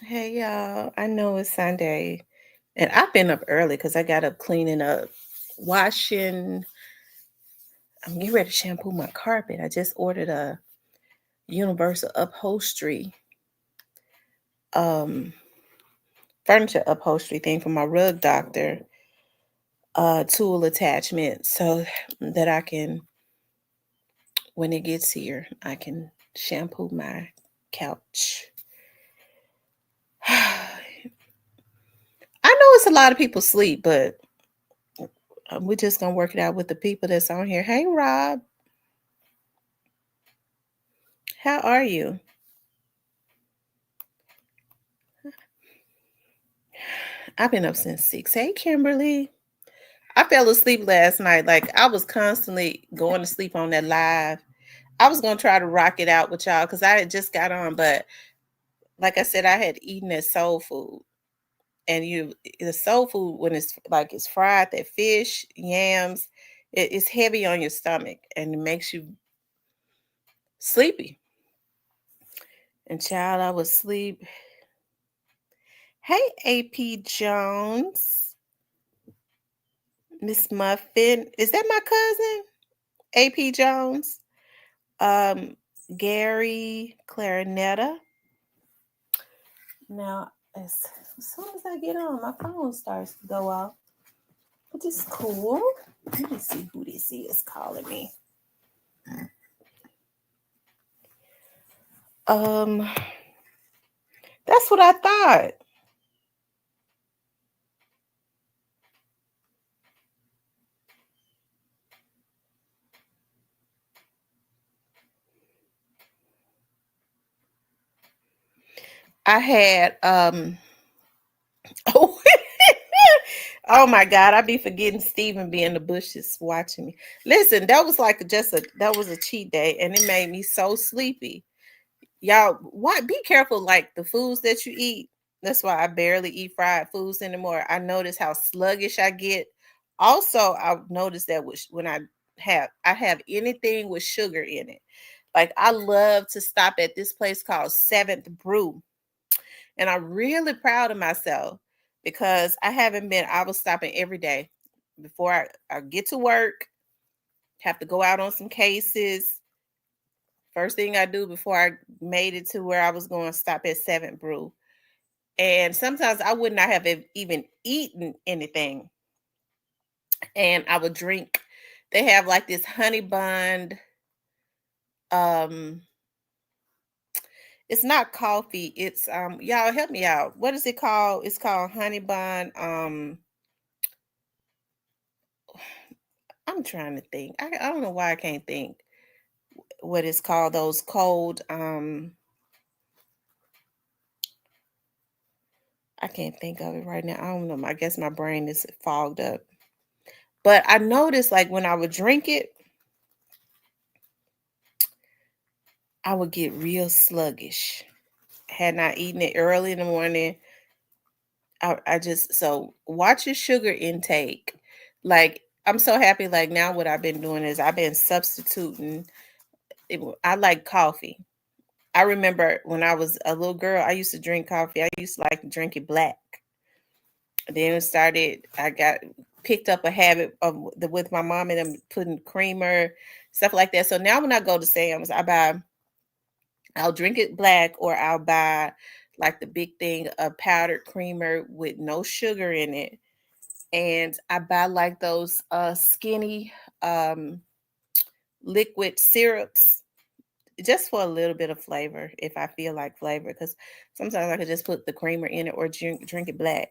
Hey y'all, I know it's Sunday and I've been up early because I got up cleaning up, washing. I'm getting ready to shampoo my carpet. I just ordered a universal upholstery, um, furniture upholstery thing from my rug doctor, tool attachment so that I can, when it gets here, I can shampoo my couch. I know it's a lot of people sleep, but we're just gonna work it out with the people that's on here. Hey, Rob, how are you? I've been up since 6. Hey, Kimberly. I fell asleep last night. Like, I was constantly going to sleep on that live. I was going to try to rock it out with y'all because I had just got on. But like I said, I had eaten that soul food. And the soul food, when it's like it's fried, that fish, yams, it's heavy on your stomach and it makes you sleepy. And child, I was asleep. Hey, AP Jones. Miss Muffin. Is that my cousin? AP Jones? Um, Gary Clarinetta. Now, as soon as I get on, my phone starts to go off, which is cool. Let me see who this is calling me. Um, that's what I thought. I had oh, oh my God, I be forgetting Stephen be in the bushes watching me. Listen, that was like that was a cheat day and it made me so sleepy. Y'all, why be careful like the foods that you eat. That's why I barely eat fried foods anymore. I notice how sluggish I get. Also, I've noticed that when I have anything with sugar in it. Like I love to stop at this place called Seventh Brew. And I'm really proud of myself because I was stopping every day before I get to work, have to go out on some cases. First thing I do before I made it to where I was going to stop at Seventh Brew. And sometimes I would not have even eaten anything. And I would drink. They have like this honey bun. Um, it's not coffee. It's y'all help me out. What is it called? It's called honey bun. I'm trying to think. I don't know why I can't think what it's called. Those cold. I can't think of it right now. I don't know. I guess my brain is fogged up. But I noticed like when I would drink it, I would get real sluggish. Had not eaten it early in the morning. I just so watch your sugar intake. Like I'm so happy. Like now, what I've been doing is I've been substituting. I like coffee. I remember when I was a little girl, I used to drink coffee. I used to like to drink it black. Then it started. I got picked up a habit of with my mom and them putting creamer stuff like that. So now when I go to Sam's, I'll drink it black or I'll buy like the big thing of powdered creamer with no sugar in it. And I buy like those skinny um liquid syrups just for a little bit of flavor if I feel like flavor because sometimes I could just put the creamer in it or drink it black.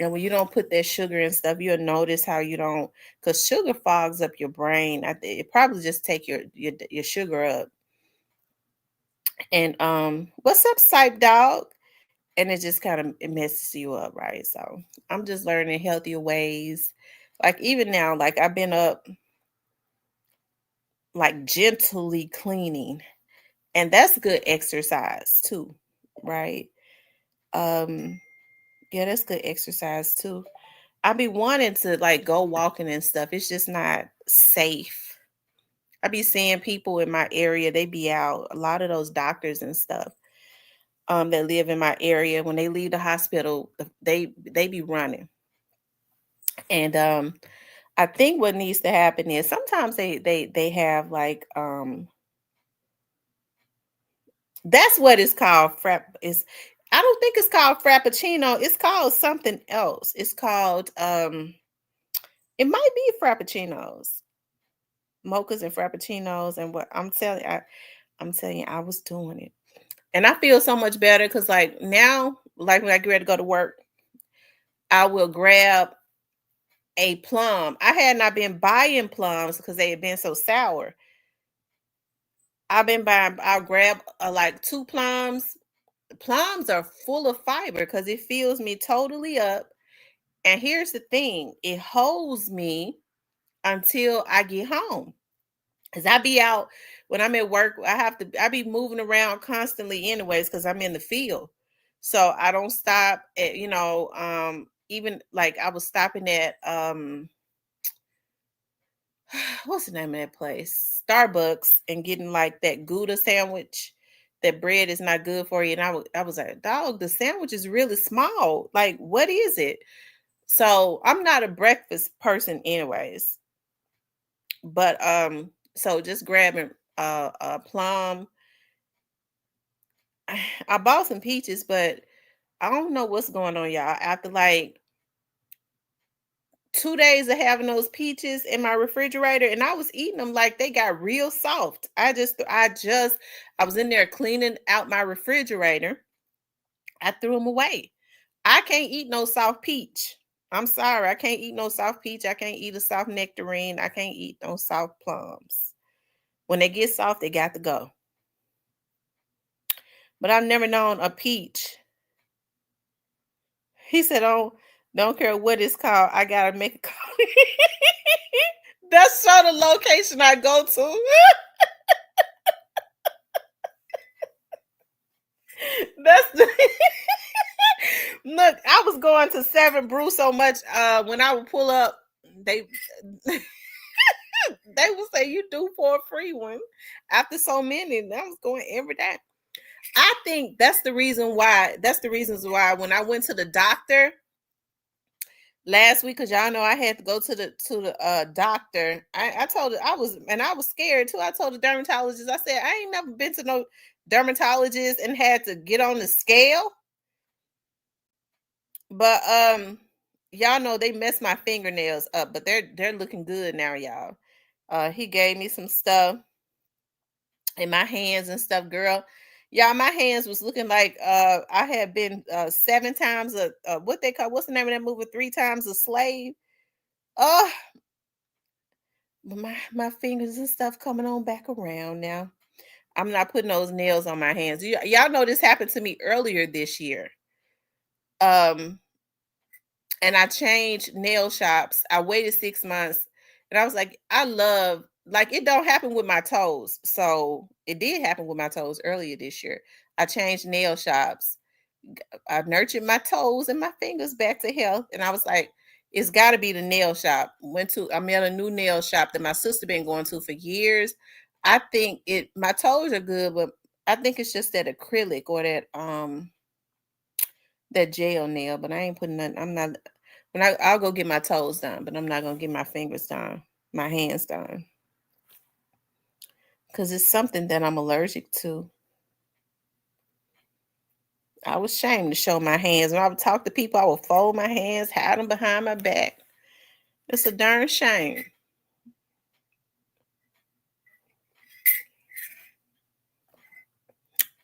And when you don't put that sugar and stuff, you'll notice how you don't, because sugar fogs up your brain. It probably just take your sugar up. And what's up, Sipe Dog? And it just kind of it messes you up, right? So I'm just learning healthier ways. Like even now, like I've been up like gently cleaning, and that's good exercise too, right? Um, yeah, that's good exercise too. I be wanting to like go walking and stuff. It's just not safe. I be seeing people in my area, they be out, a lot of those doctors and stuff. that live in my area. When they leave the hospital, they be running. And I think what needs to happen is sometimes they have like that's what it's called. I don't think it's called frappuccino. It's called something else. It's called it might be frappuccinos, mochas and frappuccinos. And what I'm telling you, I was doing it, and I feel so much better because like now, like when I get ready to go to work, I will grab a plum. I had not been buying plums because they had been so sour. I've been buying. I'll grab like two plums. Plums are full of fiber because it fills me totally up. And here's the thing: it holds me until I get home. Cause I be out when I'm at work. I be moving around constantly, anyways, because I'm in the field. So I don't stop at even like I was stopping at what's the name of that place? Starbucks, and getting like that Gouda sandwich. That bread is not good for you. And I was like, dog, the sandwich is really small. Like, what is it? So I'm not a breakfast person anyways. But so just grabbing a plum. I bought some peaches, but I don't know what's going on, y'all. After like 2 days of having those peaches in my refrigerator, and I was eating them like they got real soft. I was in there cleaning out my refrigerator. I threw them away. I can't eat no soft peach. I'm sorry, I can't eat no soft peach. I can't eat a soft nectarine. I can't eat no soft plums. When they get soft, they got to go. But I've never known a peach. He said, "Oh, don't care what it's called. I gotta make a call." That's sort of location I go to. That's the look. I was going to Seven Brew so much. When I would pull up, they they would say you do for a free one. After so many, I was going every day. I think that's the reason why. That's the reasons why when I went to the doctor last week, because y'all know I had to go to the doctor. I told her I was scared too. I told the dermatologist, I said, I ain't never been to no dermatologist and had to get on the scale. But y'all know they messed my fingernails up, but they're looking good now, y'all. He gave me some stuff in my hands and stuff, girl. Yeah, my hands was looking like I had been 7 times what they call, what's the name of that movie? 3 times a slave. Oh, my fingers and stuff coming on back around now. I'm not putting those nails on my hands. Y'all know this happened to me earlier this year. Um, and I changed nail shops. I waited 6 months, and I was like, I love like it don't happen with my toes. So it did happen with my toes earlier this year. I changed nail shops. I nurtured my toes and my fingers back to health. And I was like, it's got to be the nail shop. I met a new nail shop that my sister been going to for years. I think my toes are good, but I think it's just that acrylic or that gel nail. But I ain't putting nothing. I'm not. I'll go get my toes done, but I'm not gonna get my fingers done, my hands done, because it's something that I'm allergic to. I was ashamed to show my hands. When I would talk to people, I would fold my hands, hide them behind my back. It's a darn shame.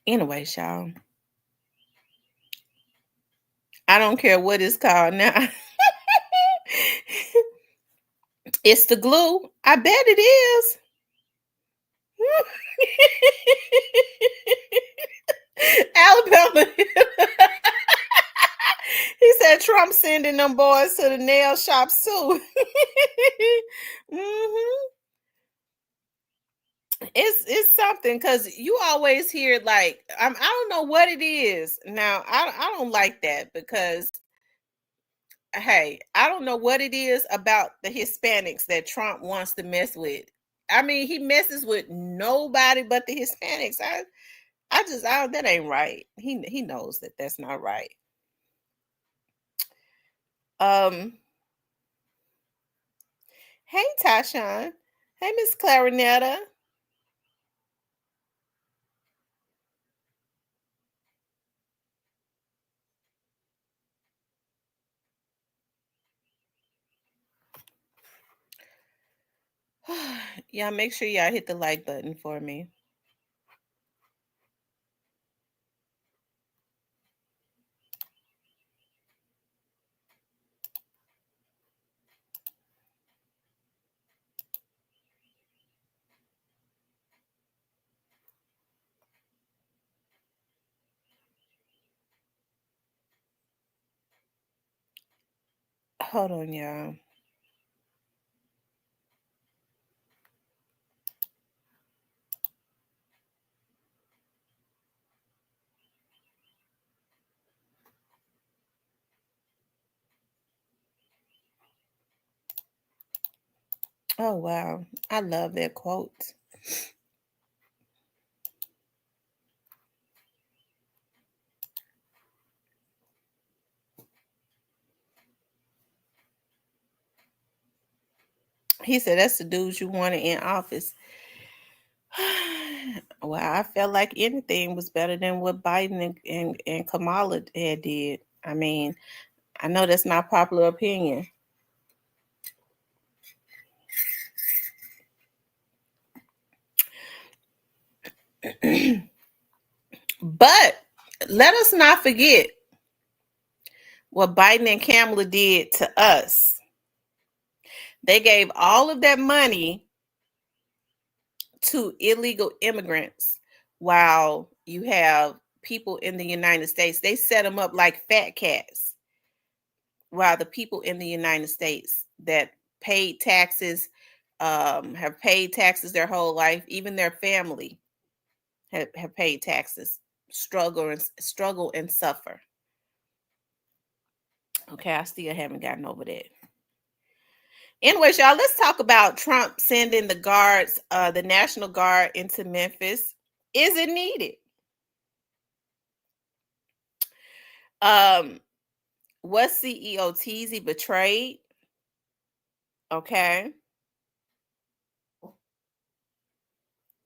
Anyway, y'all, I don't care what it's called now. It's the glue. I bet it is. Alabama. He said Trump sending them boys to the nail shops too. hmm It's something because you always hear like I don't know what it is. Now I don't like that because hey, I don't know what it is about the Hispanics that Trump wants to mess with. I mean, he messes with nobody but the Hispanics. that ain't right. He knows that that's not right. Um, hey Tashawn. Hey Miss Clarinetta. Y'all make sure y'all hit the like button for me. Hold on, y'all. Oh wow. I love that quote. He said that's the dudes you wanted in office. Well, I felt like anything was better than what Biden and Kamala had did. I mean, I know that's not popular opinion. But let us not forget what Biden and Kamala did to us. They gave all of that money to illegal immigrants while you have people in the United States. They set them up like fat cats while the people in the United States that paid taxes, have paid taxes their whole life, even their family have paid taxes, struggle and suffer. Okay, I still haven't gotten over that. Anyways, y'all, let's talk about Trump sending the guards, the National Guard into Memphis. Is it needed? Um, was CEO Tezy betrayed? Okay.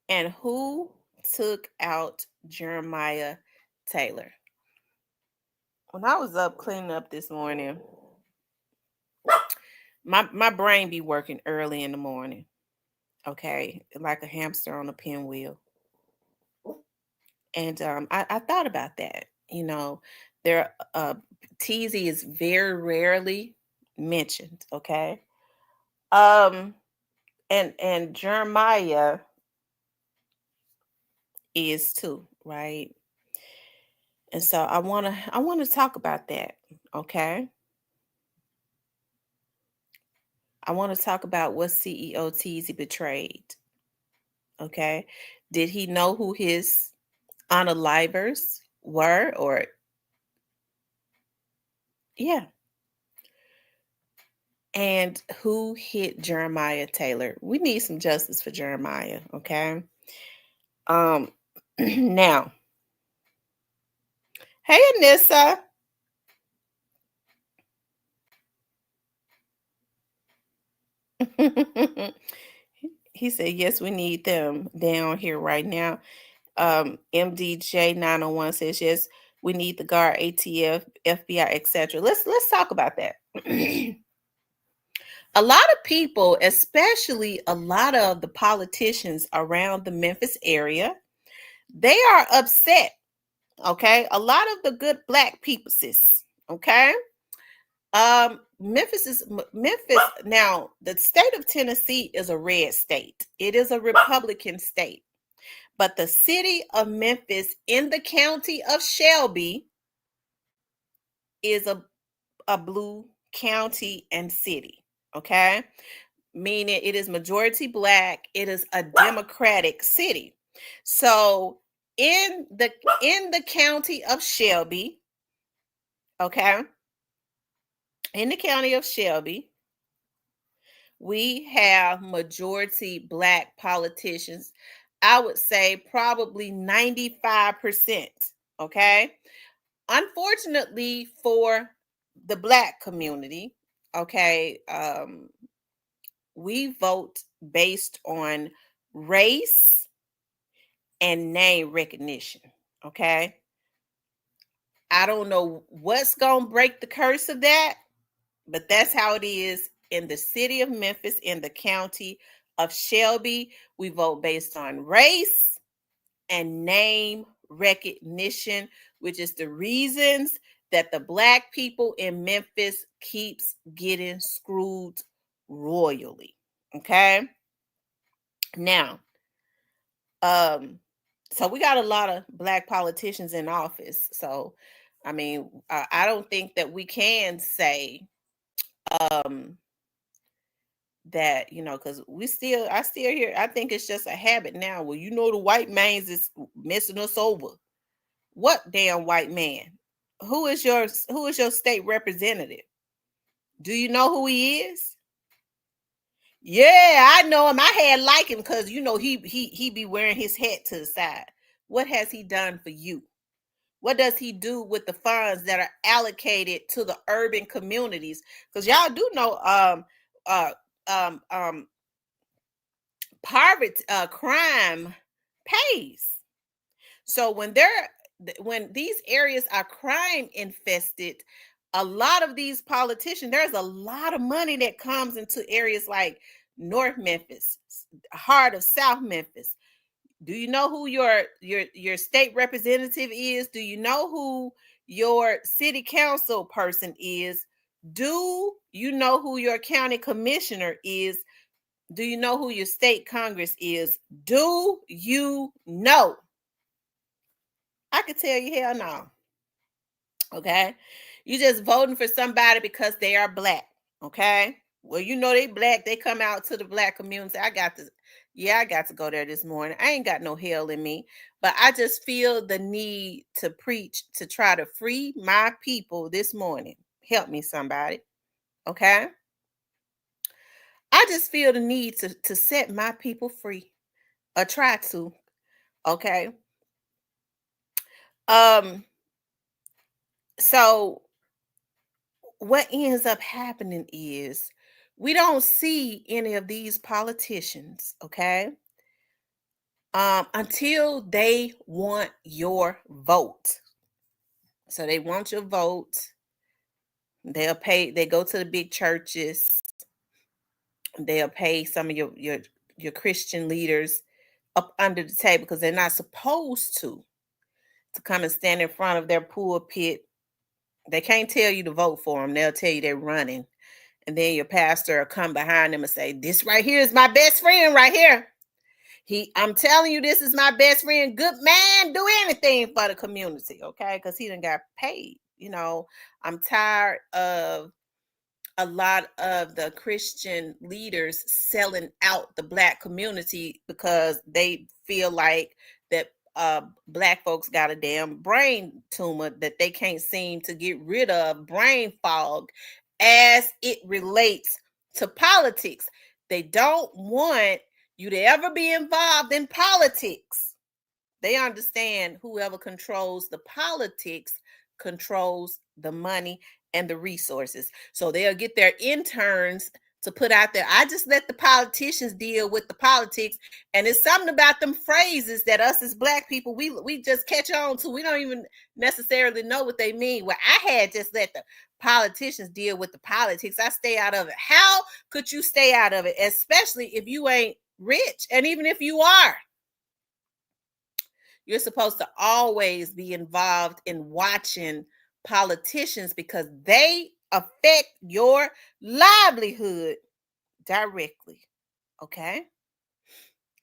And who took out Jeremiah Taylor? When I was up cleaning up this morning, my brain be working early in the morning. Okay, like a hamster on a pinwheel. And I thought about that. You know, there Teasy is very rarely mentioned. Okay, um, and Jeremiah is too, right? And so I wanna talk about that. Okay, I want to talk about what CEO Teasy betrayed. Okay, did he know who his unalivers were, or yeah, and who hit Jeremiah Taylor? We need some justice for Jeremiah, okay? Um now, hey Anissa. He said, yes, we need them down here right now. MDJ 901 says, yes, we need the guard, ATF, FBI, etc. Let's talk about that. A lot of people, especially a lot of the politicians around the Memphis area, they are upset. Okay, a lot of the good black people, sis. Okay, Memphis. Now, the state of Tennessee is a red state. It is a Republican state, but the city of Memphis in the county of Shelby is a blue county and city. Okay, meaning it is majority black. It is a Democratic city. So in the county of Shelby, okay, in the county of Shelby, we have majority black politicians. I would say probably 95%. Okay. Unfortunately for the Black community, okay, we vote based on race and name recognition. Okay. I don't know what's going to break the curse of that, but that's how it is in the city of Memphis, in the county of Shelby. We vote based on race and name recognition, which is the reasons that the Black people in Memphis keeps getting screwed royally. Okay. Now, so we got a lot of Black politicians in office. So, I mean, I don't think that we can say um that, because I still hear, I think it's just a habit now. Well, the white man's is messing us over. What damn white man? Who is your state representative? Do you know who he is? Yeah, I know him. I had like him because he be wearing his hat to the side. What has he done for you? What does he do with the funds that are allocated to the urban communities? Because y'all do know uh um um poverty, crime pays. So when these areas are crime infested, a lot of these politicians, there's a lot of money that comes into areas like North Memphis, heart of South Memphis. Do you know who your state representative is? Do you know who your city council person is? Do you know who your county commissioner is? Do you know who your state congress is? Do you know? I could tell you, hell no. Okay. You just voting for somebody because they are Black. Okay. Well, they Black. They come out to the Black community. I got to go there this morning. I ain't got no hell in me, but I just feel the need to preach to try to free my people this morning. Help me, somebody. Okay. I just feel the need to set my people free, or try to. Okay. Um. So what ends up happening is we don't see any of these politicians, okay, until they want your vote. So they want your vote. They go to the big churches. They'll pay some of your Christian leaders up under the table because they're not supposed to come and stand in front of their pulpit. They can't tell you to vote for them. They'll tell you they're running. And then your pastor will come behind them and say, "This right here is my best friend right here. I'm telling you, this is my best friend. Good man, do anything for the community." Okay. Because he done got paid. I'm tired of a lot of the Christian leaders selling out the Black community because they feel like that Black folks got a damn brain tumor that they can't seem to get rid of, brain fog, as it relates to politics. They don't want you to ever be involved in politics. They understand whoever controls the politics controls the money and the resources. So they'll get their interns to put out there. I just let the politicians deal with the politics. And it's something about them phrases that us as Black people, we just catch on to. We don't even necessarily know what they mean. Well, I had just let the politicians deal with the politics. I stay out of it. How could you stay out of it? Especially if you ain't rich. And even if you are, you're supposed to always be involved in watching politicians because they affect your livelihood directly. Okay.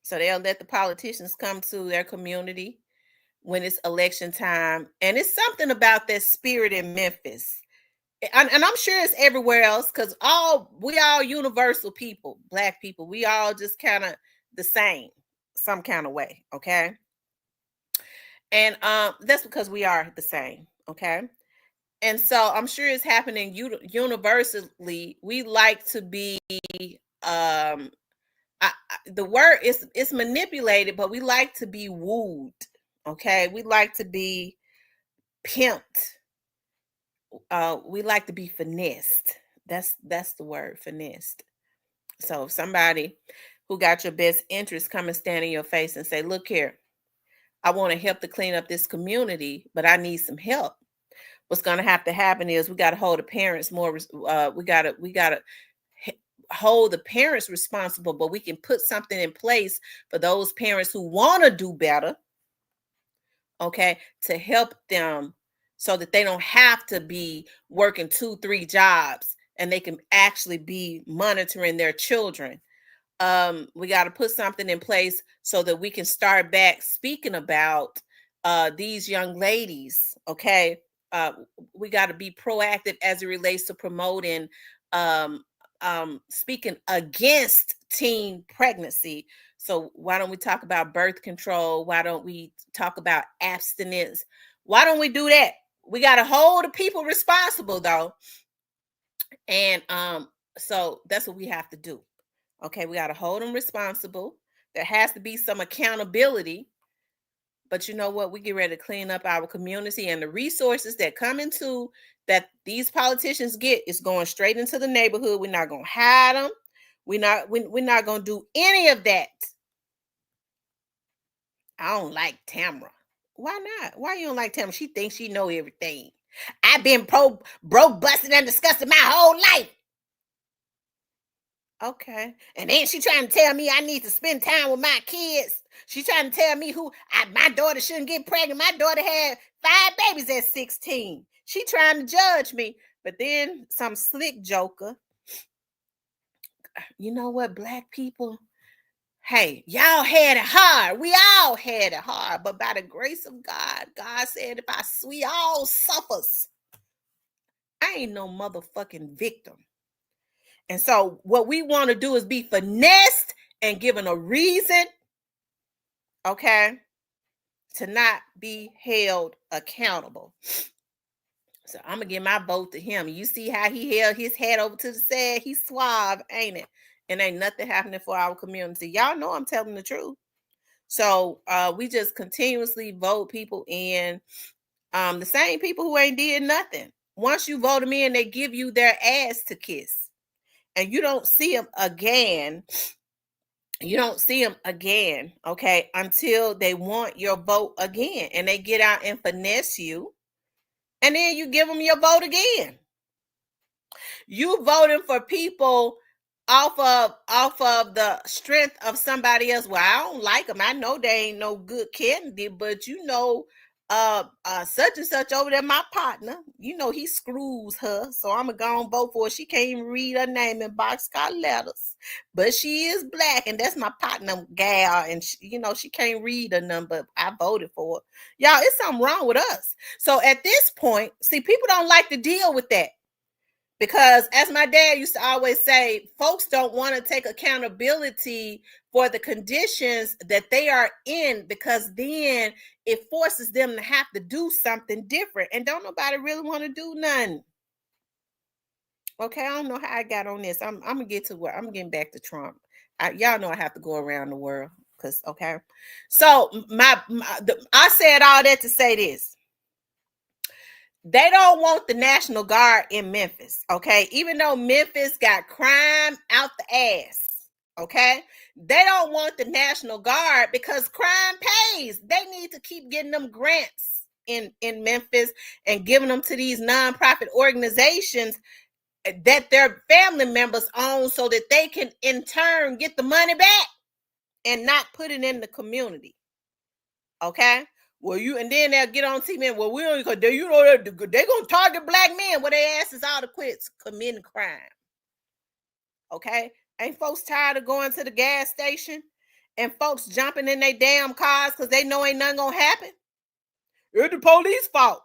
So they'll let the politicians come to their community when it's election time. And it's something about that spirit in Memphis. And I'm sure it's everywhere else because we all universal people, Black people. We all just kind of the same, some kind of way. Okay. And that's because we are the same. Okay. And so I'm sure it's happening universally. We like to be the word is it's manipulated, but we like to be wooed. Okay, we like to be pimped. We like to be finessed. That's the word, finessed. So if somebody who got your best interest come and stand in your face and say, "Look here, I want to help to clean up this community, but I need some help." What's going to have to happen is we got to hold the parents more. We got to hold the parents responsible, but we can put something in place for those parents who want to do better, okay, to help them so that they don't have to be working 2, 3 jobs and they can actually be monitoring their children. We got to put something in place so that we can start back speaking about these young ladies. Okay, uh, we got to be proactive as it relates to promoting, um, speaking against teen pregnancy. So why don't we talk about birth control? Why don't we talk about abstinence? Why don't we do that? We got to hold the people responsible, though, and so that's what we have to do. Okay, we got to hold them responsible. There has to be some accountability. But you know what? We get ready to clean up our community, and the resources that come into that these politicians get is going straight into the neighborhood. We're not going to hide them. We're not going to do any of that. I don't like Tamara. Why not? Why you don't like Tamara? She thinks she know everything. I've been broke, busted, and disgusted my whole life. Okay. And then she trying to tell me I need to spend time with my kids. She trying to tell me my daughter shouldn't get pregnant. My daughter had 5 babies at 16. She trying to judge me. But then some slick joker, you know what, black people, hey, y'all had it hard. We all had it hard. But by the grace of God, God said, we all suffers, I ain't no motherfucking victim. And so what we want to do is be finessed and given a reason, okay, to not be held accountable. So I'm gonna give my vote to him. You see how he held his head over to the side? He's suave, ain't it? And ain't nothing happening for our community. Y'all know I'm telling the truth. So we just continuously vote people in, the same people who ain't did nothing. Once you vote them in, they give you their ass to kiss, and you don't see them again. You don't see them again, okay, until they want your vote again, and they get out and finesse you, and then you give them your vote again. You voting for people off of the strength of somebody else. Well, I don't like them. I know they ain't no good candidate, but such and such over there, my partner, he screws her, so I'm gonna go and vote for her. She can't even read her name in boxcar letters, but she is black, and that's my partner gal, and she can't read her number, but I voted for her. Y'all, it's something wrong with us. So at this point, see, people don't like to deal with that. Because as my dad used to always say, folks don't want to take accountability for the conditions that they are in, because then it forces them to have to do something different. And don't nobody really want to do nothing. Okay, I don't know how I got on this. I'm gonna get to where I'm getting back to Trump. Y'all know I have to go around the world because okay. So I said all that to say this. They don't want the National Guard in Memphis, okay? Even though Memphis got crime out the ass, okay? They don't want the National Guard because crime pays. They need to keep getting them grants in Memphis and giving them to these nonprofit organizations that their family members own so that they can in turn get the money back and not put it in the community, okay? Well, and then they'll get on TV and, well, we don't, because they're gonna target black men. Well, their asses ought to quit committing crime. Okay, ain't folks tired of going to the gas station and folks jumping in their damn cars because they know ain't nothing gonna happen? It's the police fault.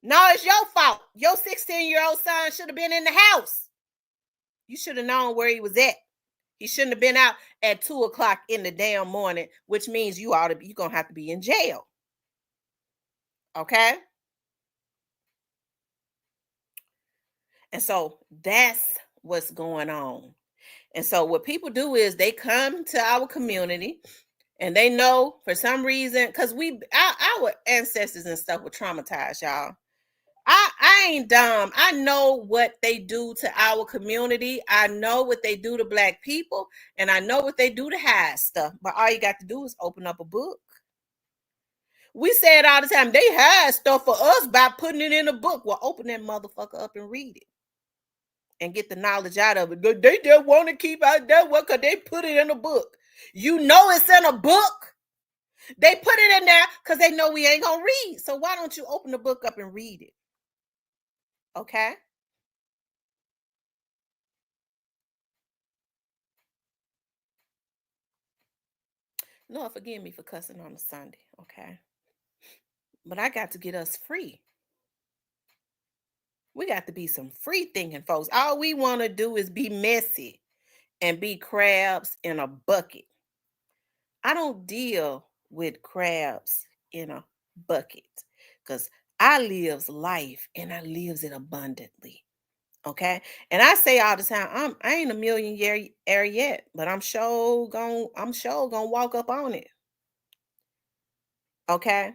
No, it's your fault. Your 16-year-old son should have been in the house. You should have known where he was at. He shouldn't have been out at 2:00 in the damn morning, which means you're gonna have to be in jail. Okay. And so that's what's going on. And so what people do is they come to our community and they know for some reason, because our ancestors and stuff were traumatized, y'all. I ain't dumb. I know what they do to our community. I know what they do to black people, and I know what they do to hide stuff. But all you got to do is open up a book. We say it all the time. They hide stuff for us by putting it in a book. Well, open that motherfucker up and read it and get the knowledge out of it. They just want to keep out that one because they put it in a book. You know it's in a book. They put it in there because they know we ain't gonna read. So why don't you open the book up and read it? Okay. Lord, forgive me for cussing on a Sunday, okay? But I got to get us free. We got to be some free thinking folks. All we want to do is be messy and be crabs in a bucket. I don't deal with crabs in a bucket because I lives life and I lives it abundantly. Okay. And I say all the time, I ain't a million year yet, but I'm sure gonna walk up on it. Okay.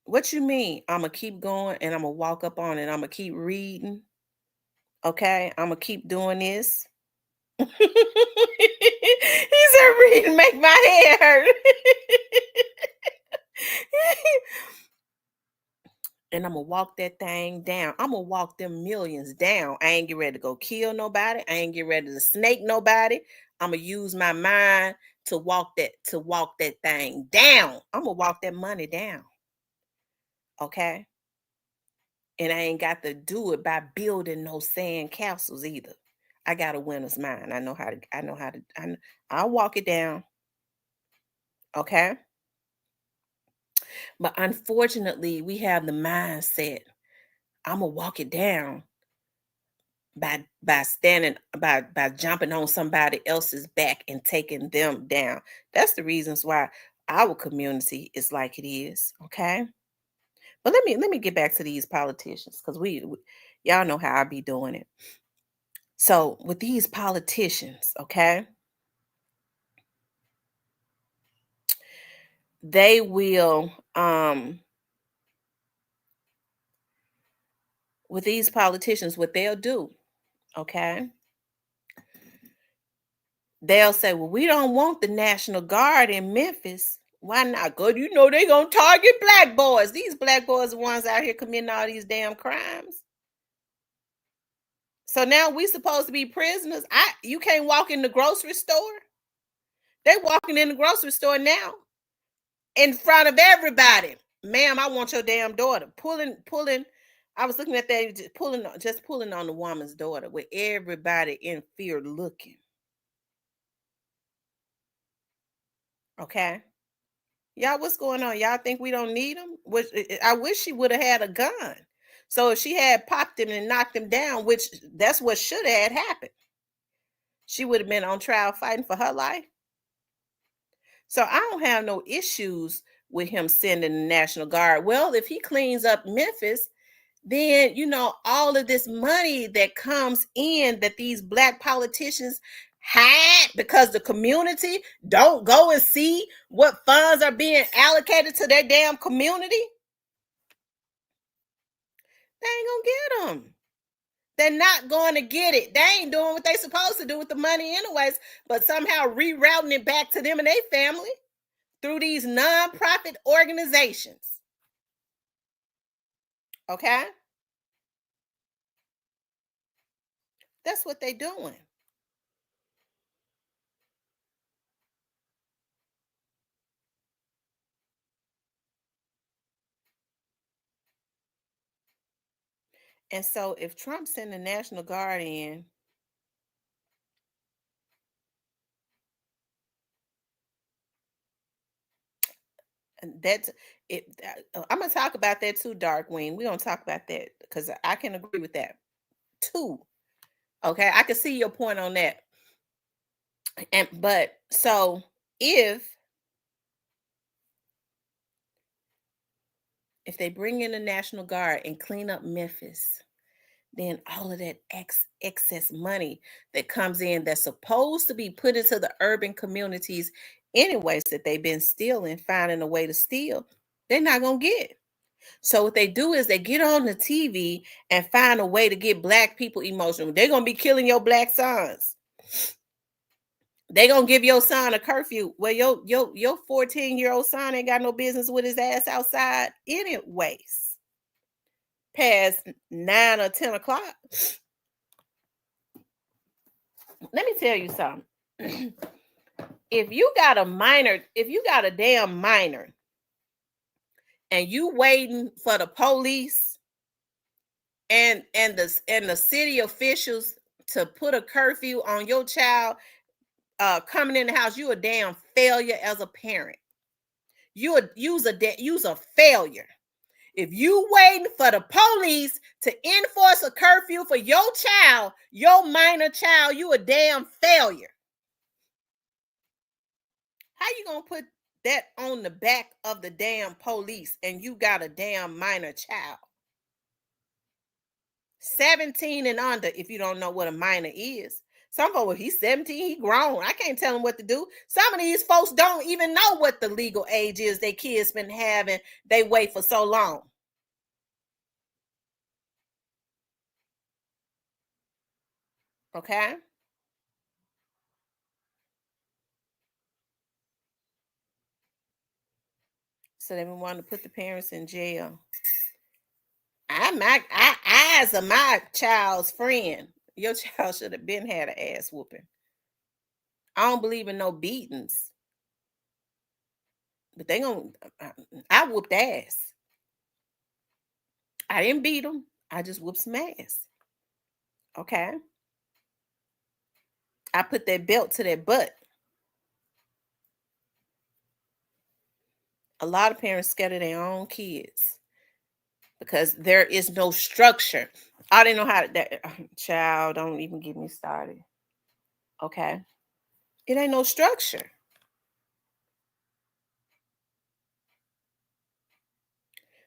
What you mean? I'ma keep going and I'ma walk up on it. I'ma keep reading. Okay. I'ma keep doing this. He said reading make my head hurt. And I'm gonna walk that thing down. I'm gonna walk them millions down. I ain't get ready to go kill nobody. I ain't get ready to snake nobody. I'm gonna use my mind to walk that thing down. I'm gonna walk that money down. Okay. And I ain't got to do it by building no sand castles either. I got a winner's mind. I'll walk it down. Okay. But unfortunately, we have the mindset. I'm gonna walk it down by jumping on somebody else's back and taking them down. That's the reasons why our community is like it is. Okay. But let me get back to these politicians because y'all know how I be doing it. So with these politicians, okay, they will with these politicians, what they'll do, okay, they'll say, well, we don't want the National Guard in Memphis. Why not? Good, you know they gonna target black boys. These black boys are the ones out here committing all these damn crimes. So now we supposed to be prisoners. You can't walk in the grocery store. They walking in the grocery store now in front of everybody. Ma'am, I want your damn daughter. Pulling. I was looking at that, just pulling on the woman's daughter with everybody in fear looking. Okay. Y'all, what's going on? Y'all think we don't need them? I wish she would have had a gun. So if she had popped him and knocked him down, which that's what should have happened, she would have been on trial fighting for her life. So I don't have no issues with him sending the National Guard. Well, if he cleans up Memphis, then all of this money that comes in that these black politicians hide because the community don't go and see what funds are being allocated to their damn community, they ain't gonna get them. They're not going to get it. They ain't doing what they supposed to do with the money anyways, but somehow rerouting it back to them and their family through these nonprofit organizations. Okay? That's what they're doing. And so if Trump sent the National Guard in, and that's it. I'm gonna talk about that too, Darkwing. We're gonna talk about that because I can agree with that too. Okay, I can see your point on that. But so if they bring in the National Guard and clean up Memphis, then all of that excess money that comes in that's supposed to be put into the urban communities anyways that they've been stealing, finding a way to steal, they're not going to get. So what they do is they get on the TV and find a way to get black people emotional. They're going to be killing your black sons. They gonna give your son a curfew. Well, your 14-year-old son ain't got no business with his ass outside anyways. Past 9 or 10 o'clock. Let me tell you something. If you got a damn minor, and you waiting for the police and the city officials to put a curfew on your child coming in the house, you a damn failure as a parent. You's a failure. If you waiting for the police to enforce a curfew for your child, your minor child, you a damn failure. How you gonna put that on the back of the damn police and you got a damn minor child? 17 and under, if you don't know what a minor is. Some folks, well, he's 17, he grown. I can't tell him what to do. Some of these folks don't even know what the legal age is their kids been having. They wait for so long. Okay? So they want to put the parents in jail. I as a my child's friend, your child should have been had an ass whooping. I don't believe in no beatings, but I whooped ass. I didn't beat them. I just whooped some ass. Okay. I put that belt to their butt. A lot of parents scared of their own kids because there is no structure. I didn't know how to that child, don't even get me started. Okay. It ain't no structure.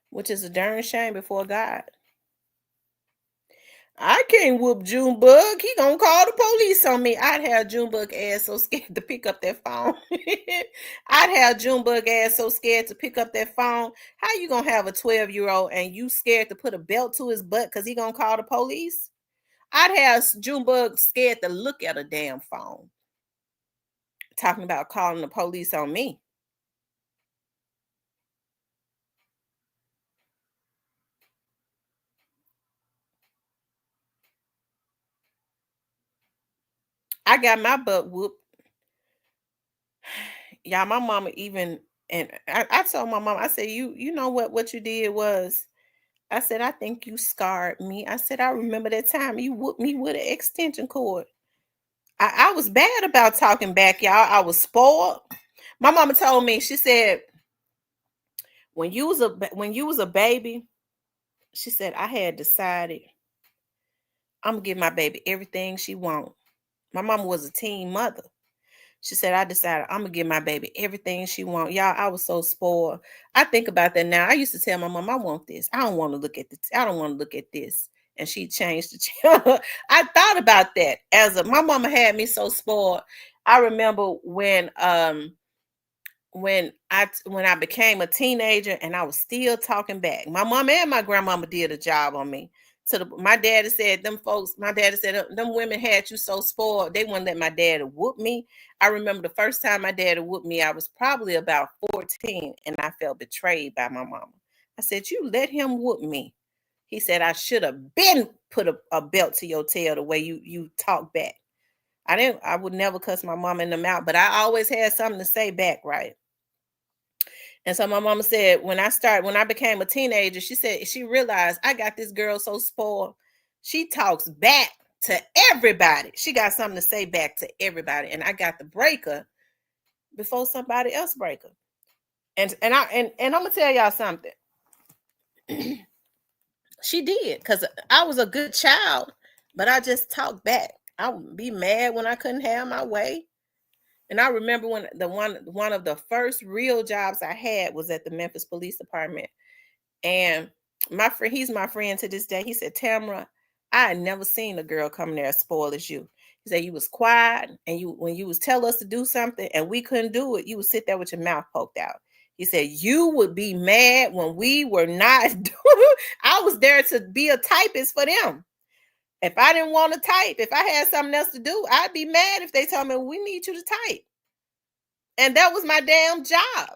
Which is a darn shame before God. I can't whoop Junebug. He gonna call the police on me. I'd have Junebug ass so scared to pick up that phone. I'd have Junebug ass so scared to pick up that phone. How you gonna have a 12-year-old and you scared to put a belt to his butt because he gonna call the police? I'd have Junebug scared to look at a damn phone. Talking about calling the police on me. I got my butt whooped. Y'all, my mama even, and I told my mom, I said, you know what you did was, I said, I think you scarred me. I said, I remember that time you whooped me with an extension cord. I was bad about talking back, y'all. I was spoiled. My mama told me, she said, when you was a baby, she said, I had decided I'm gonna give my baby everything she want. My mama was a teen mother. She said, I decided I'm gonna give my baby everything she want. Y'all, I was so spoiled. I think about that now. I used to tell my mom, I want this. I don't want to look at this. I don't want to look at this. And she changed the channel. I thought about that my mama had me so spoiled. I remember when I became a teenager and I was still talking back. My mom and my grandmama did a job on me. So my daddy said, my daddy said, them women had you so spoiled, they wouldn't let my daddy whoop me. I remember the first time my daddy whooped me, I was probably about 14 and I felt betrayed by my mama. I said, you let him whoop me. He said, I should have been put a belt to your tail the way you talk back. I would never cuss my mom in the mouth, but I always had something to say back, right? And so my mama said, when I became a teenager, she said she realized I got this girl so spoiled. She talks back to everybody. She got something to say back to everybody. And I got to break her before somebody else break her. And I'm gonna tell y'all something. She did, because I was a good child, but I just talked back. I would be mad when I couldn't have my way. And I remember when one of the first real jobs I had was at the Memphis Police Department. And my friend, he's my friend to this day. He said, Tamara, I had never seen a girl come there as spoiled as you. He said you was quiet, and you when you was tell us to do something and we couldn't do it, you would sit there with your mouth poked out. He said you would be mad when we were not doing. I was there to be a typist for them. If I didn't want to type, if I had something else to do, I'd be mad if they told me we need you to type. And that was my damn job.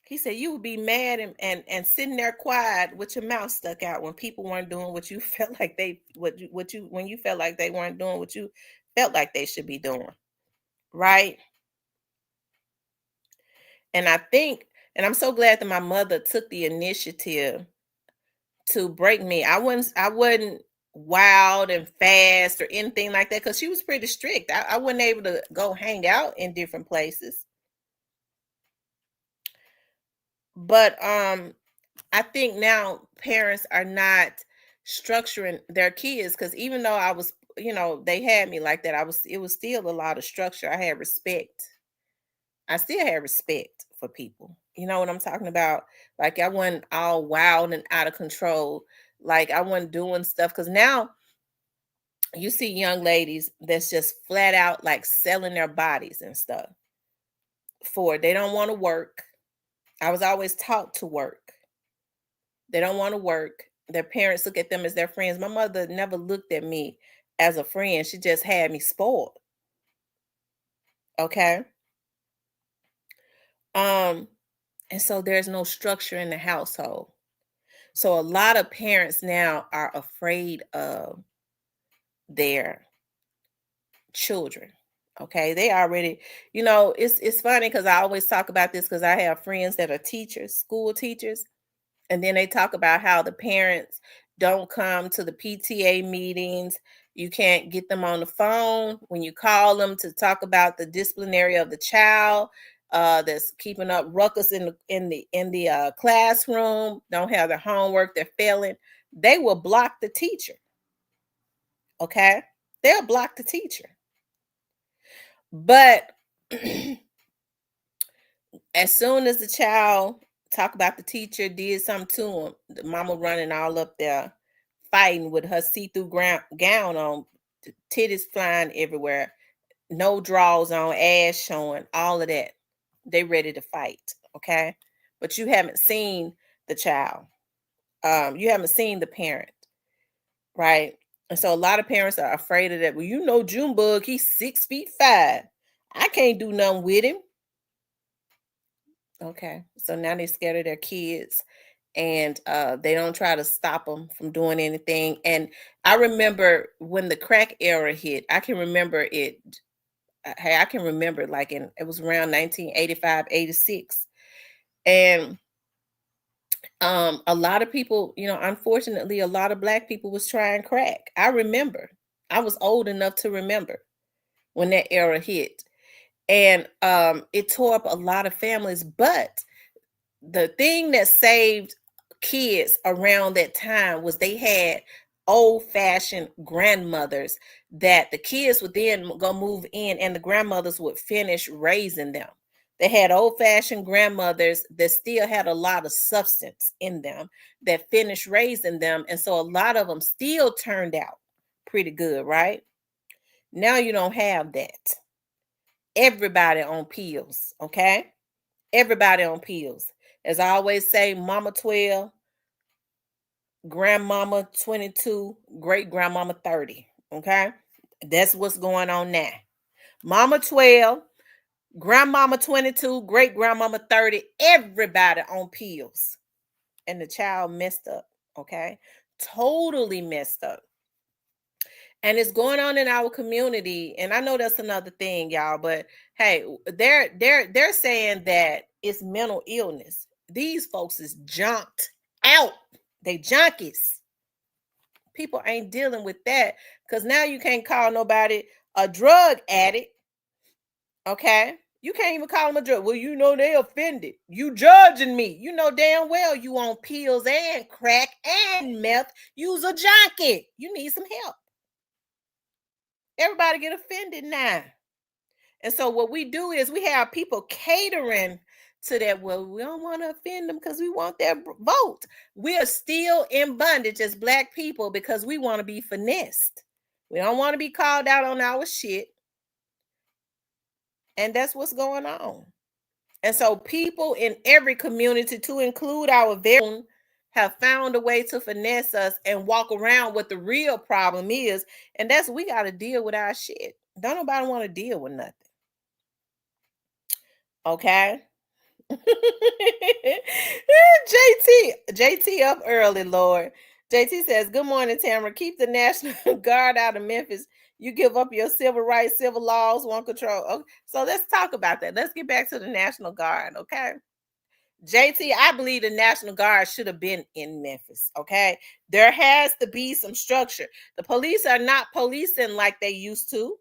He said you would be mad and sitting there quiet with your mouth stuck out when people weren't doing what you felt like they what you when you felt like they weren't doing what you felt like they should be doing. Right? And I think, and I'm so glad that my mother took the initiative to break me. I wasn't wild and fast or anything like that because she was pretty strict. I wasn't able to go hang out in different places. But I think now parents are not structuring their kids because even though I was, they had me like that, it was still a lot of structure. I had respect. I still had respect for people. You know what I'm talking about? Like I wasn't all wild and out of control. Like I wasn't doing stuff because now you see young ladies that's just flat out like selling their bodies and stuff for they don't want to work. I was always taught to work. They don't want to work. Their parents look at them as their friends. My mother never looked at me as a friend. She just had me spoiled. Okay. Um, and so there's no structure in the household. So a lot of parents now are afraid of their children. Okay. They already, it's funny because I always talk about this because I have friends that are teachers, school teachers. And then they talk about how the parents don't come to the PTA meetings. You can't get them on the phone when you call them to talk about the disciplinary of the child that's keeping up ruckus in the classroom. Don't have their homework. They're failing. They will block the teacher. Okay, they'll block the teacher. But as soon as the child talk about the teacher did something to him, the mama running all up there fighting with her see-through gown on, titties flying everywhere, no drawers on, ass showing, all of that. They ready to fight, okay? But you haven't seen the child. You haven't seen the parent, right? And so a lot of parents are afraid of that. Well, Junebug, he's 6'5". I can't do nothing with him. Okay. So now they're scared of their kids and they don't try to stop them from doing anything. And I remember when the crack era hit, I can remember it. Hey, I can remember like it was around 1985, 86. And a lot of people, unfortunately, a lot of black people was trying crack. I remember. I was old enough to remember when that era hit. And it tore up a lot of families, but the thing that saved kids around that time was they had old-fashioned grandmothers that the kids would then go move in and the grandmothers would finish raising them. They had old-fashioned grandmothers that still had a lot of substance in them that finished raising them, and so a lot of them still turned out pretty good, right? Now you don't have that. Everybody on pills, okay? Everybody on pills. As I always say, mama 12, grandmama 22, great grandmama 30. Okay. That's what's going on now. Mama 12, grandmama 22, great grandmama 30, everybody on pills. And the child messed up. Okay. Totally messed up. And it's going on in our community. And I know that's another thing, y'all, but hey, they're saying that it's mental illness. These folks is junked out. They junkies. People ain't dealing with that because now you can't call nobody a drug addict. Okay. You can't even call them a drug. Well, they offended. You judging me. You know damn well you on pills and crack and meth. You's a junkie. You need some help. Everybody get offended now. And so what we do is we have people catering to that, well, we don't want to offend them because we want their vote. We are still in bondage as Black people because we want to be finessed. We don't want to be called out on our shit. And that's what's going on. And so people in every community, to include our very own, have found a way to finesse us and walk around what the real problem is. And that's, we got to deal with our shit. Don't nobody want to deal with nothing. Okay? JT up early, Lord. JT says, good morning, Tamara. Keep the National Guard out of Memphis. You give up your civil rights, civil laws, one control. Okay, so let's talk about that. Let's get back to the National Guard, okay? JT, I believe the National Guard should have been in Memphis, okay? There has to be some structure. The police are not policing like they used to.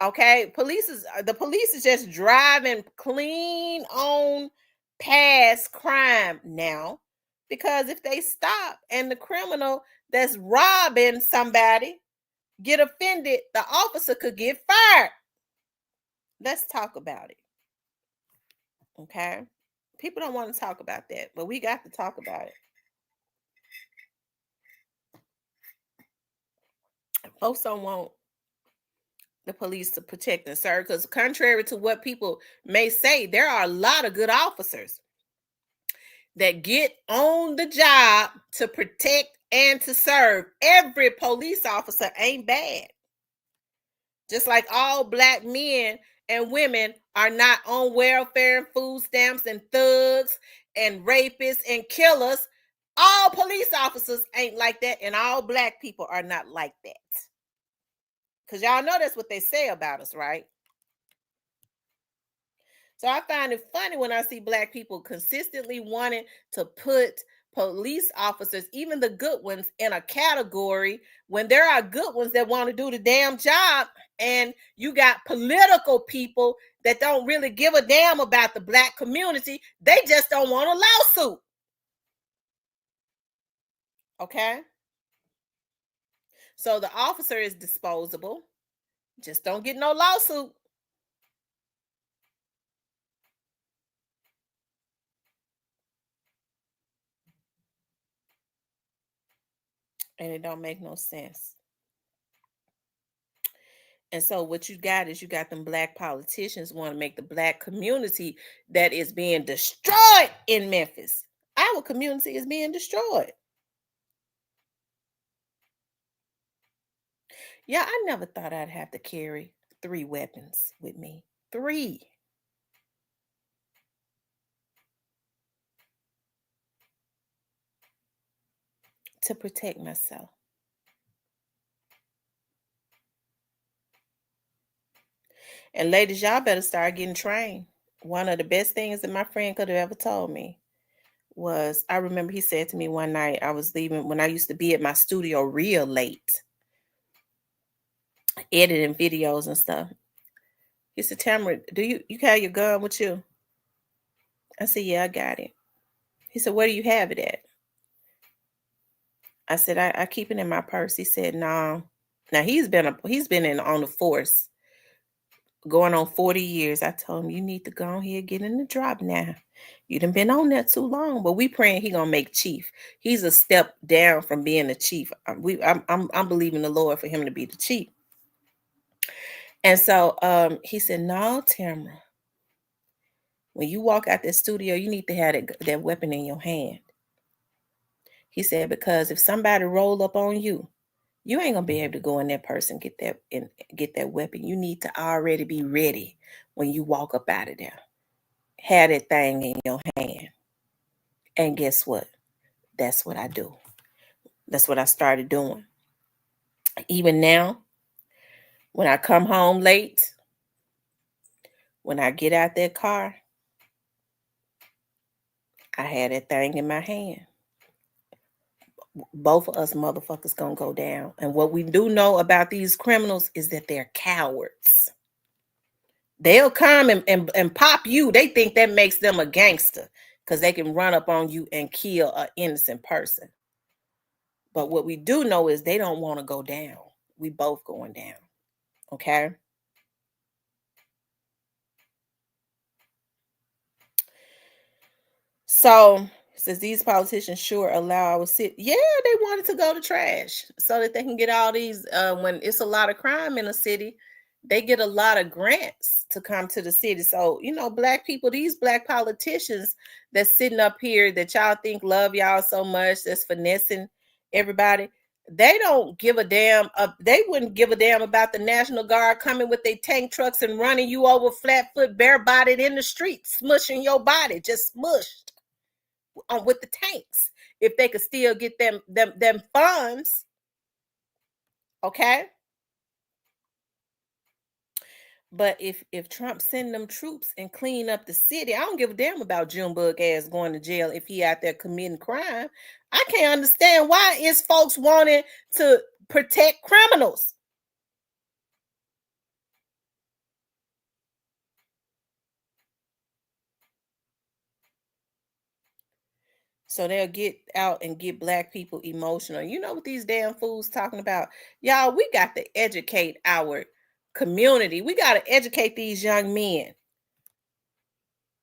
Okay, the police is just driving clean on past crime now, because if they stop and the criminal that's robbing somebody get offended, the officer could get fired. Let's talk about it. Okay, people don't want to talk about that, but we got to talk about it. Folks don't want the police to protect and serve, because contrary to what people may say, there are a lot of good officers that get on the job to protect and to serve. Every police officer ain't bad. Just like all Black men and women are not on welfare and food stamps and thugs and rapists and killers, all police officers ain't like that, and all Black people are not like that. Because y'all know that's what they say about us, right? So I find it funny when I see Black people consistently wanting to put police officers, even the good ones, in a category when there are good ones that want to do the damn job, and you got political people that don't really give a damn about the Black community. They just don't want a lawsuit. Okay? So the officer is disposable. Just don't get no lawsuit. And it don't make no sense. And so what you got is, you got them Black politicians want to make the Black community that is being destroyed in Memphis. Our community is being destroyed. Yeah, I never thought I'd have to carry 3 weapons with me. 3. To protect myself. And ladies, y'all better start getting trained. One of the best things that my friend could have ever told me was, I remember he said to me one night, I was leaving when I used to be at my studio real late, editing videos and stuff. He said, Tamara, do you have your gun with you? I said, yeah, I got it. He said, where do you have it at? I said, I keep it in my purse. He said, no. Now he's been in on the force going on 40 years. I told him, you need to go on here, get in the drop now. You done been on there too long. But we praying he gonna make chief. He's a step down from being the chief. I'm believing the Lord for him to be the chief. And so he said, no, Tamara, when you walk out that studio, you need to have that weapon in your hand. He said, because if somebody roll up on you, you ain't gonna be able to go in that person get that weapon. You need to already be ready when you walk up out of there. Have that thing in your hand. And guess what? That's what I do. That's what I started doing. Even now, when I come home late, when I get out that car, I had that thing in my hand. Both of us motherfuckers gonna go down. And what we do know about these criminals is that they're cowards. They'll come and pop you. They think that makes them a gangster because they can run up on you and kill an innocent person. But what we do know is they don't want to go down. We both going down. Okay? So, says these politicians sure allow our city. Yeah, they wanted to go to trash so that they can get all these. When it's a lot of crime in a city, they get a lot of grants to come to the city. So, black people, these black politicians that's sitting up here that y'all think love y'all so much, that's finessing everybody. They don't give a damn. They wouldn't give a damn about the National Guard coming with their tank trucks and running you over flat foot, bare bodied in the street, smushing your body, just smushed on with the tanks if they could still get them funds. Okay. But if Trump send them troops and clean up the city, I don't give a damn about Junebug ass going to jail if he out there committing crime. I can't understand why is folks wanting to protect criminals. So they'll get out and get black people emotional. You know what these damn fools talking about? Y'all, we got to educate our community. We got to educate these young men.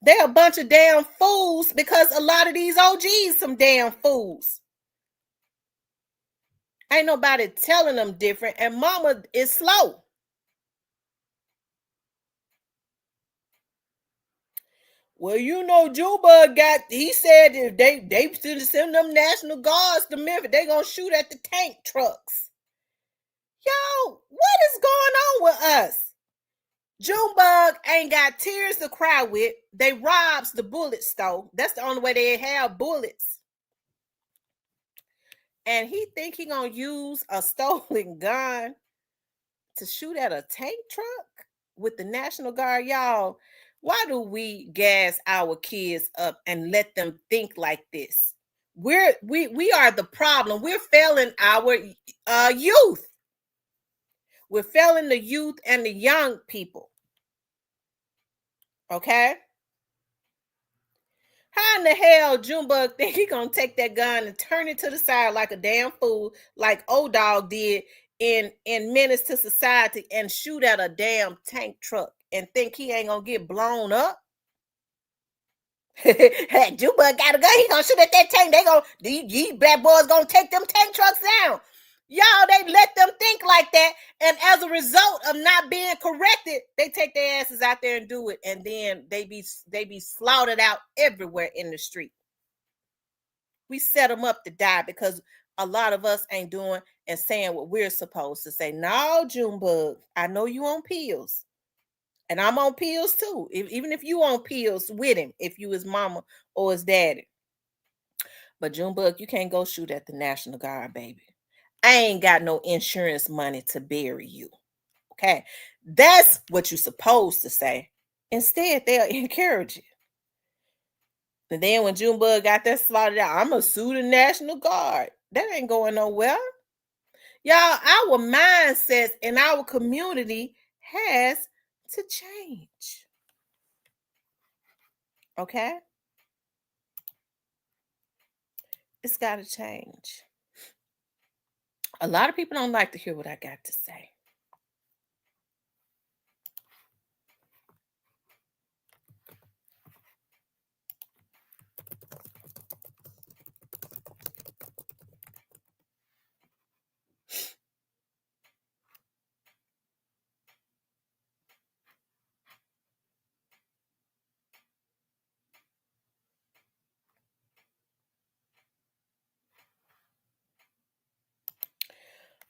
They're a bunch of damn fools because a lot of these OGs some damn fools. Ain't nobody telling them different, and mama is slow. Well, Juba he said if they should send them National Guards to Memphis, they gonna shoot at the tank trucks. Yo, what is going on with us? Junebug ain't got tears to cry with. They robs the bullet store. That's the only way they have bullets. And he think he gonna use a stolen gun to shoot at a tank truck with the National Guard. Y'all, why do we gas our kids up and let them think like this? We are the problem. We're failing our youth. We're failing the youth and the young people. Okay? How in the hell Junebug think he gonna take that gun and turn it to the side like a damn fool, like old dog did in Menace to Society, and shoot at a damn tank truck and think he ain't gonna get blown up? Hey, Junebug got a gun. He gonna shoot at that tank. These bad boys gonna take them tank trucks down. Y'all, they let them think like that, and as a result of not being corrected, they take their asses out there and do it, and then they be slaughtered out everywhere in the street. We set them up to die because a lot of us ain't doing and saying what we're supposed to say. No, Junebug, I know you on pills, and I'm on pills too. Even if you on pills with him, if you his mama or his daddy. But Junebug, you can't go shoot at the National Guard, baby. I ain't got no insurance money to bury you. Okay. That's what you're supposed to say. Instead, they'll encourage it. And then when Junebug got that slaughtered out, I'm going to sue the National Guard. That ain't going nowhere. Y'all, our mindsets in our community has to change. Okay? It's got to change. A lot of people don't like to hear what I got to say.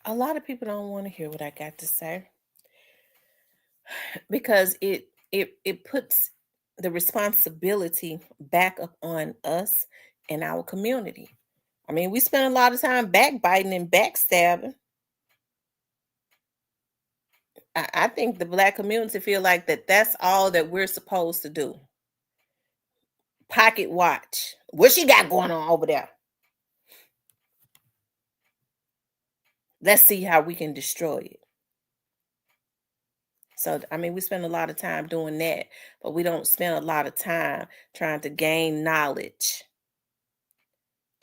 A lot of people don't want to hear what I got to say because it puts the responsibility back up on us and our community. I mean, we spend a lot of time backbiting and backstabbing. I think the black community feel like that's all that we're supposed to do. Pocket watch. What she got going on over there? Let's see how we can destroy it. So, I mean, we spend a lot of time doing that, but we don't spend a lot of time trying to gain knowledge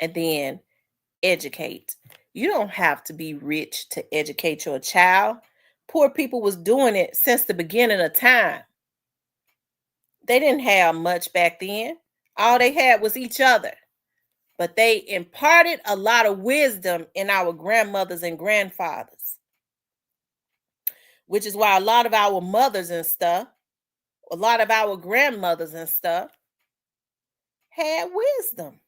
and then educate. You don't have to be rich to educate your child. Poor people was doing it since the beginning of time. They didn't have much back then. All they had was each other. But they imparted a lot of wisdom in our grandmothers and grandfathers, which is why a lot of our mothers and stuff, a lot of our grandmothers and stuff had wisdom.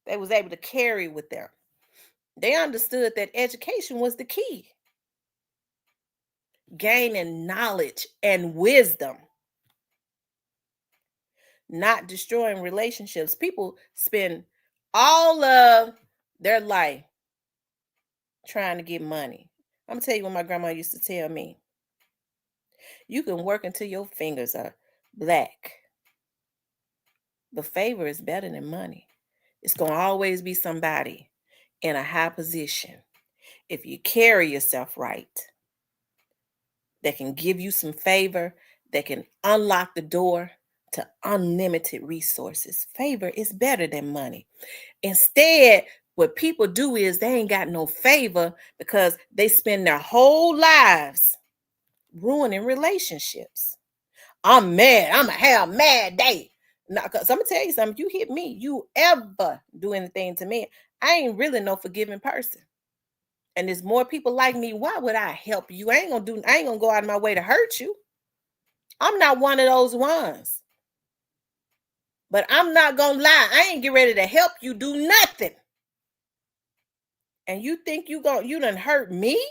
They was able to carry with them. They understood that education was the key. Gaining knowledge and wisdom, not destroying relationships. People spend all of their life trying to get money. I'm gonna tell you what my grandma used to tell me. You can work until your fingers are black, but favor is better than money. It's gonna always be somebody in a high position, if you carry yourself right, that can give you some favor, that can unlock the door to unlimited resources. Favor is better than money. Instead, what people do is they ain't got no favor because they spend their whole lives ruining relationships. I'm mad. I'm going to have a mad day. Now, because I'm going to tell you something. If you hit me, you ever do anything to me, I ain't really no forgiving person. And there's more people like me. Why would I help you? I ain't gonna go out of my way to hurt you. I'm not one of those ones. But I'm not gonna lie. I ain't get ready to help you do nothing. And you think you done hurt me?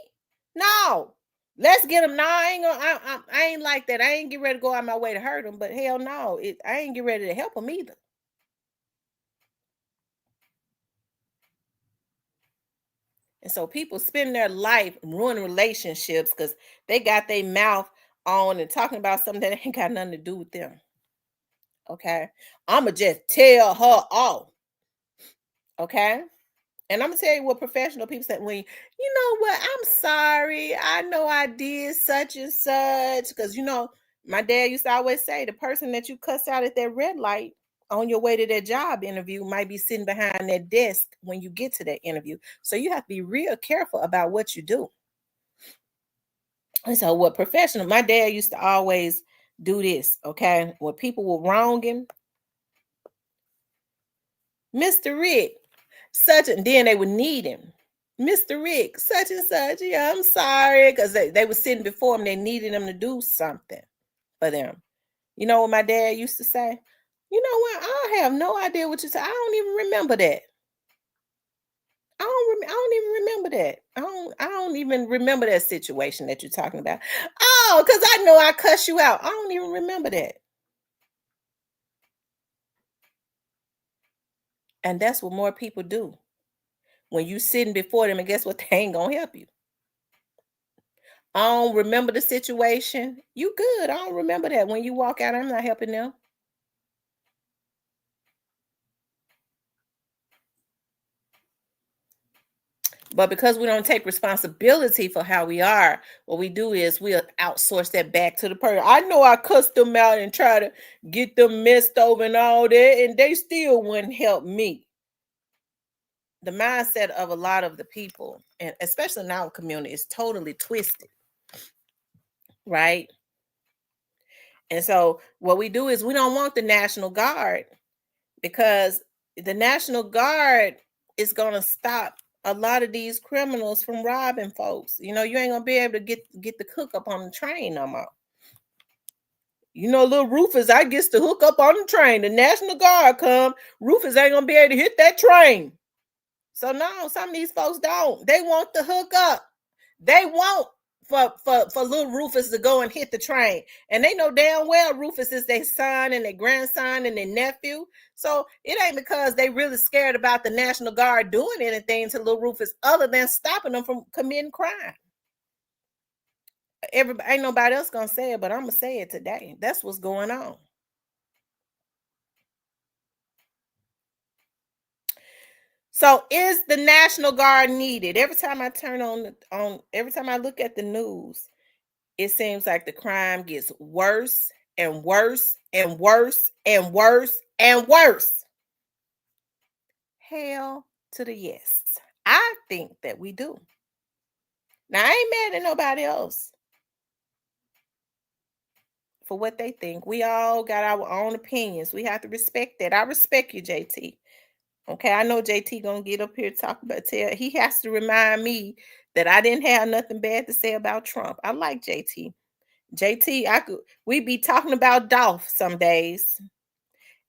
No. Let's get them. No, I ain't like that. I ain't get ready to go out my way to hurt them. But hell no, I ain't get ready to help them either. And so people spend their life ruining relationships because they got their mouth on and talking about something that ain't got nothing to do with them. Okay. I'ma just tell her off. Okay. And I'm gonna tell you what professional people say when you know what, I'm sorry. I know I did such and such. Because my dad used to always say the person that you cuss out at that red light on your way to that job interview might be sitting behind that desk when you get to that interview. So you have to be real careful about what you do. And so what professional, my dad used to always do this, okay? When people were wronging Mr. Rick, such, and then they would need him. Mr. Rick, such and such. Yeah, I'm sorry. Because they were sitting before him. They needed him to do something for them. You know what my dad used to say? You know what? I have no idea what you said. I don't even remember that. I don't even remember that. I don't even remember that situation that you're talking about. Oh, because I know I cuss you out. I don't even remember that. And that's what more people do. When you sitting before them, and guess what? They ain't gonna help you. I don't remember the situation. You good. I don't remember that. When you walk out, I'm not helping them. But because we don't take responsibility for how we are, what we do is we'll outsource that back to the person. I know I cussed them out and try to get them messed over and all that, and they still wouldn't help me. The mindset of a lot of the people, and especially in our community, is totally twisted, right? And so what we do is we don't want the National Guard because the National Guard is going to stop a lot of these criminals from robbing folks. You ain't gonna be able to get the hook up on the train no more. Little Rufus, I gets to hook up on the train. The National Guard come, Rufus ain't gonna be able to hit that train. So no, some of these folks don't. They want the hook up. They want for little Rufus to go and hit the train. And they know damn well Rufus is their son and their grandson and their nephew. So it ain't because they really scared about the National Guard doing anything to little Rufus other than stopping them from committing crime. Everybody, ain't nobody else gonna say it, but I'm gonna say it today. That's what's going on. So is the National Guard needed? Every time I turn every time I look at the news, it seems like the crime gets worse and worse and worse and worse and worse. Hell to the yes. I think that we do. Now, I ain't mad at nobody else for what they think. We all got our own opinions. We have to respect that. I respect you, JT. Okay, I know JT gonna get up here talk about tell. He has to remind me that I didn't have nothing bad to say about Trump. I like JT. JT, we be talking about Dolph some days.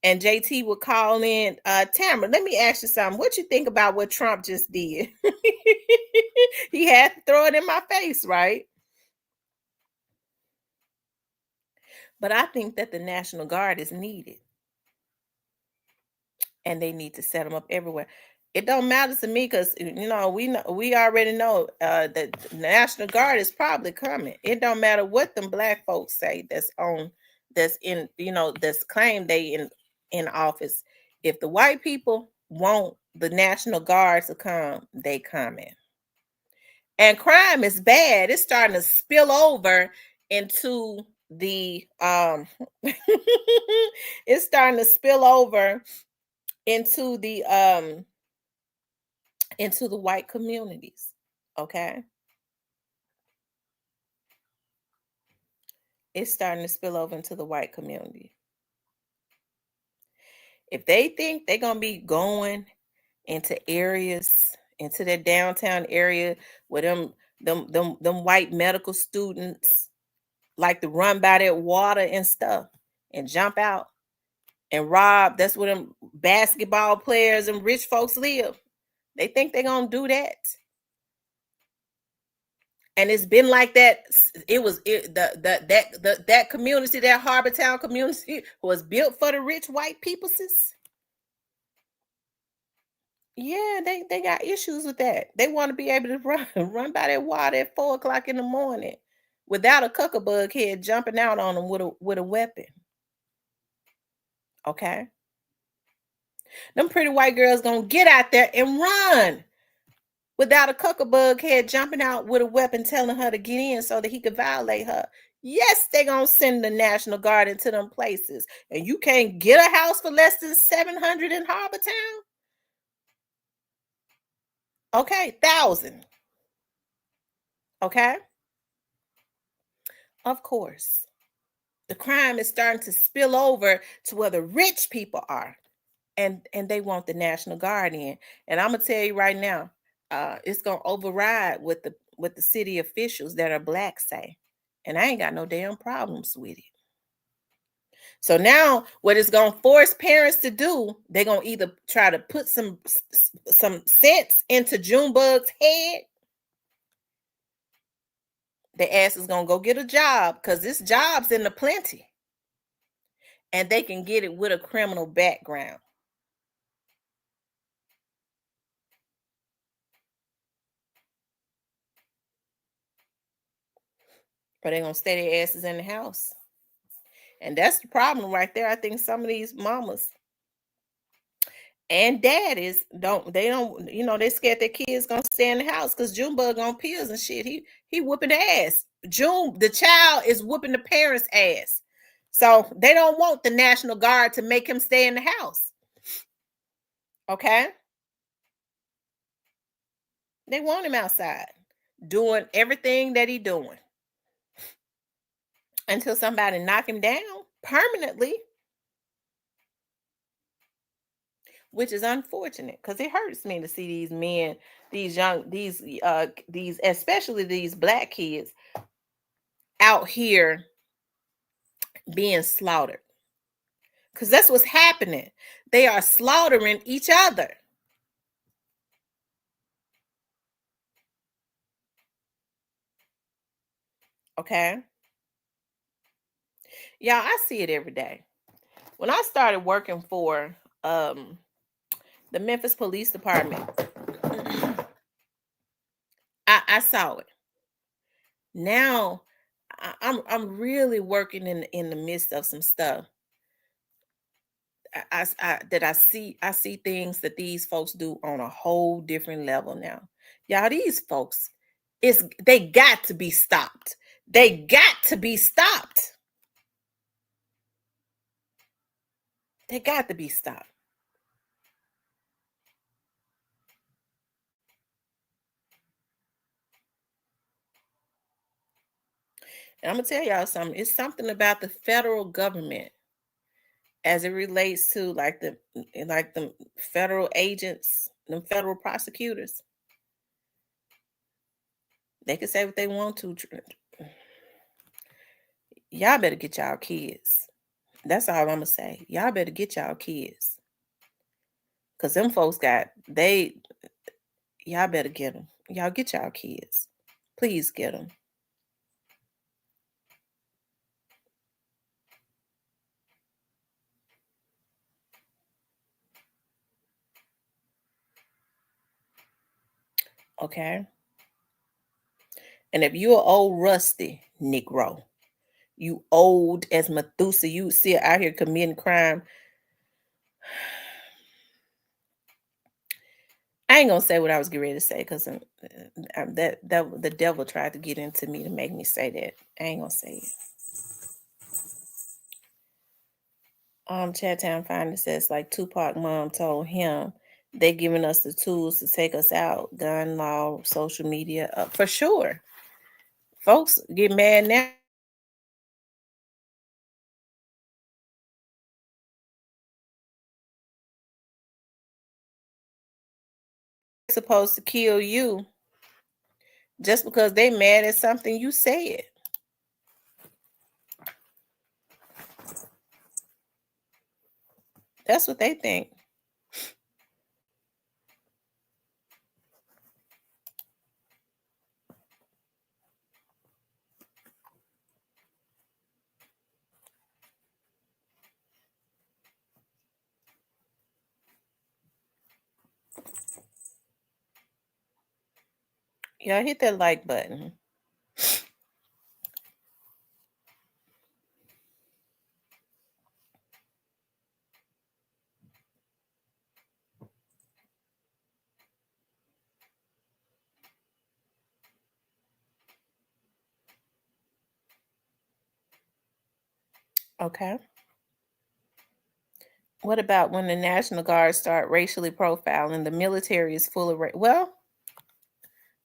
And JT would call in, Tamara, let me ask you something. What you think about what Trump just did? He had to throw it in my face, right? But I think that the National Guard is needed, and they need to set them up everywhere. It don't matter to me because we already know that the National Guard is probably coming. It don't matter what them black folks say that's in that's claimed they in office. If the white people want the National Guard to come, they coming. And crime is bad. It's starting to spill over into the it's starting to spill over into the white communities. Okay, it's starting to spill over into the white community. If they think they're gonna be going into areas, into that downtown area where them white medical students like to run by that water and stuff and jump out and rob, that's where them basketball players and rich folks live. They think they're gonna do that. And it's been like that. It was that community, that Harbor Town community, was built for the rich white peopleses. Yeah, they got issues with that. They want to be able to run by that water at 4 o'clock in the morning without a cuckabug head jumping out on them with a weapon. Okay, them pretty white girls gonna get out there and run without a cuckabug head jumping out with a weapon telling her to get in so that he could violate her. Yes, they're gonna send the National Guard into them places. And you can't get a house for less than 700 in Harbor Town? Okay, 1,000. Okay. Of course. The crime is starting to spill over to where the rich people are. And they want the National Guard in. And I'm gonna tell you right now, it's gonna override what the city officials that are black say. And I ain't got no damn problems with it. So now what it's going to force parents to do, they're going to either try to put some sense into Junebug's head. The ass is going to go get a job because this job's in the plenty. And they can get it with a criminal background. Or they're going to stay their asses in the house. And that's the problem right there. I think some of these mamas and daddies they scared their kids gonna stay in the house because Junebug on pills and shit. He whooping the ass. The child is whooping the parents' ass. So they don't want the National Guard to make him stay in the house. Okay? They want him outside doing everything that he doing until somebody knock him down permanently, which is unfortunate because it hurts me to see these men, these especially these black kids out here being slaughtered. Because that's what's happening. They are slaughtering each other. Okay. Yeah, I see it every day. When I started working for the Memphis Police Department, I saw it. Now I'm really working in the midst of some stuff. I see things that these folks do on a whole different level now. Y'all, these folks, they got to be stopped. They got to be stopped. They got to be stopped. And I'm gonna tell y'all something. It's something about the federal government as it relates to like the federal agents, the federal prosecutors. They can say what they want to. Y'all better get y'all kids. That's all I'm gonna say. Y'all better get y'all kids. Cause them folks y'all better get them. Y'all get y'all kids. Please get them. Okay. And if you're old rusty Negro, you old as Methuselah, you still out here committing crime. I ain't gonna say what I was getting ready to say because that the devil tried to get into me to make me say that. I ain't gonna say it. Chattown Finder says like Tupac mom told him they giving us the tools to take us out. Gun law, social media, for sure. Folks get mad now. They're supposed to kill you just because they mad at something you said. That's what they think. Yeah, hit that like button. Okay. What about when the National Guard start racially profiling? The military is full of well,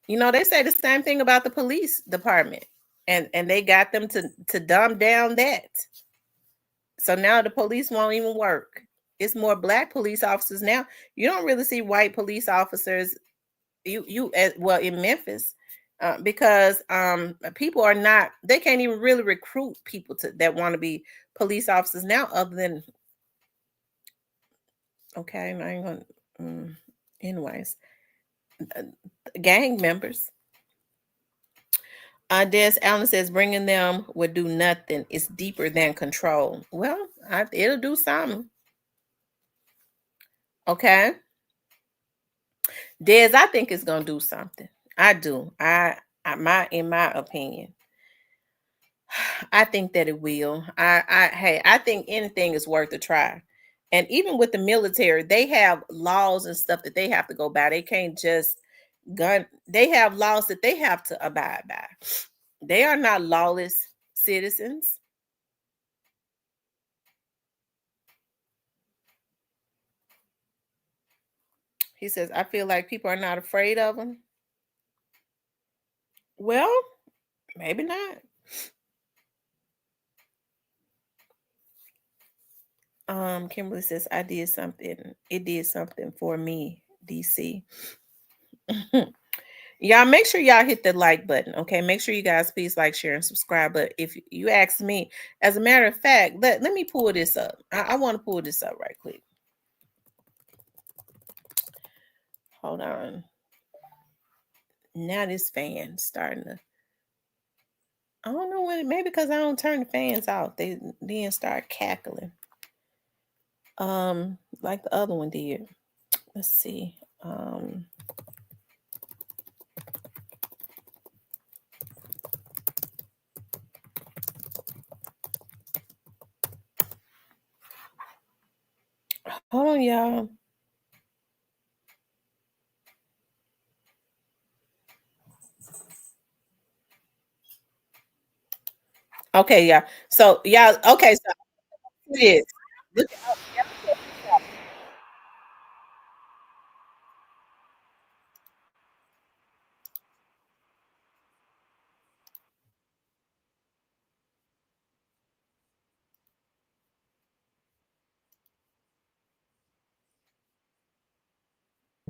they say the same thing about the police department, and they got them to dumb down that. So now the police won't even work. It's more black police officers now. You don't really see white police officers. Well in Memphis, because people are not. They can't even really recruit people that want to be police officers now, other than okay. I ain't gonna. Anyways, uh, gang members. Des Allen says bringing them would do nothing. It's deeper than control. Well, it'll do something. Okay, Des, I think it's gonna do something. I do. In my opinion, I think that it will. Hey, I think anything is worth a try. And even with the military, they have laws and stuff that they have to go by. They can't just gun. They have laws that they have to abide by. They are not lawless citizens. He says, I feel like people are not afraid of them. Well, maybe not. Kimberly says, I did something. It did something for me, DC. Y'all make sure y'all hit the like button. Okay. Make sure you guys please like, share, and subscribe. But if you ask me, as a matter of fact, let me pull this up. I want to pull this up right quick. Hold on. Now this fan starting to. I don't know when. Maybe because I don't turn the fans off. They then start cackling. Like the other one did. Let's see. Hold on, y'all. Okay, yeah. So y'all, okay, so it is. Look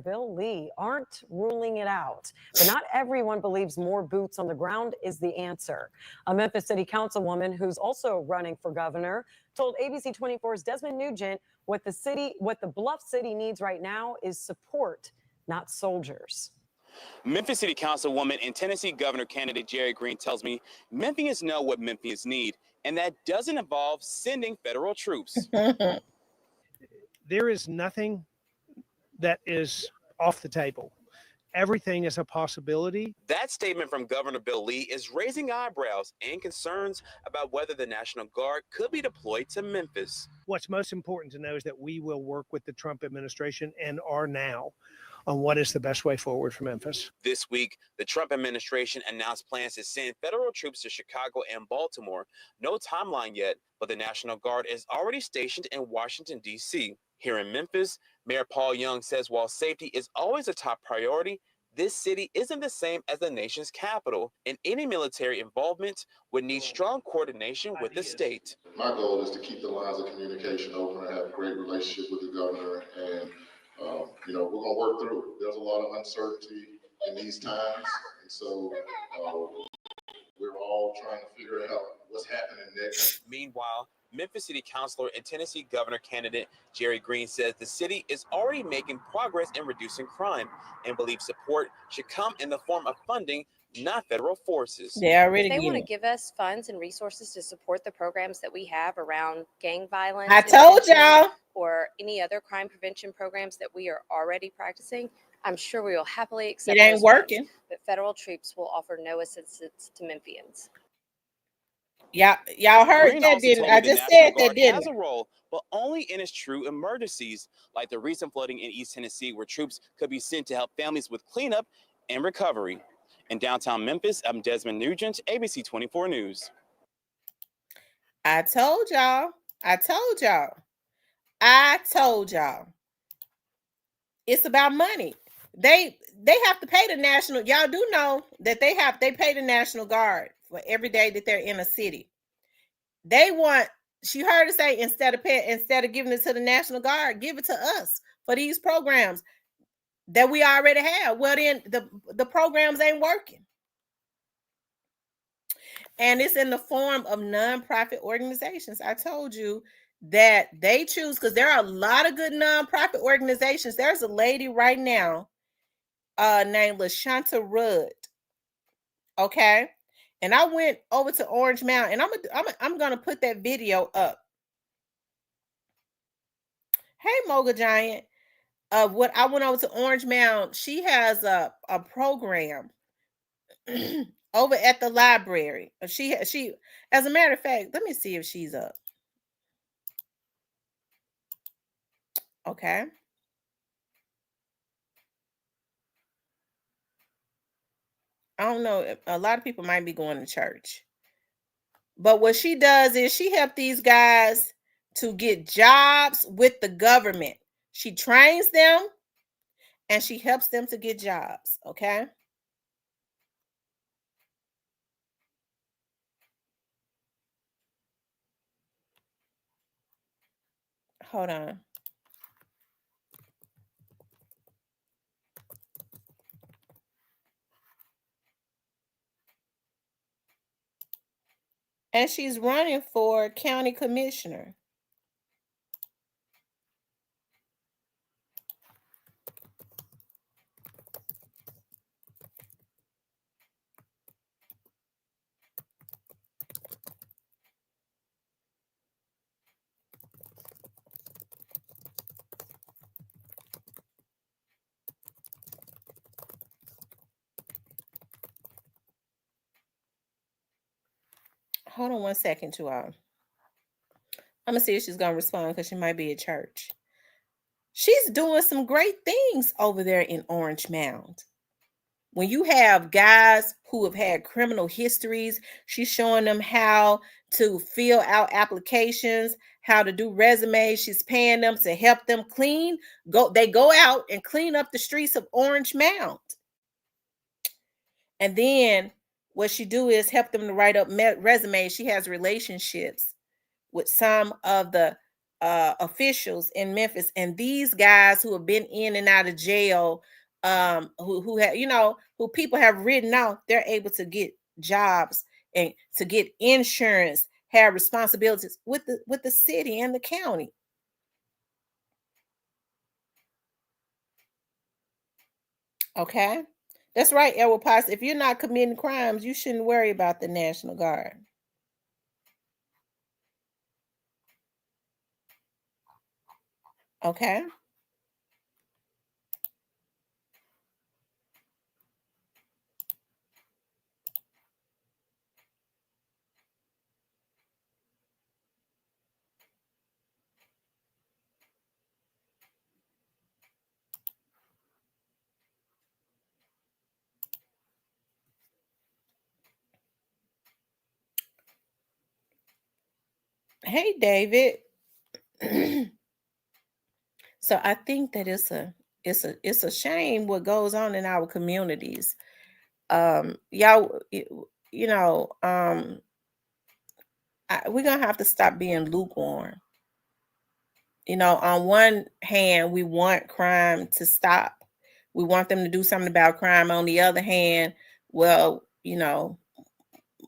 Bill Lee aren't ruling it out. But not everyone believes more boots on the ground is the answer. A Memphis City Councilwoman who's also running for governor told ABC 24's Desmond Nugent what the Bluff City needs right now is support, not soldiers. Memphis City Councilwoman and Tennessee Governor candidate Jerry Green tells me Memphians know what Memphians need, and that doesn't involve sending federal troops. There is nothing that is off the table. Everything is a possibility. That statement from Governor Bill Lee is raising eyebrows and concerns about whether the National Guard could be deployed to Memphis. What's most important to know is that we will work with the Trump administration and are now on what is the best way forward for Memphis. This week, the Trump administration announced plans to send federal troops to Chicago and Baltimore. No timeline yet, but the National Guard is already stationed in Washington, D.C. Here in Memphis, Mayor Paul Young says while safety is always a top priority, this city isn't the same as the nation's capital, and any military involvement would need strong coordination with the state. My goal is to keep the lines of communication open and have a great relationship with the governor, and we're going to work through it. There's a lot of uncertainty in these times, and so we're all trying to figure out what's happening next. Meanwhile, Memphis City Councilor and Tennessee Governor candidate Jerry Green says the city is already making progress in reducing crime and believes support should come in the form of funding, not federal forces. If they want to give us funds and resources to support the programs that we have around gang violence, I told y'all, or any other crime prevention programs that we are already practicing, I'm sure we will happily accept. It ain't working. Funds, but federal troops will offer no assistance to Memphians. Y'all heard Green that, didn't I? Just said that, didn't has a role, but only in its true emergencies, like the recent flooding in East Tennessee, where troops could be sent to help families with cleanup and recovery. In downtown Memphis, I'm Desmond Nugent, ABC 24 News. I told y'all. It's about money. They have to pay the national. Y'all do know that they pay the National Guard for every day that they're in a city. She heard her say instead of giving it to the National Guard, give it to us for these programs that we already have. Well, then the programs ain't working. And it's in the form of nonprofit organizations. I told you that they choose, because there are a lot of good nonprofit organizations. There's a lady right now named LaShanta Rudd. Okay. And I went over to Orange Mountain, and I'm gonna put that video up. Hey, Moga Giant. What I went over to Orange Mountain. She has a program over at the library. She, as a matter of fact, let me see if she's up. Okay. I don't know. A lot of people might be going to church. But what she does is she helps these guys to get jobs with the government. She trains them and she helps them to get jobs. Okay. Hold on. And she's running for county commissioner. Hold on one second, you all. I'm going to see if she's going to respond, because she might be at church. She's doing some great things over there in Orange Mound. When you have guys who have had criminal histories, she's showing them how to fill out applications, how to do resumes. She's paying them to help them clean. They go out and clean up the streets of Orange Mound. And then what she do is help them to write up resumes. She has relationships with some of the officials in Memphis, and these guys who have been in and out of jail, who have, who people have written out, they're able to get jobs and to get insurance, have responsibilities with the city and the county. Okay, that's right, Edward Potts. If you're not committing crimes, you shouldn't worry about the National Guard. Okay. Hey, David. So I think that it's a shame what goes on in our communities. Y'all, we're gonna have to stop being lukewarm. On one hand, we want crime to stop. We want them to do something about crime. On the other hand, well,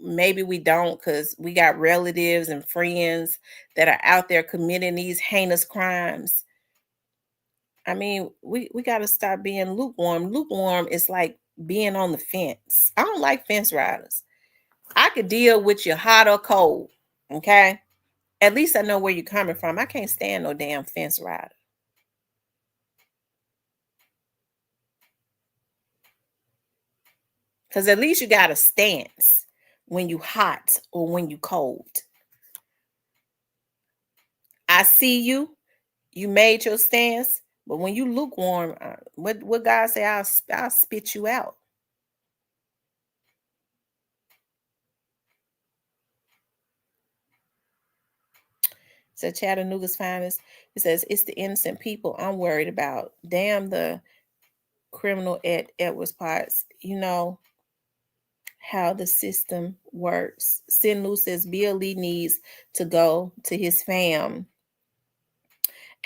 maybe we don't, because we got relatives and friends that are out there committing these heinous crimes. I mean, we got to stop being lukewarm. Lukewarm is like being on the fence. I don't like fence riders. I could deal with you hot or cold. Okay. At least I know where you're coming from. I can't stand no damn fence rider. Because at least you got a stance when you hot or when you cold. I see you. You made your stance. But when you lukewarm, what God say? I'll spit you out. So Chattanooga's finest. It says it's the innocent people I'm worried about. Damn the criminal at Edwards Potts. You know how the system works. Sin Lu says Bill Lee needs to go to his fam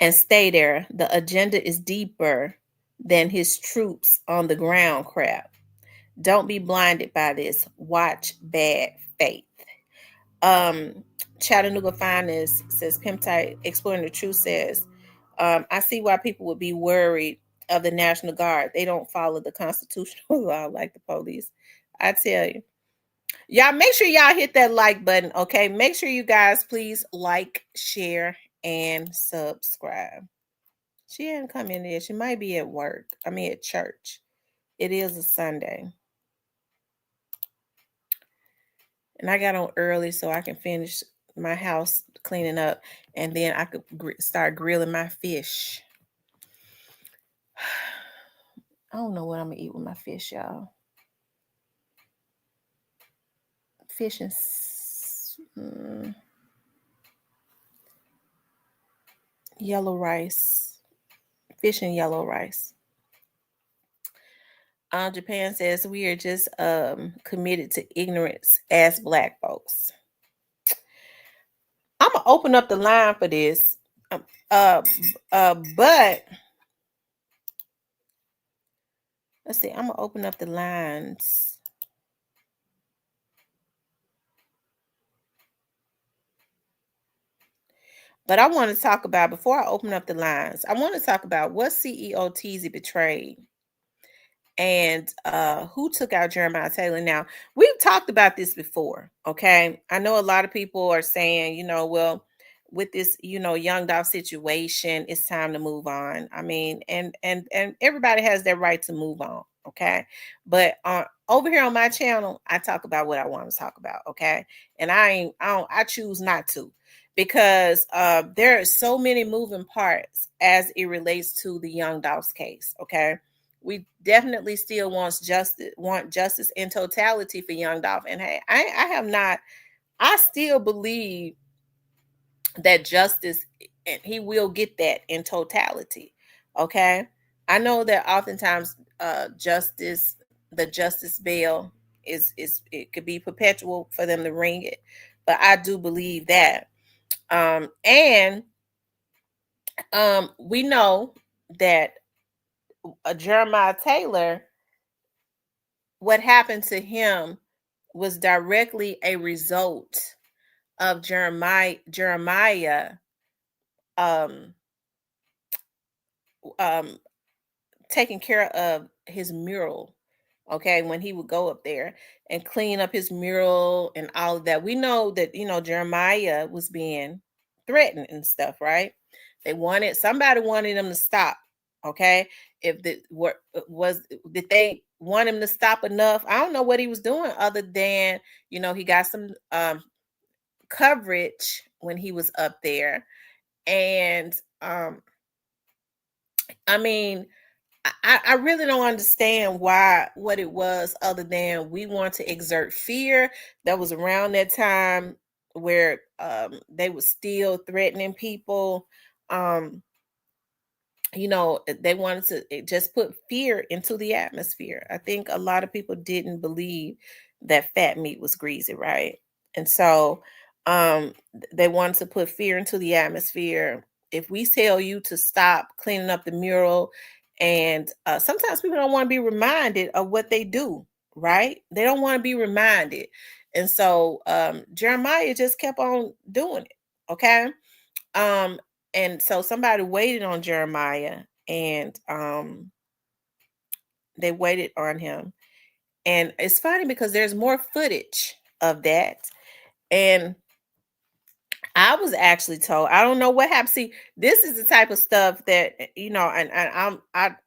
and stay there. The agenda is deeper than his troops on the ground crap. Don't be blinded by this. Watch Bad Faith. Chattanooga Finest says Pimp Tight Exploring the Truth says, I see why people would be worried of the National Guard. They don't follow the constitutional law like the police. I tell you. Y'all make sure y'all hit that like button, okay? Make sure you guys please like, share, and subscribe. She hadn't come in yet. She might be at work. I mean at church. It is a Sunday. And I got on early so I can finish my house cleaning up, and then I could start grilling my fish. I don't know what I'm gonna eat with my fish, y'all. Fish and yellow rice. Fish and yellow rice. Japan says we are just committed to ignorance as Black folks. I'm gonna open up the line for this, but let's see. I'm gonna open up the lines. But I want to talk about, before I open up the lines, I want to talk about what CEO Tezy betrayed and who took out Jeremiahtaylor. Now, we've talked about this before, okay? I know a lot of people are saying, well, with this, Young Dolph situation, it's time to move on. I mean, and everybody has their right to move on, okay? But over here on my channel, I talk about what I want to talk about, okay? And I choose not to, because there are so many moving parts as it relates to the Young Dolph's case, okay? We definitely still want justice in totality for Young Dolph. And hey, I still believe that justice, and he will get that in totality. Okay. I know that oftentimes the justice bail is it could be perpetual for them to ring it, but I do believe that. And We know that Jeremiah Taylor, what happened to him was directly a result of Jeremiah um um taking care of his mural. Okay, when he would go up there and clean up his mural and all of that. We know that, Jeremiah was being threatened and stuff, right? Somebody wanted him to stop. Okay, if the what was did they want him to stop enough? I don't know what he was doing other than, he got some coverage when he was up there. And I mean, I really don't understand what it was other than we want to exert fear. That was around that time where they were still threatening people. Um, they wanted to just put fear into the atmosphere. I think a lot of people didn't believe that fat meat was greasy, right? And so they wanted to put fear into the atmosphere. If we tell you to stop cleaning up the mural, and sometimes people don't want to be reminded of what they do, right? They don't want to be reminded. And so Jeremiah just kept on doing it. Okay. Um, and so somebody waited on Jeremiah, and they waited on him. And it's funny because there's more footage of that. And I was actually told, I don't know what happened. See, this is the type of stuff that,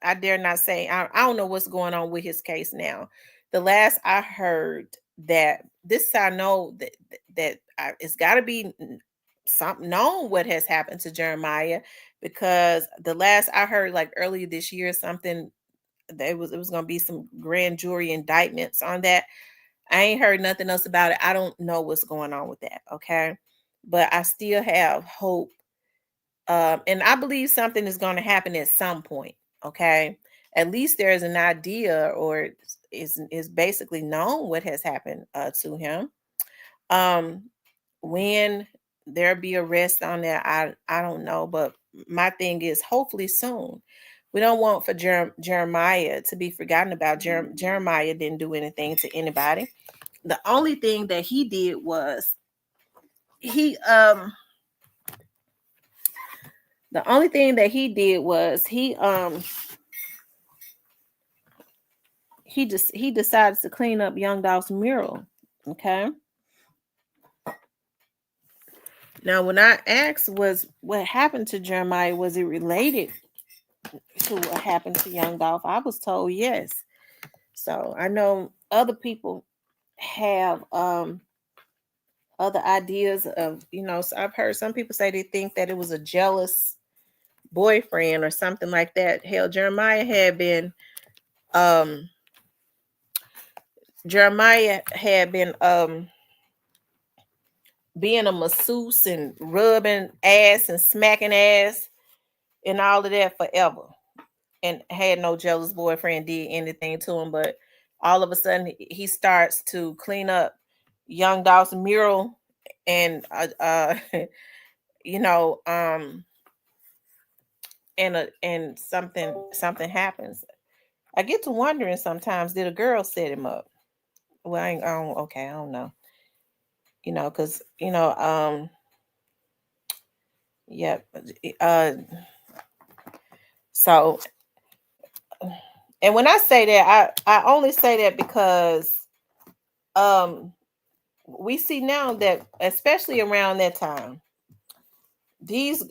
I dare not say, I don't know what's going on with his case now. The last I heard, that this, I know it's got to be something known what has happened to Jeremiah, because the last I heard, like earlier this year, something, that it was going to be some grand jury indictments on that. I ain't heard nothing else about it. I don't know what's going on with that. Okay. But I still have hope. And I believe something is going to happen at some point. Okay. At least there's an idea, or is basically known what has happened to him. Um, when there be arrest on that, I don't know. But my thing is, hopefully soon. We don't want for Jeremiah to be forgotten about. Jeremiah didn't do anything to anybody. The only thing that he did was he the only thing that he did was he decided to clean up Young Dolph's mural. Okay. Now, when I asked was what happened to Jeremiah, was it related to what happened to Young Dolph, I was told yes. So I know other people have other ideas of, so I've heard some people say they think that it was a jealous boyfriend or something like that. Hell, um Jeremiah had been being a masseuse and rubbing ass and smacking ass and all of that forever, and had no jealous boyfriend did anything to him. But all of a sudden he starts to clean up Young Dolph's mural, and you know and something happens. I get to wondering sometimes, did a girl set him up? Well, I don't know. Because yeah. Uh, so, and when I say that, I only say that because um, we see now that, especially around that time, these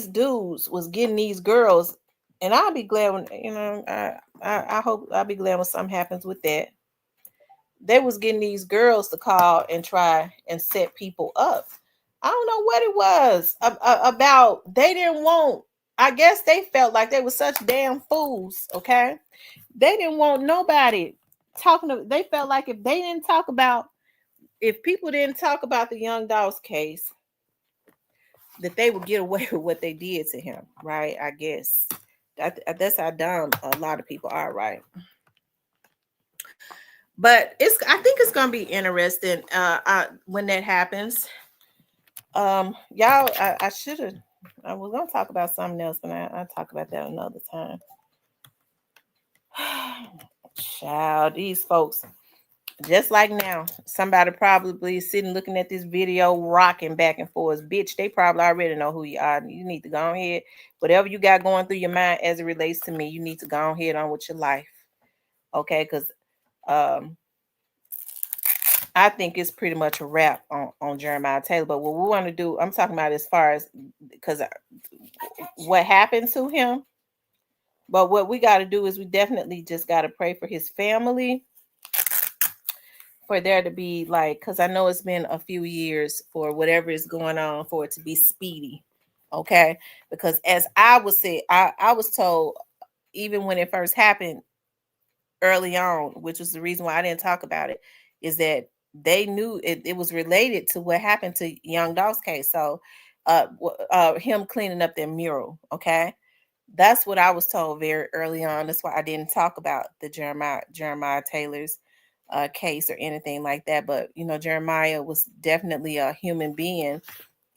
dudes was getting these girls, and I'll be glad when, I hope I'll be glad when something happens with that. They was getting these girls to call and try and set people up. I don't know what it was about. They didn't want. I guess they felt like they were such damn fools. Okay, they didn't want nobody talking to. They felt like if people didn't talk about the Young Dolph's case, that they would get away with what they did to him. Right? I guess that's how dumb a lot of people are. Right? But I think it's gonna be interesting when that happens. Y'all, I should have I was gonna talk about something else, but I'll talk about that another time. Child, these folks, just like now, somebody probably sitting looking at this video, rocking back and forth. Bitch, they probably already know who you are. You need to go ahead. Whatever you got going through your mind as it relates to me, you need to go ahead on with your life. Okay, because um I think it's pretty much a wrap on Jeremiahtaylor. But what we want to do, I'm talking about as far as because what happened to him. But what we got to do is we definitely just got to pray for his family, for there to be like, because I know it's been a few years for whatever is going on, for it to be speedy. Okay. Because as I was said, I was told, even when it first happened early on, which was the reason why I didn't talk about it, is that they knew it was related to what happened to Young Dolph's case. So him cleaning up their mural. Okay. That's what I was told very early on. That's why I didn't talk about the Jeremiahtaylor's case or anything like that. But you know, Jeremiah was definitely a human being,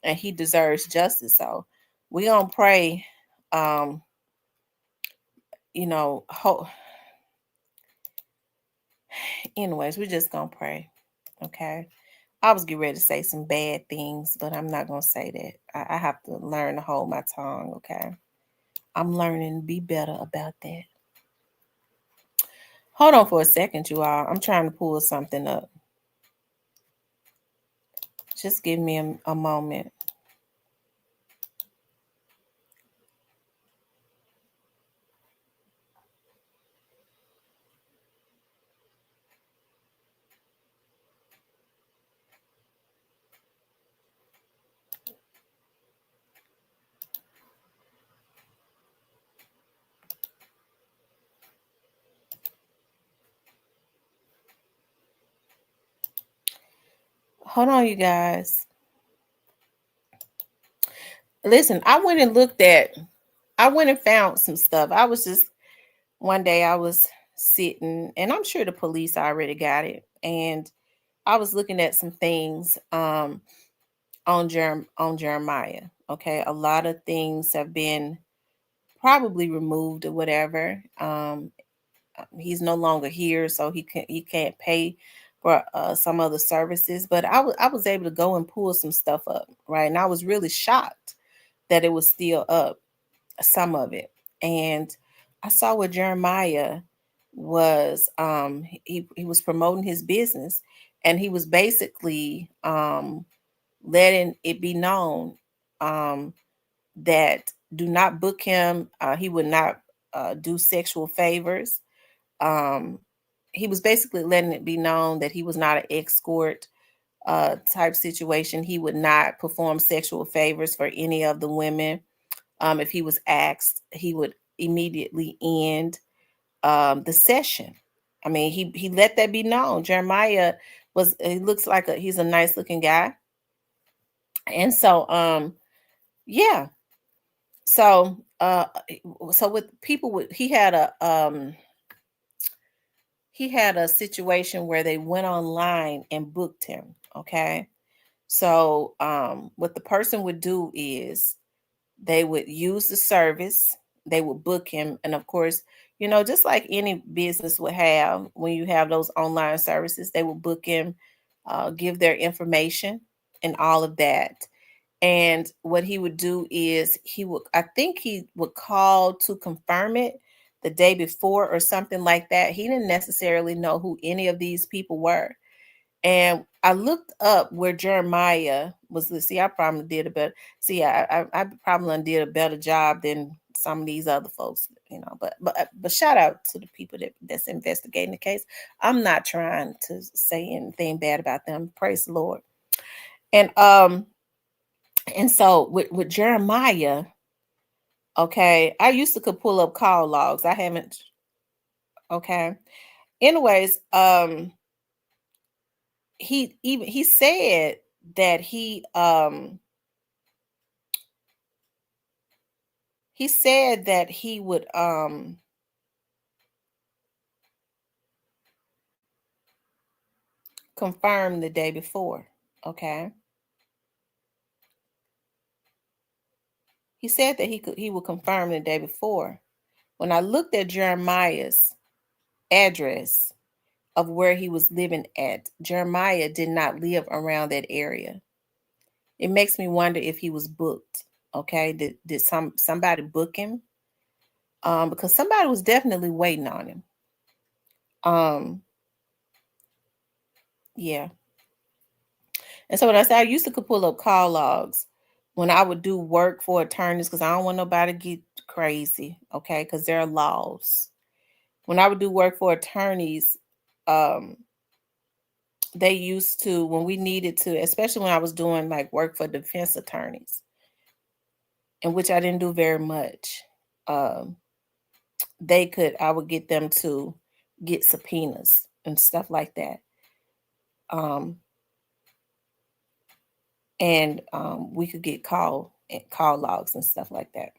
and he deserves justice. So we gonna pray. Um, you know, anyways, we're just gonna pray. Okay. I was getting ready to say some bad things, but I'm not gonna say that. I have to learn to hold my tongue. Okay. I'm learning to be better about that. Hold on for a second, you all. I'm trying to pull something up. Just give me a moment. Hold on, you guys. Listen, I went and found some stuff. I was just, one day I was sitting, and I'm sure the police already got it. And I was looking at some things on Jeremiah. Okay. A lot of things have been probably removed or whatever. He's no longer here, so he can't pay for some of the services. But I was able to go and pull some stuff up, right? And I was really shocked that it was still up, some of it. And I saw where Jeremiah was he was promoting his business, and he was basically letting it be known um that do not book him. He would not do sexual favors. um he was basically letting it be known that he was not an escort type situation. He would not perform sexual favors for any of the women. If he was asked, he would immediately end the session. I mean, he let that be known. Jeremiah he looks like he's a nice looking guy. And so yeah. So so with people with he had a situation where they went online and booked him. Okay. So what the person would do is they would use the service, they would book him, and of course, you know, just like any business would have, when you have those online services, they would book him, give their information and all of that. And what he would do is I think he would call to confirm it the day before or something like that. He didn't necessarily know who any of these people were. And I looked up where Jeremiah was. See, I probably did a better. See, I probably did a better job than some of these other folks, you know. But shout out to the people that's investigating the case. I'm not trying to say anything bad about them. Praise the Lord. And so with Jeremiah, okay, I used to could pull up call logs. I haven't. Okay. Anyways, he said that he said that he would confirm the day before. Okay. He said that he would confirm the day before. When I looked at Jeremiah's address of where he was living at, Jeremiah did not live around that area. It makes me wonder if he was booked. Okay, did somebody book him? Because somebody was definitely waiting on him. Yeah. And so when I say I used to could pull up call logs when I would do work for attorneys, because I don't want nobody to get crazy, okay? Because there are laws. When I would do work for attorneys, they used to, when we needed to, especially when I was doing like work for defense attorneys, in which I didn't do very much, I would get them to get subpoenas and stuff like that. And we could get call logs and stuff like that.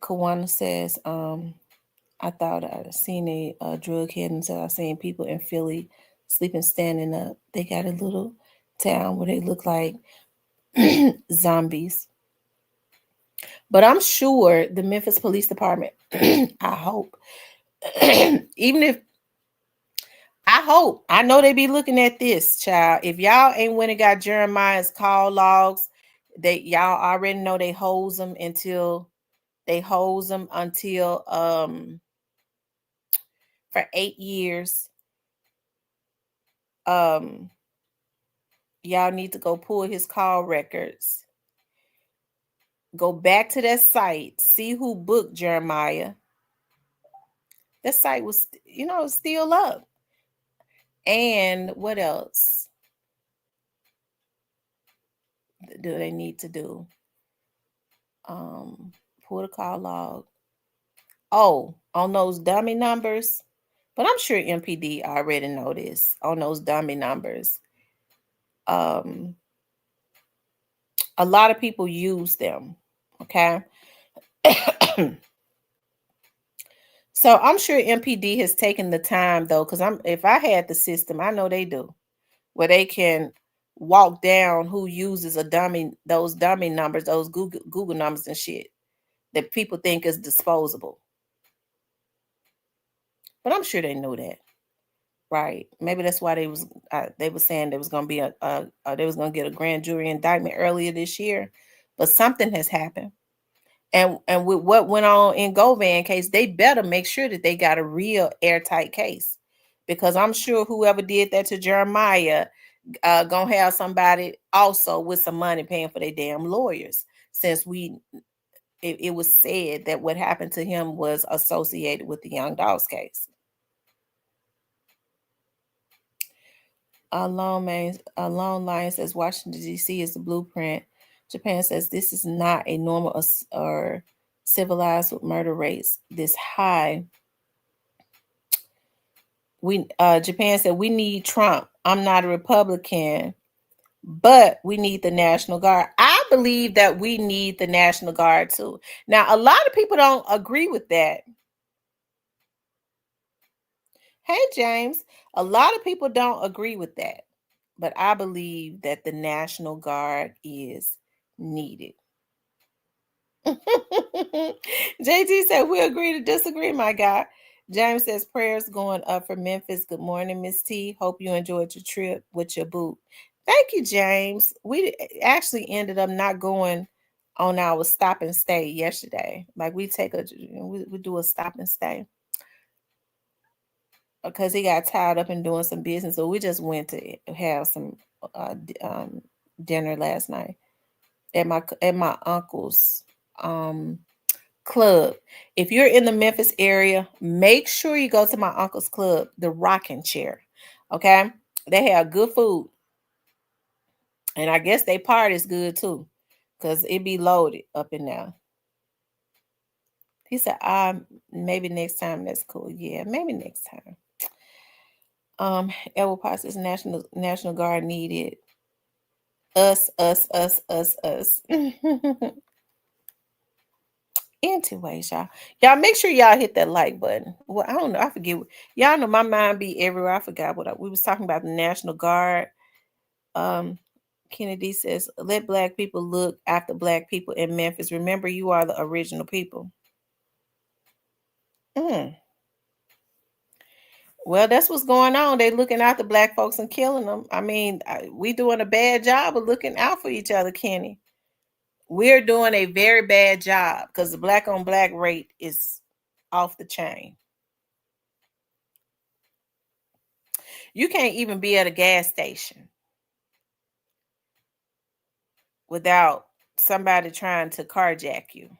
Kawana says, I thought I'd seen a drug head until I seen people in Philly sleeping standing up. They got a little town where they look like zombies. But I'm sure the Memphis Police Department, I hope, even if I know they be looking at this, child. If y'all ain't went and got Jeremiah's call logs, y'all already know they hose them until for 8 years. Y'all need to go pull his call records. Go back to that site, see who booked Jeremiah. That site was, still up. And what else do they need to do? Pull the call log. Oh, on those dummy numbers. But I'm sure MPD already know this. On those dummy numbers. A lot of people use them. Okay. So I'm sure MPD has taken the time though, because if I had the system, I know they do, where they can walk down who uses those dummy numbers, those Google numbers and shit that people think is disposable. But I'm sure they knew that, right? Maybe that's why they were saying there was going to be they was going to get a grand jury indictment earlier this year, but something has happened. And with what went on in Govan case, they better make sure that they got a real airtight case, because I'm sure whoever did that to Jeremiah gonna have somebody also with some money paying for their damn lawyers, since it was said that what happened to him was associated with the Young Dogs case. Long line says Washington D.C. is the blueprint. Japan says this is not a normal or civilized with murder rates this high. Japan said we need Trump. I'm not a Republican, but we need the National Guard. I believe that we need the National Guard too. Now, a lot of people don't agree with that. Hey, James, a lot of people don't agree with that, but I believe that the National Guard is needed. JT said we agree to disagree, my guy. James says prayers going up for Memphis. Good morning, Miss T. Hope you enjoyed your trip with your boo. Thank you, James. We actually ended up not going on our stop and stay yesterday. Like we do a stop and stay because he got tied up in doing some business. So we just went to have some dinner last night at my uncle's club. If you're in the Memphis area, make sure you go to my uncle's club, the Rocking Chair. Okay, they have good food, and I guess they party is good too, because it be loaded up in there. He said, maybe next time. That's cool. Yeah, maybe next time. Elwood Potts says National Guard needed. Us. Anyways, y'all make sure y'all hit that like button. Well, I don't know. I forget. Y'all know my mind be everywhere. I forgot we was talking about the National Guard. Kennedy says, let black people look after black people in Memphis. Remember, you are the original people. Well, that's what's going on. They looking after black folks and killing them. I mean, we doing a bad job of looking out for each other, Kenny. We're doing a very bad job because the black on black rate is off the chain. You can't even be at a gas station without somebody trying to carjack you.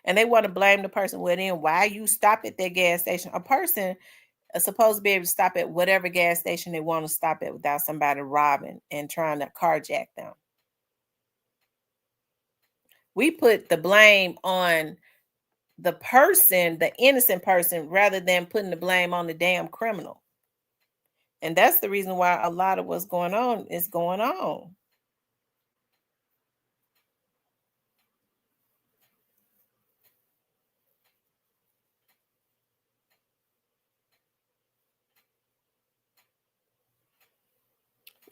And they want to blame the person. Well, then why you stop at that gas station? A person is supposed to be able to stop at whatever gas station they want to stop at without somebody robbing and trying to carjack them. We put the blame on the person, the innocent person, rather than putting the blame on the damn criminal. And that's the reason why a lot of what's going on is going on.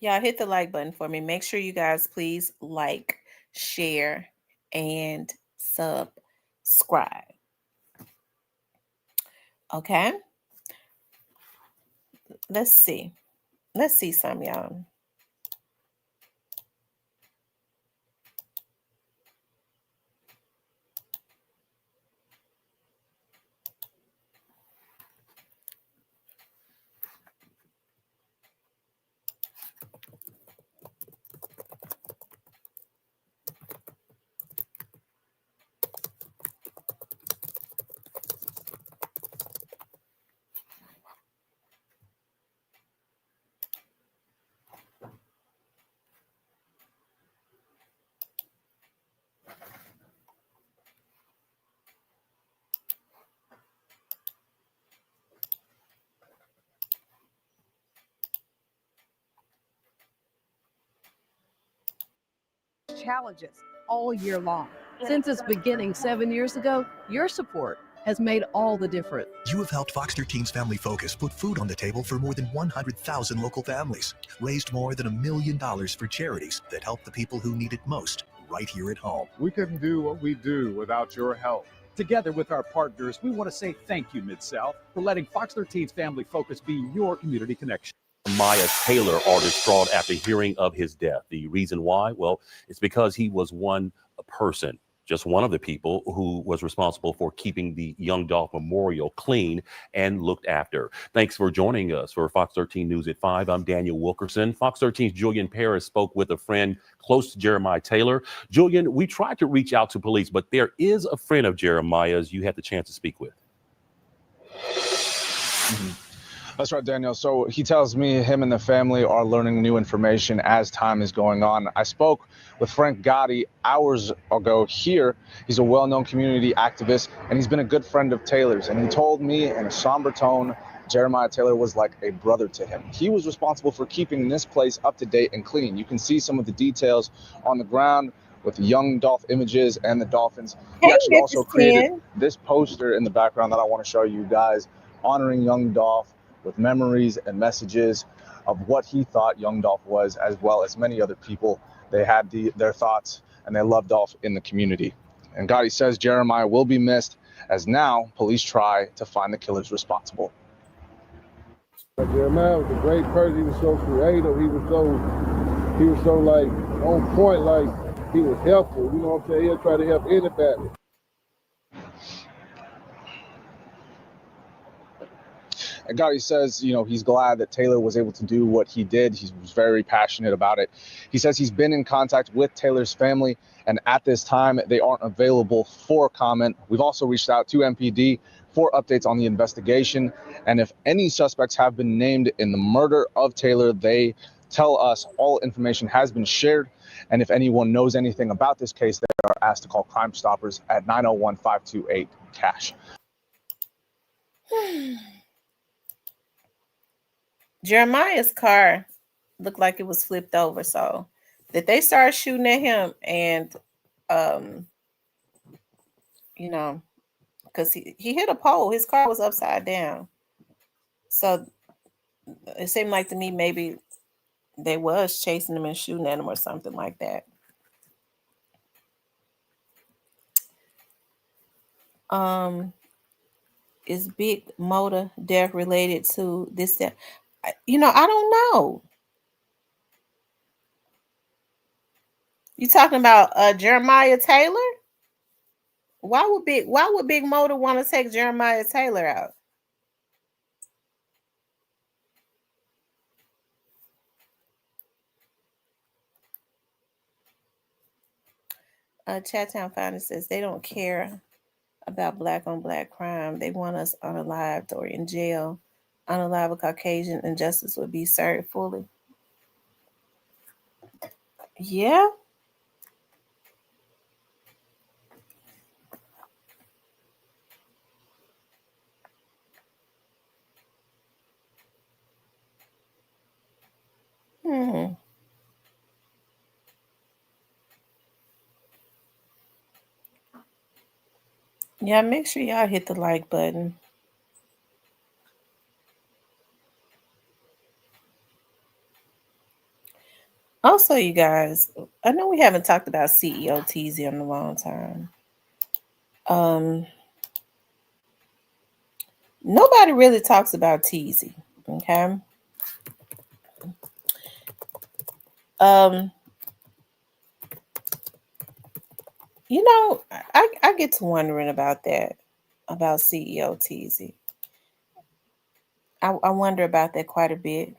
Y'all hit the like button for me. Make sure you guys please like, share, and subscribe. Okay? Let's see. Let's see some, y'all. Challenges all year long. Since its beginning 7 years ago, your support has made all the difference. You have helped Fox 13's Family Focus put food on the table for more than 100,000 local families, raised more than $1 million for charities that help the people who need it most right here at home. We couldn't do what we do without your help. Together with our partners, we want to say thank you, Mid-South, for letting Fox 13's Family Focus be your community connection. Jeremiahtaylor are distraught after hearing of his death. The reason why? Well, it's because he was one person, just one of the people who was responsible for keeping the Young Dolph Memorial clean and looked after. Thanks for joining us for Fox 13 News at 5. I'm Daniel Wilkerson. Fox 13's Julian Paris spoke with a friend close to Jeremiahtaylor. Julian, we tried to reach out to police, but there is a friend of Jeremiah's you had the chance to speak with. That's right, Daniel. So he tells me him and the family are learning new information as time is going on. I spoke with Frank Gotti hours ago here. He's a well-known community activist, and he's been a good friend of Taylor's. And he told me in a somber tone, Jeremiahtaylor was like a brother to him. He was responsible for keeping this place up to date and clean. You can see some of the details on the ground with the young Dolph images and the dolphins. He actually also created this poster in the background that I want to show you guys, honoring young Dolph with memories and messages of what he thought young Dolph was, as well as many other people. They had their thoughts, and they loved Dolph in the community. And Gotti says Jeremiah will be missed, as now police try to find the killers responsible. Jeremiah was a great person. He was so creative. He was so like on point. Like he was helpful. You know what I'm saying? He'll try to help anybody. And Gotti says, you know, he's glad that Taylor was able to do what he did. He was very passionate about it. He says he's been in contact with Taylor's family, and at this time, they aren't available for comment. We've also reached out to MPD for updates on the investigation. And if any suspects have been named in the murder of Taylor, they tell us all information has been shared. And if anyone knows anything about this case, they are asked to call Crime Stoppers at 901-528-CASH. Jeremiah's car looked like it was flipped over. So that they started shooting at him, and you know, because he hit a pole. His car was upside down. So it seemed like to me maybe They was chasing him and shooting at him or something like that. Is Big Motor death related to this? That? I don't know. You talking about Jeremiahtaylor? Why would Big Motor want to take Jeremiahtaylor out? Chattown Founder says they don't care about black on black crime. They want us unalived or in jail. Unalive a Caucasian and justice would be served fully. Yeah. Hmm. Yeah, make sure y'all hit the like button. Also, you guys, I know we haven't talked about CEO Tezy in a long time. Nobody really talks about Tezy, okay? Um, I get to wondering about that, about CEO Tezy. I wonder about that quite a bit.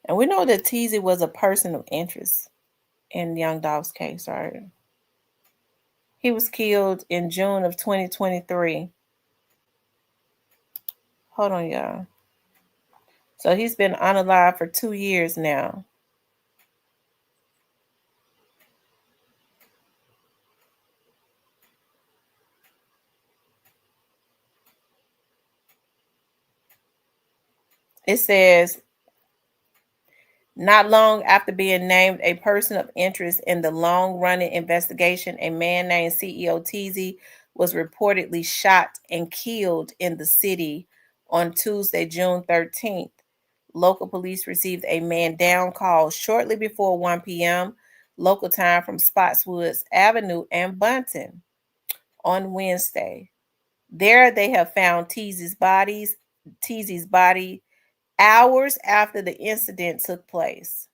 And we know that Tezy was a person of interest in Young Dolph's case, right? He was killed in June of 2023. Hold on, y'all. So he's been unalive for 2 years now. It says, not long after being named a person of interest in the long-running investigation, a man named CEO Tezy was reportedly shot and killed in the city on Tuesday, June 13th. Local police received a man down call shortly before 1 p.m. local time from Spotswoods Avenue and Bunton on Wednesday. There they have found Tezy's body hours after the incident took place.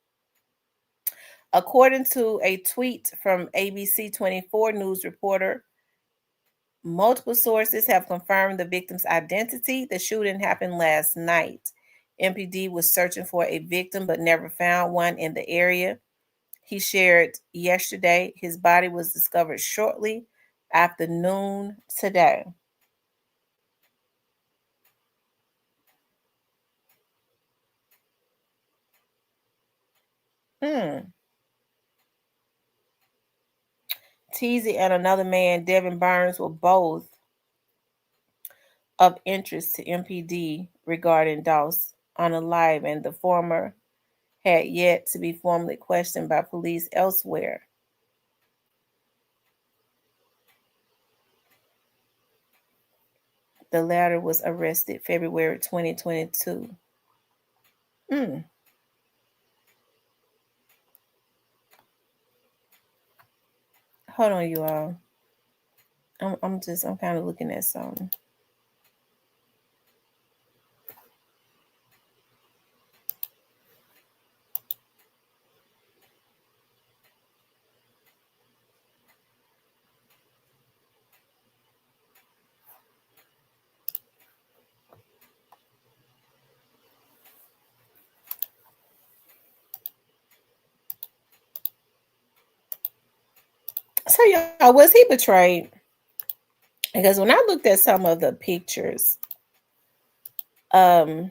According to a tweet from ABC 24 news reporter, multiple sources have confirmed the victim's identity. The shooting happened last night. MPD was searching for a victim but never found one in the area. He shared yesterday his body was discovered shortly after noon today. Tezy and another man, Devin Burns, were both of interest to MPD regarding Doss unalive, and the former had yet to be formally questioned by police elsewhere. The latter was arrested February 2022. Hold on, you all. I'm kind of looking at something. So y'all, was he betrayed? Because when I looked at some of the pictures, um,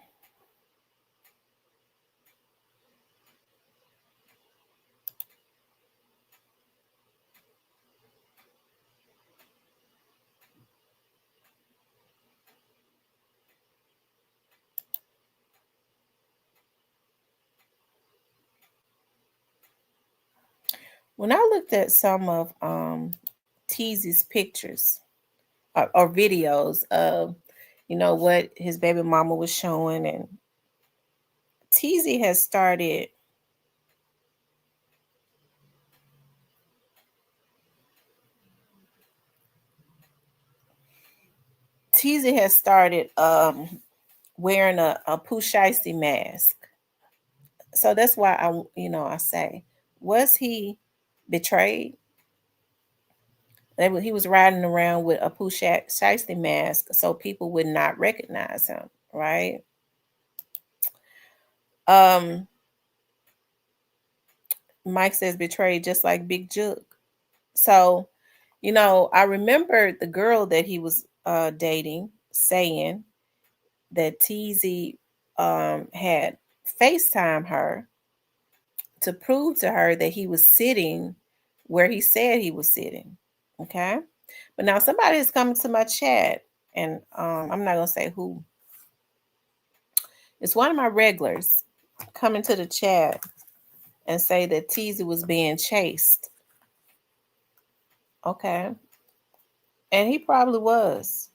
when I looked at some of Teezy's pictures or videos, what his baby mama was showing. And Tezy has started wearing a Pusheisty mask. So that's why I say, was he betrayed? He was riding around with a Pusheisty mask so people would not recognize him, right? Mike says betrayed just like Big Jook. So, I remember the girl that he was dating saying that Tezy had FaceTime her to prove to her that he was sitting where he said he was sitting. Okay. But now somebody is coming to my chat, and I'm not going to say who. It's one of my regulars coming to the chat and say that Tezy was being chased. Okay. And he probably was.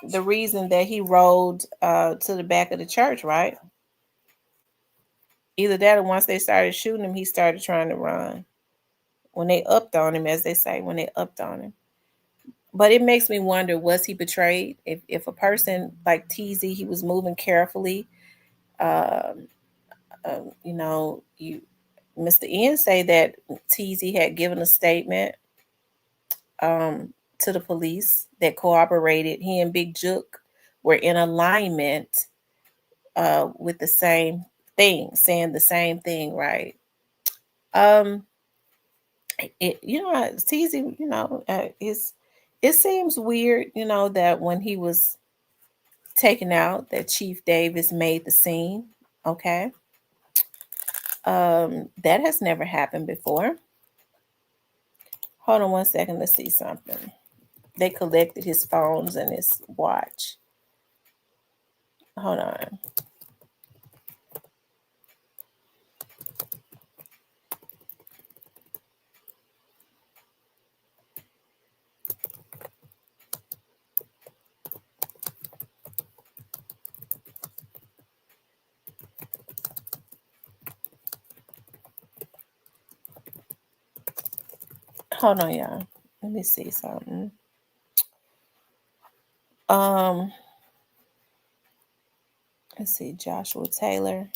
The reason that he rode to the back of the church, right? Either that, or once they started shooting him, he started trying to run. When they upped on him, as they say, when they upped on him. But it makes me wonder, was he betrayed? If a person like Tezy, he was moving carefully. Um, Mr. N say that Tezy had given a statement to the police that corroborated he and Big Jook were in alignment with the same thing, saying the same thing, right? Tezy, it seems weird, that when he was taken out, that Chief Davis made the scene. Okay. That has never happened before. Hold on one second. Let's see something. They collected his phones and his watch. Hold on. Hold on, y'all. Let me see something. Let's see, Joshua Taylor.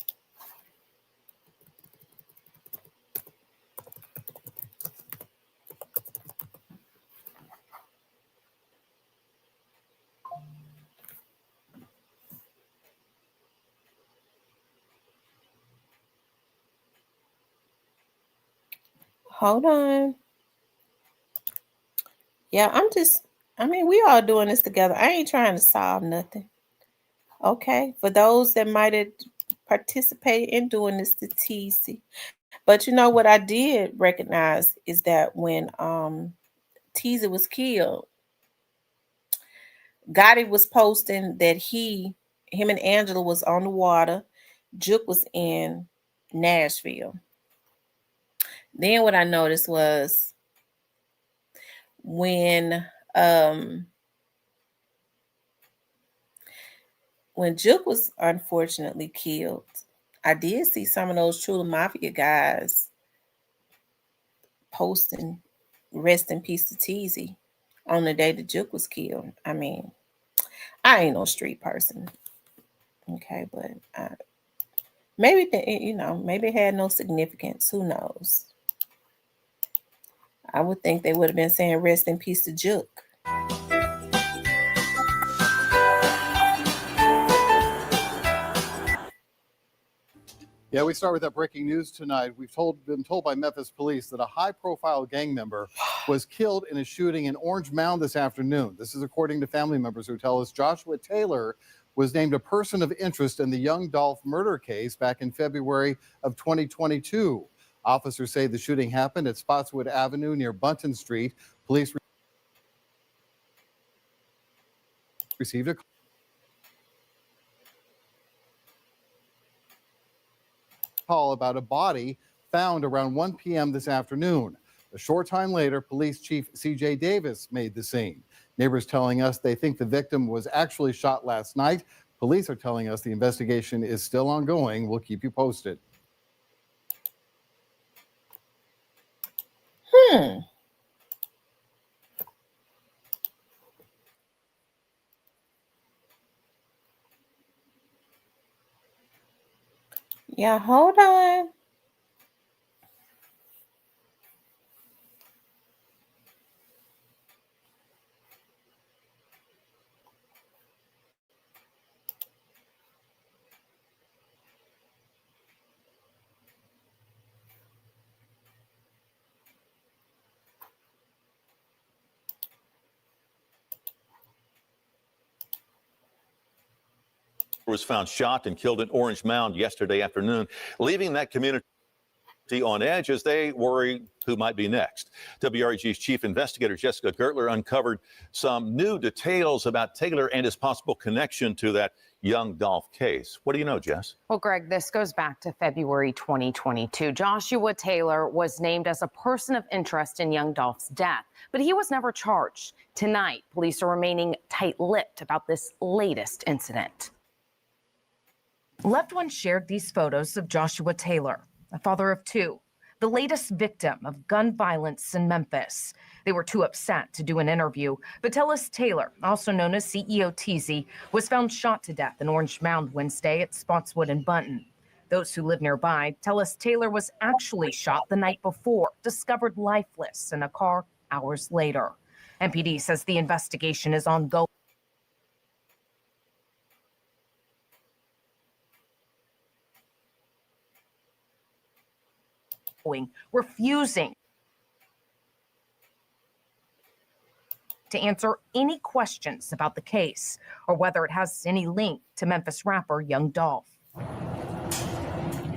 Hold on. Yeah, we all doing this together. I ain't trying to solve nothing. Okay. For those that might have participated in doing this to Tezy. But what I did recognize is that when Tezy was killed, Gotti was posting that him and Angela was on the water. Jook was in Nashville. Then what I noticed was when Jook was unfortunately killed, I did see some of those True Mafia guys posting "Rest in peace to Tezy" on the day that Jook was killed. I mean, I ain't no street person, okay, but maybe maybe it had no significance. Who knows? I would think they would have been saying "Rest in peace to Jook." Yeah, we start with that breaking news tonight. We've been told by Memphis police that a high-profile gang member was killed in a shooting in Orange Mound this afternoon. This is according to family members who tell us Joshua Taylor was named a person of interest in the Young Dolph murder case back in February of 2022. Officers say the shooting happened at Spotswood Avenue near Bunton Street. Police received a call about a body found around 1 p.m. this afternoon. A short time later, Police Chief C.J. Davis made the scene. Neighbors telling us they think the victim was actually shot last night. Police are telling us the investigation is still ongoing. We'll keep you posted. Yeah, hold on. Was found shot and killed in Orange Mound yesterday afternoon, leaving that community on edge as they worry who might be next. WREG's chief investigator Jessica Gertler uncovered some new details about Taylor and his possible connection to that young Dolph case. What do you know, Jess? Well, Greg, this goes back to February 2022. Joshua Taylor was named as a person of interest in young Dolph's death, but he was never charged. Tonight, police are remaining tight-lipped about this latest incident. Loved ones shared these photos of Joshua Taylor, a father of two, the latest victim of gun violence in Memphis. They were too upset to do an interview, but Tellis Taylor, also known as CEO Tezy, was found shot to death in Orange Mound Wednesday at Spotswood and Bunton. Those who live nearby tell us Taylor was actually shot the night before, discovered lifeless in a car hours later. MPD says the investigation is ongoing. Refusing to answer any questions about the case or whether it has any link to Memphis rapper Young Dolph.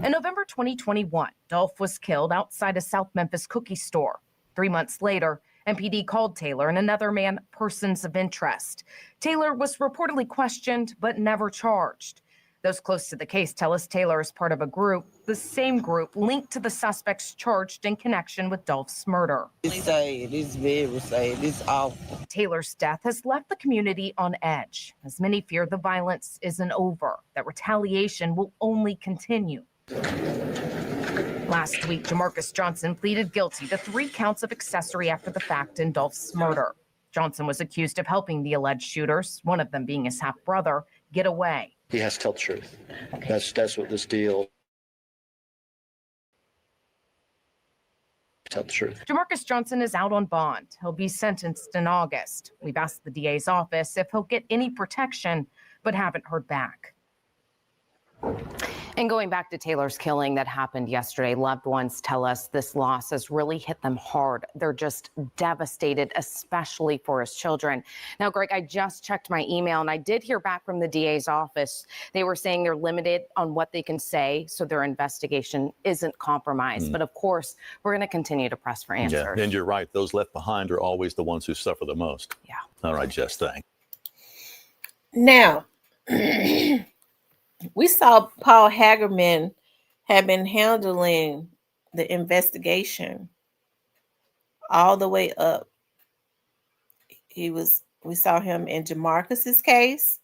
In November 2021, Dolph was killed outside a South Memphis cookie store. 3 months later, MPD called Taylor and another man persons of interest. Taylor was reportedly questioned but never charged. Those close to the case tell us Taylor is part of a group, the same group linked to the suspects charged in connection with Dolph's murder. It's sad. It's very sad. It's awful. Taylor's death has left the community on edge, as many fear the violence isn't over, that retaliation will only continue. Last week, Jamarcus Johnson pleaded guilty to 3 counts of accessory after the fact in Dolph's murder. Johnson was accused of helping the alleged shooters, one of them being his half-brother, get away. He has to tell the truth. That's what this deal. Tell the truth. Jamarcus Johnson is out on bond. He'll be sentenced in August. We've asked the DA's office if he'll get any protection, but haven't heard back. And going back to Taylor's killing that happened yesterday, loved ones tell us this loss has really hit them hard. They're just devastated, especially for his children. Now, Greg, I just checked my email and I did hear back from the DA's office. They were saying they're limited on what they can say, so their investigation isn't compromised. But of course, we're going to continue to press for answers. Yeah, and you're right. Those left behind are always the ones who suffer the most. Yeah. All right, Jess, thanks. Now, we saw Paul Hagerman had been handling the investigation all the way up. We saw him in Jamarcus's case.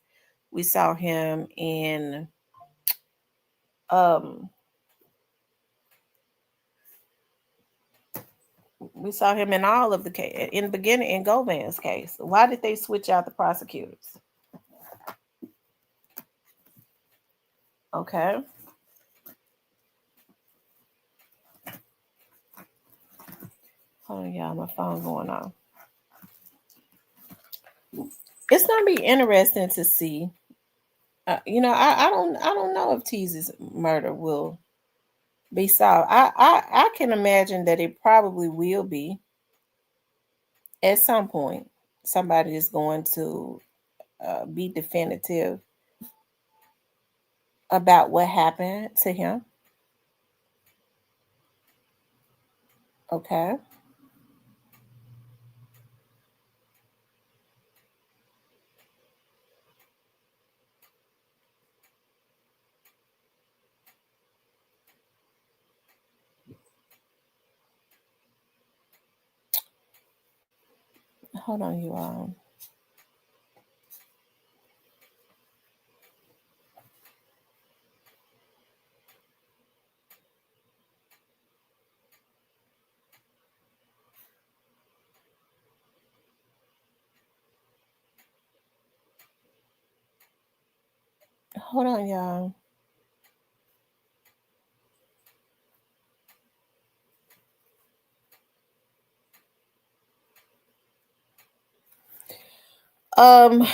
We saw him in all of the case in the beginning in Govan's case. Why did they switch out the prosecutors? Okay. Hold on, y'all. My phone going on. It's gonna be interesting to see. I don't know if Tezy's murder will be solved. I can imagine that it probably will be. At some point, somebody is going to be definitive about what happened to him. Okay. Hold on, you all. Hold on, y'all. Um,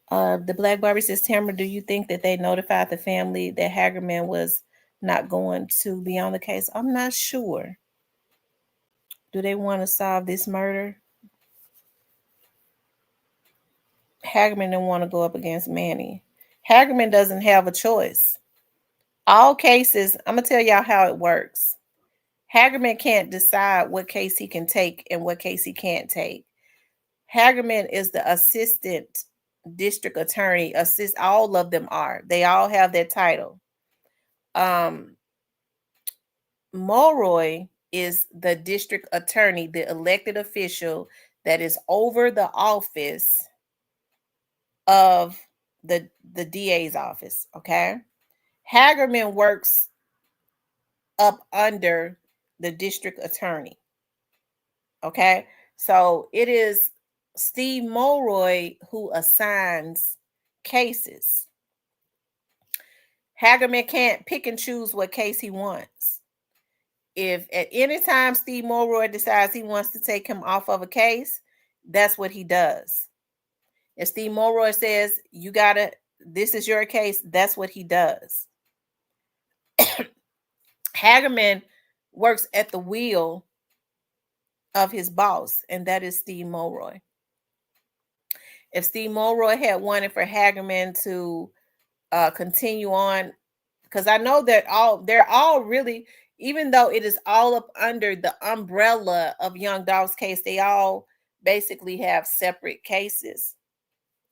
the Black Barbie says, Tamara, do you think that they notified the family that Hagerman was not going to be on the case? I'm not sure. Do they want to solve this murder? Hagerman didn't want to go up against Manny. Hagerman doesn't have a choice. All cases, I'm going to tell y'all how it works. Hagerman can't decide what case he can take and what case he can't take. Hagerman is the assistant district attorney. All of them are. They all have that title. Mulroy is the district attorney, the elected official that is over the office of the DA's office. Okay. Hagerman works up under the district attorney. Okay. So it is Steve Mulroy who assigns cases. Hagerman can't pick and choose what case he wants. If at any time Steve Mulroy decides he wants to take him off of a case, that's what he does. If Steve Mulroy says, this is your case, that's what he does. Hagerman works at the will of his boss, and that is Steve Mulroy. If Steve Mulroy had wanted for Hagerman to continue on, because I know that they're all really, even though it is all up under the umbrella of Young Dolph's case, they all basically have separate cases.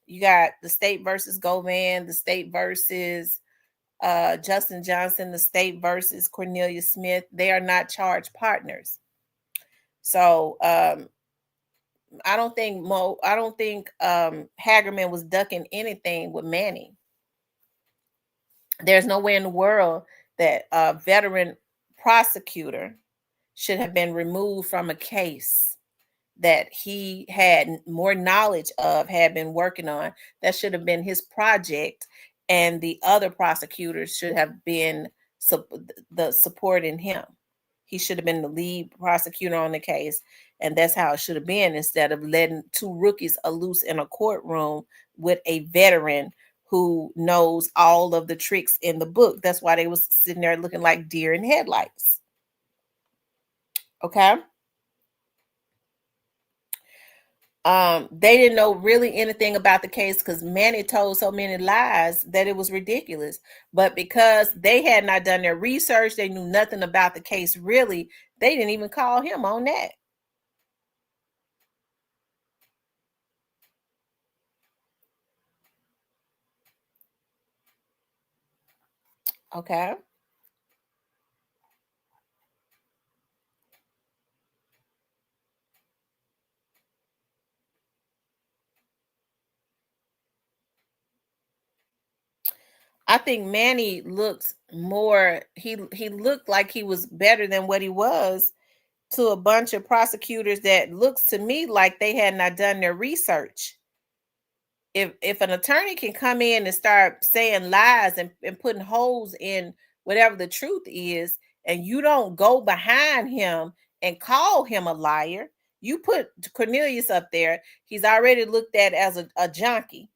You got the state versus Govan, the state versus Justin Johnson, the state versus Cornelia Smith. They are not charged partners. So I don't think Hagerman was ducking anything with Manny. There's no way in the world that a veteran prosecutor should have been removed from a case that he had more knowledge of, had been working on. That should have been his project, and the other prosecutors should have been supporting him. He should have been the lead prosecutor on the case, and that's how it should have been, instead of letting two rookies loose in a courtroom with a veteran who knows all of the tricks in the book. That's why they was sitting there looking like deer in headlights. Okay. They didn't know really anything about the case because Manny told so many lies that it was ridiculous. But because they had not done their research, they knew nothing about the case really, they didn't even call him on that. Okay. I think Manny looked more, he looked like he was better than what he was to a bunch of prosecutors that looks to me like they had not done their research. If an attorney can come in and start saying lies and putting holes in whatever the truth is, and you don't go behind him and call him a liar, you put Cornelius up there, he's already looked at as a junkie,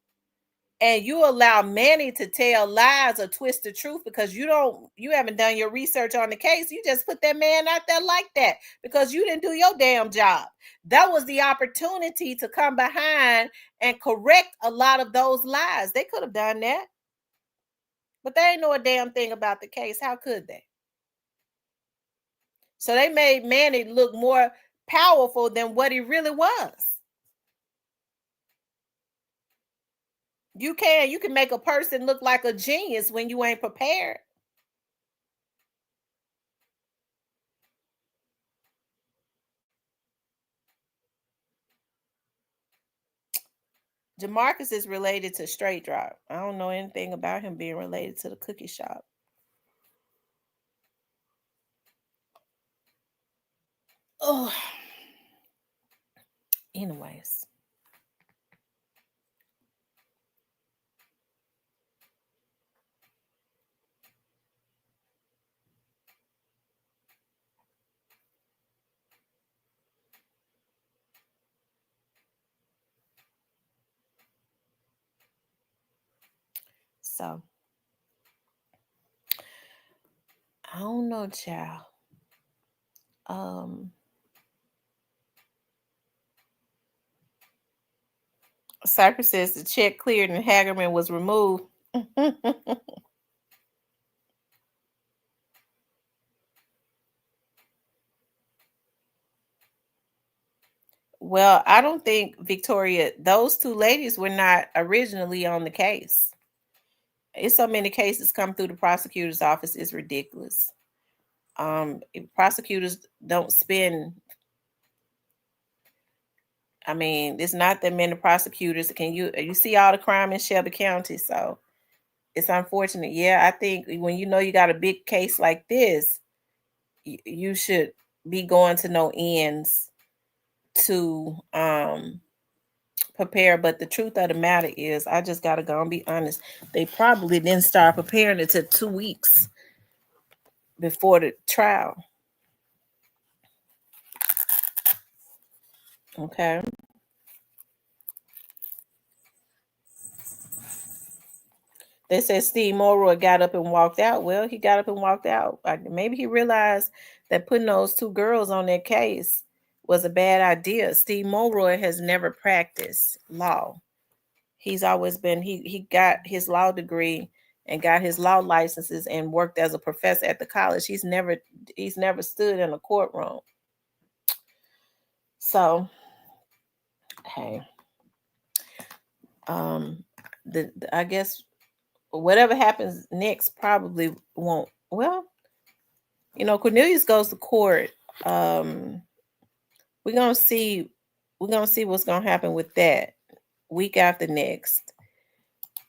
and you allow Manny to tell lies or twist the truth because you haven't done your research on the case. You just put that man out there like that because you didn't do your damn job. That was the opportunity to come behind and correct a lot of those lies. They could have done that, but they ain't know a damn thing about the case. How could they? So they made Manny look more powerful than what he really was. You can make a person look like a genius when you ain't prepared. Jamarcus is related to Straight Drop. I don't know anything about him being related to the cookie shop. Oh, anyways. So I don't know, child. Cypress says the check cleared and Hagerman was removed. Well, I don't think, Victoria, those two ladies were not originally on the case. It's so many cases come through the prosecutor's office, it's ridiculous. If prosecutors don't spend, I mean, it's not that many prosecutors. Can you see all the crime in Shelby County? So it's unfortunate. Yeah, I think when you know you got a big case like this, you should be going to no ends to prepare. But the truth of the matter is, I just gotta go and be honest. They probably didn't start preparing until 2 weeks before the trial. Okay. They said Steve Morrow got up and walked out. Well, he got up and walked out. Maybe he realized that putting those two girls on that case was a bad idea. Steve Morrow has never practiced law. He's always been, he got his law degree and got his law licenses and worked as a professor at the college. He's never stood in a courtroom. So, hey, I guess whatever happens next probably won't. Well, Cornelius goes to court. We're gonna see what's gonna happen with that week after next,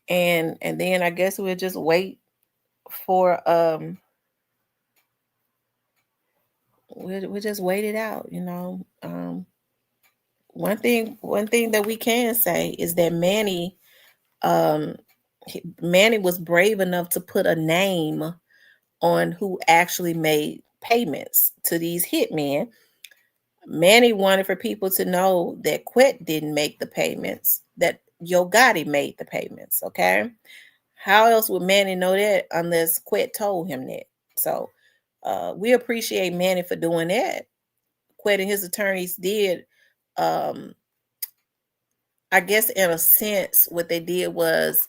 and then I guess we'll just wait for we'll just wait it out. One thing that we can say is that Manny was brave enough to put a name on who actually made payments to these hitmen. Manny wanted for people to know that Quet didn't make the payments, that Yo Gotti made the payments, okay? How else would Manny know that unless Quet told him that? So we appreciate Manny for doing that. Quet and his attorneys did, I guess in a sense, what they did was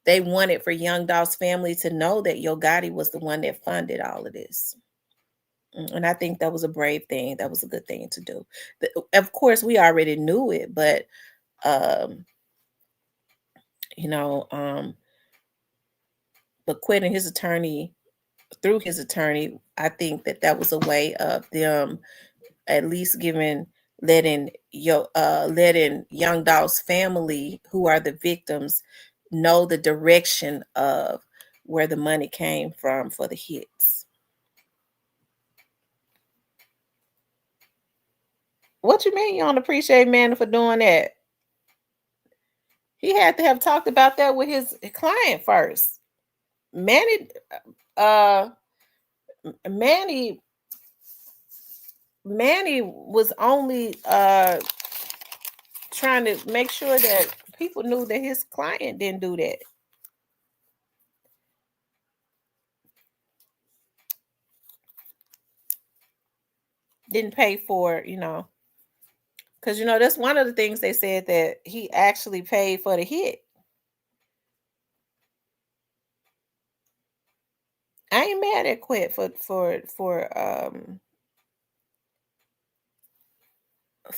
they wanted for Young Dolph's family to know that Yo Gotti was the one that funded all of this. And I think that was a brave thing. That was a good thing to do. Of course, we already knew it, but but Quet and his attorney, through his attorney, I think that was a way of them at least letting Young Dolph's family, who are the victims, know the direction of where the money came from for the hits. What you mean you don't appreciate Manny for doing that? He had to have talked about that with his client first. Manny was only trying to make sure that people knew that his client didn't do that. Didn't pay for, because that's one of the things they said, that he actually paid for the hit. I ain't mad at Quet for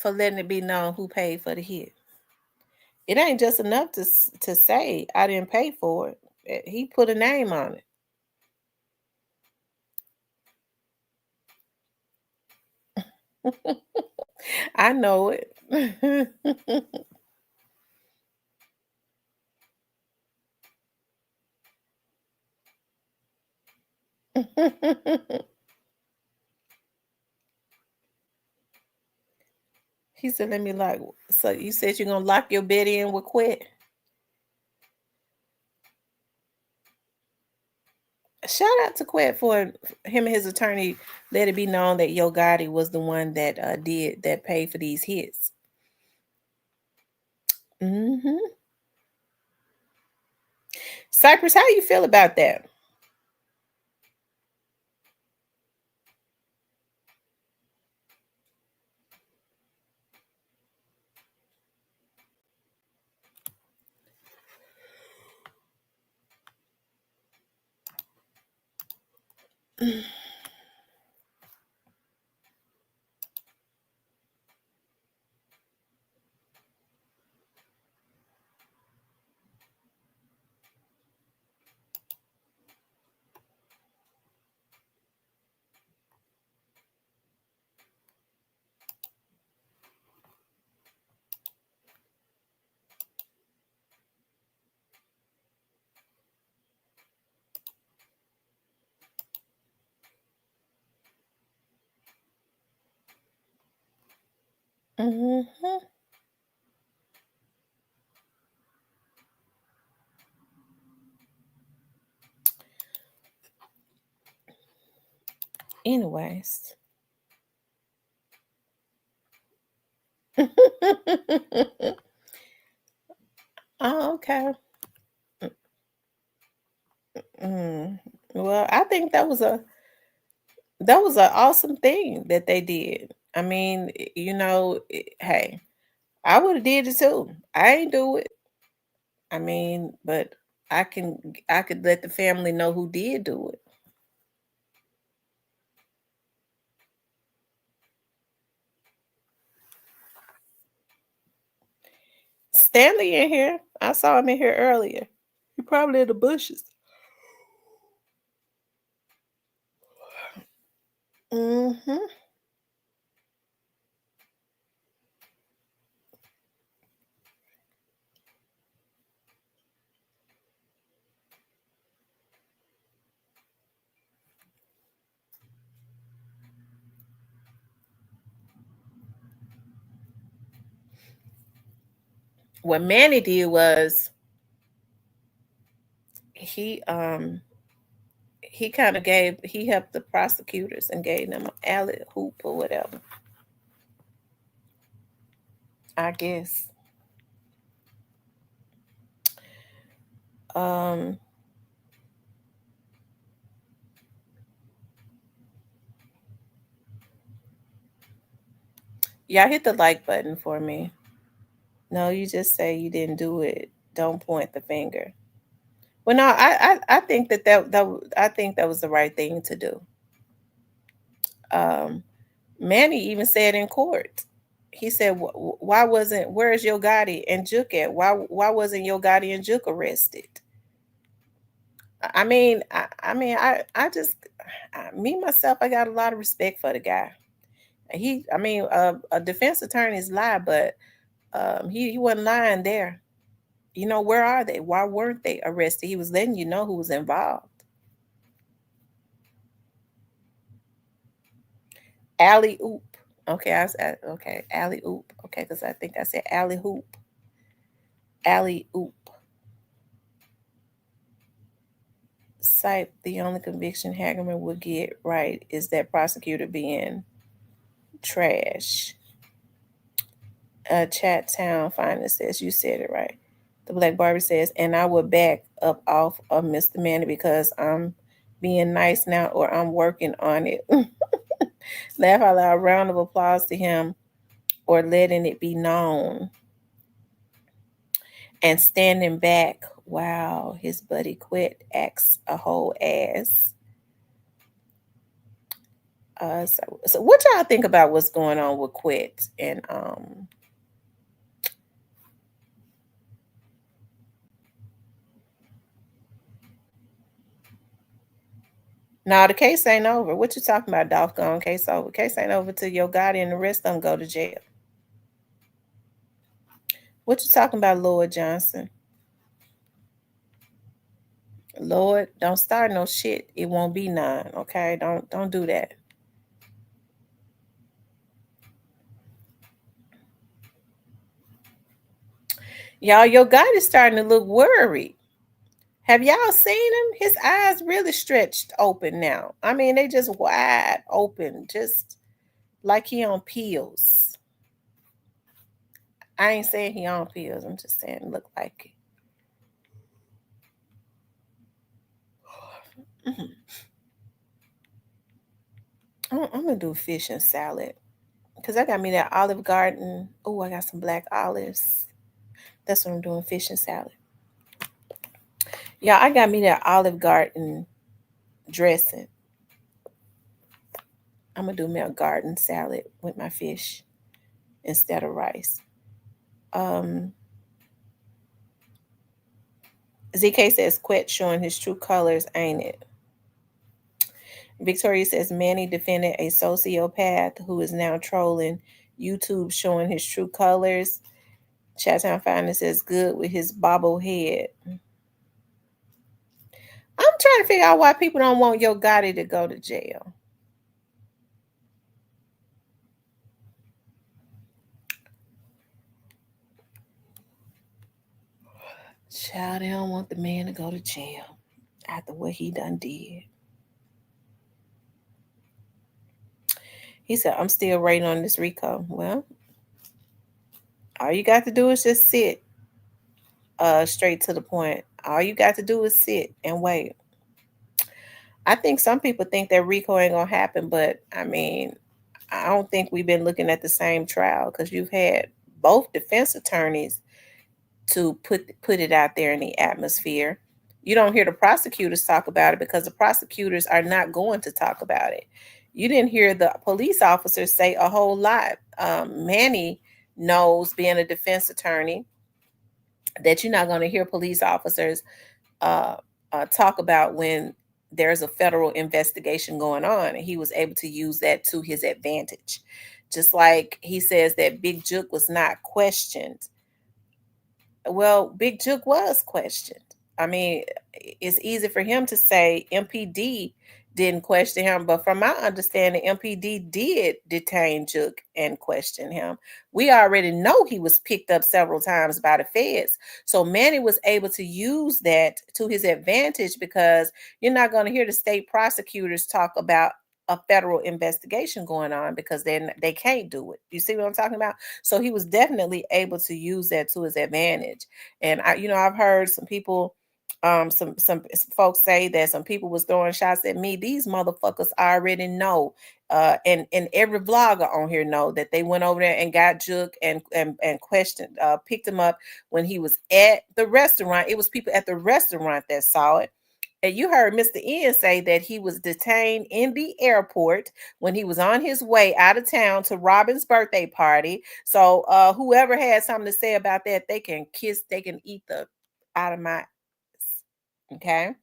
letting it be known who paid for the hit. It ain't just enough to say I didn't pay for it. He put a name on it. I know it. He said, let me lock. So you said you're going to lock your bed in with Quet? Shout out to Quet for him and his attorney let it be known that Yo Gotti was the one that paid for these hits. Cypress, how you feel about that? Mm-hmm. Anyways. Oh, okay. Well, I think that was an awesome thing that they did. I mean, hey, I would have did it too. I ain't do it. I mean, but I could let the family know who did do it. Stanley in here. I saw him in here earlier. He probably in the bushes. Mm-hmm. What Manny did was he kind of he helped the prosecutors and gave them an alley hoop or whatever. I guess. Um Y'all hit the like button for me. No, you just say you didn't do it. Don't point the finger. Well, no, I think I think that was the right thing to do. Um, Manny even said in court, he said, "Why wasn't where's Yo Gotti and Juke at? Why wasn't Yo Gotti and Juke arrested?" I just me myself, I got a lot of respect for the guy. A defense attorney's lie, but he wasn't lying there. Where are they? Why weren't they arrested? He was letting you know who was involved. Alley oop. Okay, okay. Alley oop. Okay, because I think I said alley hoop. Alley oop. Sipe, the only conviction Hagerman would get right is that prosecutor being trash. Chat Town Finder says you said it right. The Black Barbie says, and I would back up off of Mr. Manny because I'm being nice now or I'm working on it. Laugh out loud. Round of applause to him or letting it be known. And standing back, wow, his buddy quit, acts a whole ass. So what y'all think about what's going on with Quit and now the case ain't over. What you talking about, doggone case over? Case ain't over till Yo Gotti and the rest of them go to jail. What you talking about, Lord Johnson? Lord, don't start no shit. It won't be none. Okay, don't do that. Y'all, Yo Gotti's starting to look worried. Have y'all seen him? His eyes really stretched open now. I mean, they just wide open, just like he on pills. I ain't saying he on pills. I'm just saying look like it. I'm gonna do fish and salad because I got me that Olive Garden. Oh, I got some black olives. That's what I'm doing, fish and salad. Yeah, I got me that Olive Garden dressing. I'm gonna do me a garden salad with my fish instead of rice. Um, ZK says Quet showing his true colors, ain't it? Victoria says Manny defended a sociopath who is now trolling YouTube showing his true colors. Chattown Finance says good with his bobblehead. I'm trying to figure out why people don't want Yo Gotti to go to jail. Child, they don't want the man to go to jail after what he done did. He said, I'm still waiting on this Rico. Well, all you got to do is just sit straight to the point. All you got to do is sit and wait. I think some people think that Rico ain't gonna happen, but I mean, I don't think we've been looking at the same trial because you've had both defense attorneys to put it out there in the atmosphere. You don't hear the prosecutors talk about it because the prosecutors are not going to talk about it. You didn't hear the police officers say a whole lot. Manny knows, being a defense attorney, that you're not going to hear police officers talk about when there's a federal investigation going on, and he was able to use that to his advantage. Just like he says that Big Juke was not questioned. Well, Big Juke was questioned. I mean, it's easy for him to say MPD didn't question him, but from my understanding, MPD did detain Juke and question him. We already know he was picked up several times by the feds. So Manny was able to use that to his advantage because you're not going to hear the state prosecutors talk about a federal investigation going on because then they can't do it. You see what I'm talking about? So he was definitely able to use that to his advantage. And I've heard some people, some folks say that some people was throwing shots at me. These motherfuckers already know. And every vlogger on here know that they went over there and got Juke and questioned, picked him up when he was at the restaurant. It was people at the restaurant that saw it. And you heard Mr. Ian say that he was detained in the airport when he was on his way out of town to Robin's birthday party. So whoever had something to say about that, they can eat the out of my, okay?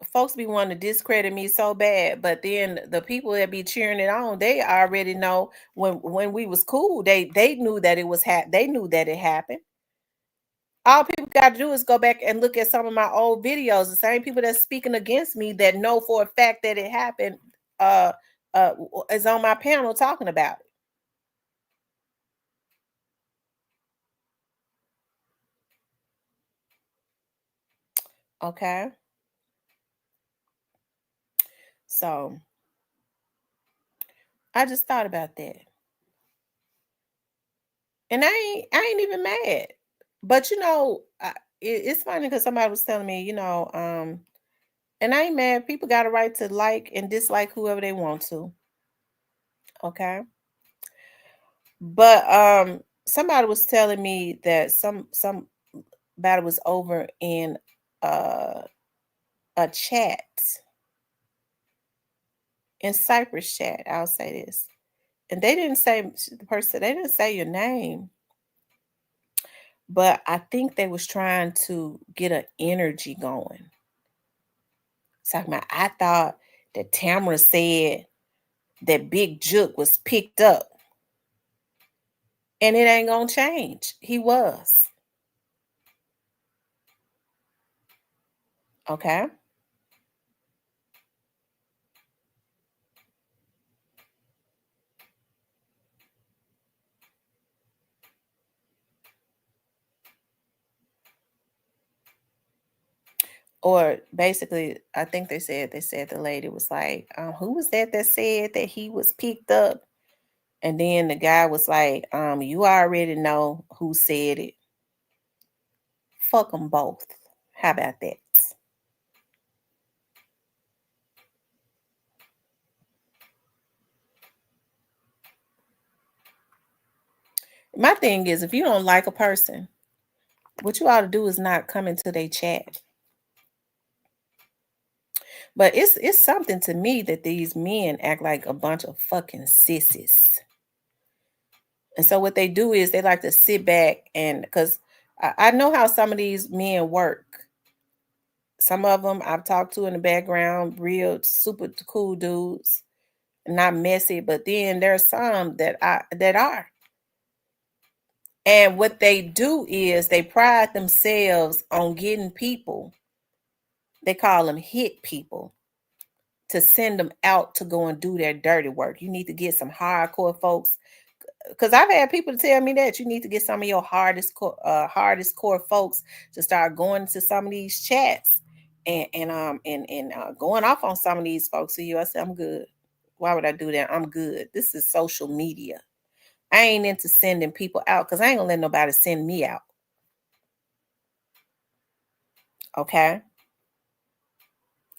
Folks be wanting to discredit me so bad, but then the people that be cheering it on, they already know when we was cool, they knew that it was they knew that it happened. All people got to do is go back and look at some of my old videos. The same people that's speaking against me that know for a fact that it happened is on my panel talking about it. Okay. So I just thought about that. And I ain't even mad. But it's funny because somebody was telling me, and I ain't mad. People got a right to like and dislike whoever they want to. Okay. But somebody was telling me that somebody was over in a chat, in Cypress chat, I'll say this. And they didn't say the person, they didn't say your name. But I think they was trying to get an energy going. Talking about, I thought that Tamara said that Big Juke was picked up. And it ain't gonna change. He was. Okay. Or basically, I think they said the lady was like, who was that said that he was picked up? And then the guy was like, you already know who said it. Fuck them both. How about that? My thing is, if you don't like a person, what you ought to do is not come into their chat. But it's something to me that these men act like a bunch of fucking sissies. And so what they do is they like to sit back and because I know how some of these men work. Some of them I've talked to in the background, real super cool dudes, not messy. But then there's some that are. And what they do is they pride themselves on getting people. They call them hit people to send them out to go and do their dirty work. You need to get some hardcore folks because I've had people tell me that you need to get some of your hardest core folks to start going to some of these chats and going off on some of these folks. So I say I'm good. Why would I do that? I'm good. This is social media. I ain't into sending people out because I ain't gonna let nobody send me out. Okay.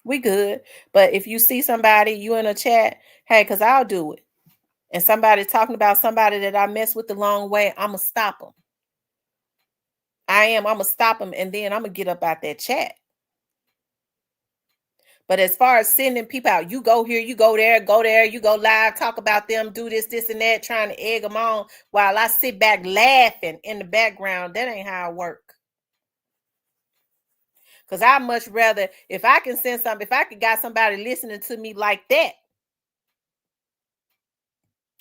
We good. But if you see somebody, you in a chat, hey, because I'll do it. And somebody talking about somebody that I mess with the long way, I'm going to stop them. I'm going to stop them and then I'm going to get up out that chat. But as far as sending people out, you go here, you go there, you go live, talk about them, do this, and that, trying to egg them on while I sit back laughing in the background. That ain't how I work. Because I much rather, if I can send something, if I could got somebody listening to me like that,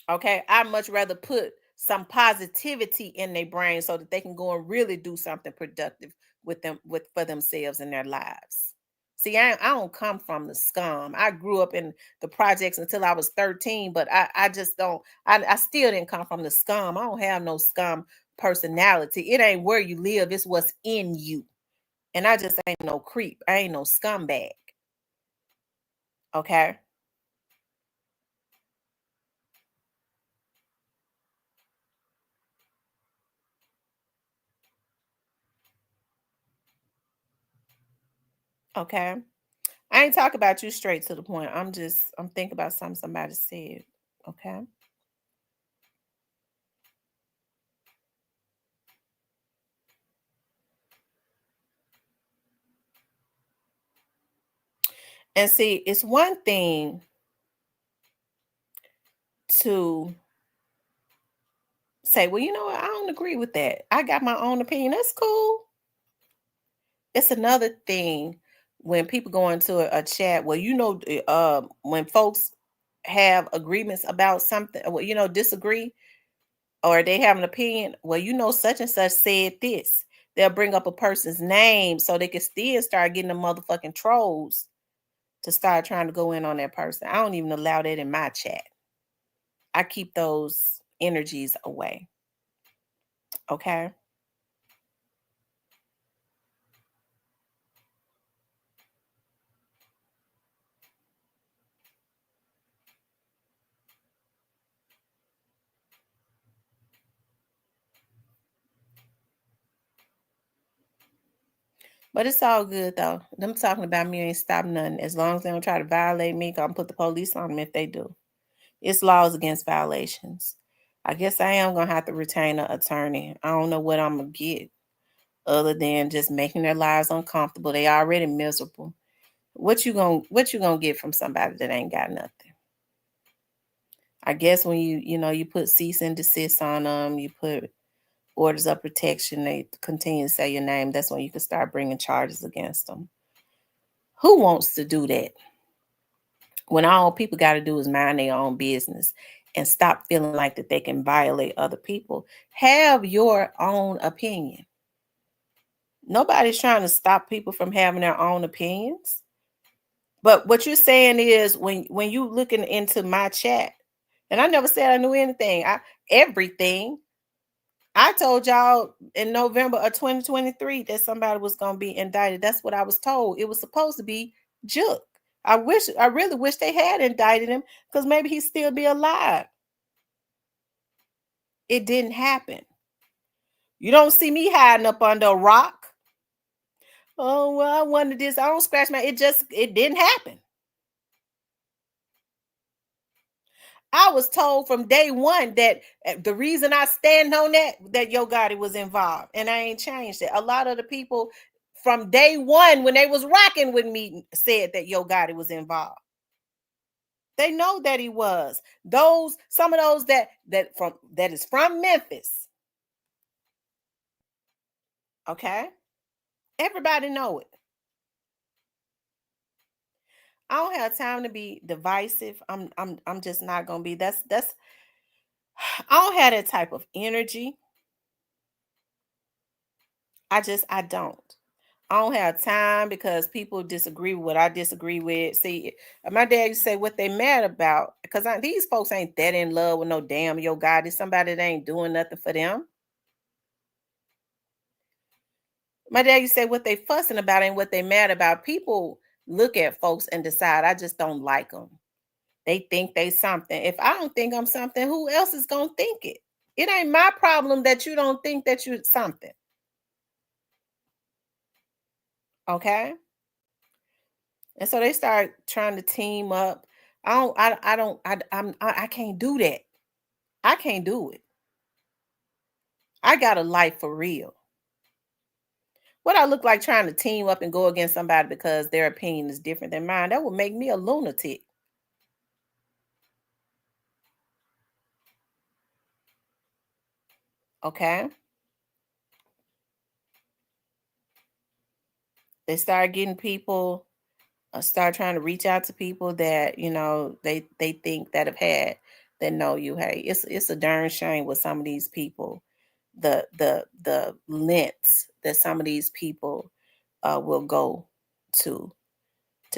okay, I'd much rather put some positivity in their brain so that they can go and really do something productive with them, for themselves in their lives. See, I don't come from the scum. I grew up in the projects until I was 13, but I just don't, I still didn't come from the scum. I don't have no scum personality. It ain't where you live, it's what's in you. And I just ain't no creep. I ain't no scumbag. Okay. Okay. I ain't talking about you straight to the point. I'm thinking about something somebody said. Okay. And see, it's one thing to say, well, you know what? I don't agree with that. I got my own opinion. That's cool. It's another thing when people go into a chat, well, when folks have agreements about something, well, disagree, or they have an opinion, well, such and such said this. They'll bring up a person's name so they can still start getting the motherfucking trolls to start trying to go in on that person. I don't even allow that in my chat. I keep those energies away. Okay. But it's all good though. Them talking about me ain't stop nothing. As long as they don't try to violate me, I'm put the police on them if they do. It's laws against violations. I guess I am gonna have to retain an attorney. I don't know what I'm gonna get other than just making their lives uncomfortable. They already miserable. What you gonna get from somebody that ain't got nothing? I guess when you put cease and desist on them, you put orders of protection, they continue to say your name, that's when you can start bringing charges against them. Who wants to do that? When all people got to do is mind their own business and stop feeling like that they can violate other people. Have your own opinion. Nobody's trying to stop people from having their own opinions. But what you're saying is when you looking into my chat, and I never said I knew anything. Everything. I told y'all in November of 2023 that somebody was going to be indicted. That's what I was told. It was supposed to be Jook. I really wish they had indicted him because maybe he'd still be alive. It didn't happen. You don't see me hiding up under a rock. Oh, well, I wanted this. I don't scratch my, it didn't happen. I was told from day one that the reason I stand on that Yo Gotti was involved, and I ain't changed it. A lot of the people from day one, when they was rocking with me, said that Yo Gotti was involved. They know that he was. Some of those that is from Memphis. Okay, everybody know it. I don't have time to be divisive. I'm just not gonna be. That's I don't have that type of energy. I don't. I don't have time because people disagree with what I disagree with. See, my dad used to say what they mad about because these folks ain't that in love with no damn Yo Gotti. Somebody that ain't doing nothing for them. My dad used to say what they fussing about ain't what they mad about. People look at folks and decide, I just don't like them. They think they something. If I don't think I'm something, who else is going to think it? It ain't my problem that you don't think that you're something. Okay? And so they start trying to team up. I can't do that. I can't do it. I got a life for real. What I look like trying to team up and go against somebody because their opinion is different than mine, that would make me a lunatic. Okay? They start getting people, start trying to reach out to people that, they think that that know you. Hey, it's a darn shame with some of these people, the lengths that some of these people will go to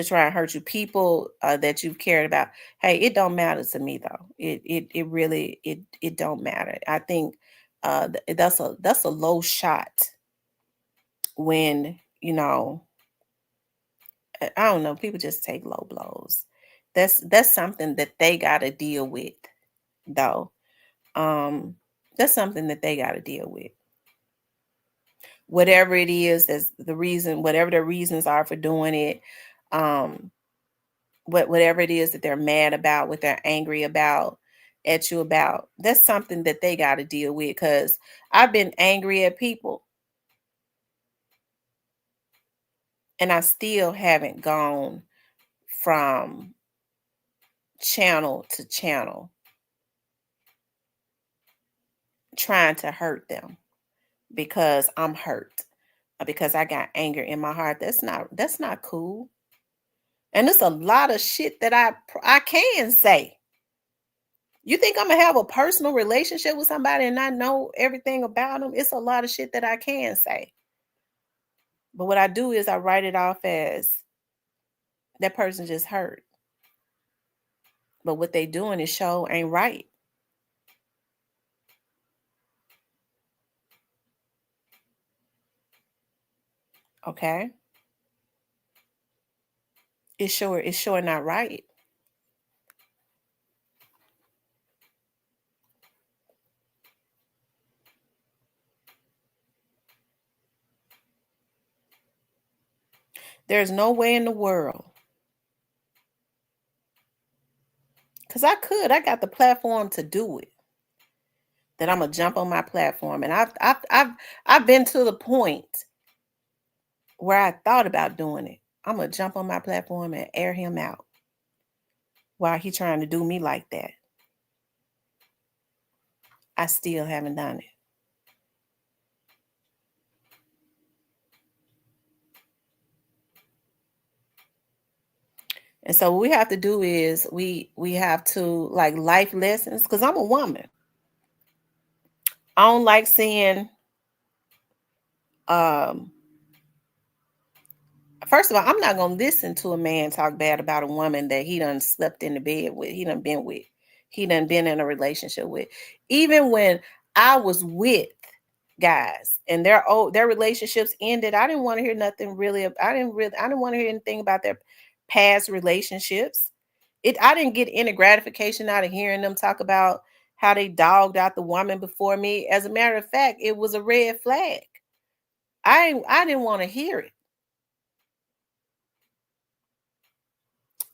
try and hurt you. People that you've cared about. Hey, it don't matter to me though. It really it don't matter. I think that's a low shot when I don't know, people just take low blows. That's something that they got to deal with though. That's something that they got to deal with. Whatever it is, that's the reason, whatever the reasons are for doing it. Whatever it is that they're mad about, what they're angry about at you about, that's something that they got to deal with. Because I've been angry at people and I still haven't gone from channel to channel trying to hurt them because I'm hurt, because I got anger in my heart. That's not cool. And there's a lot of shit that I can say. You think I'm gonna have a personal relationship with somebody and I know everything about them? It's a lot of shit that I can say. But what I do is I write it off as that person just hurt. But what they doing is show ain't right. Okay? It's sure not right. There's no way in the world. Because I got the platform to do it. That I'm gonna jump on my platform. And I've been to the point where I thought about doing it. I'm gonna jump on my platform and air him out while he trying to do me like that. I still haven't done it. And so what we have to do is we have to, like, life lessons, because I'm a woman. I don't like seeing first of all, I'm not gonna listen to a man talk bad about a woman that he done slept in the bed with, he done been with, he done been in a relationship with. Even when I was with guys and their relationships ended, I didn't want to hear nothing really. I didn't want to hear anything about their past relationships. I didn't get any gratification out of hearing them talk about how they dogged out the woman before me. As a matter of fact, it was a red flag. I didn't want to hear it.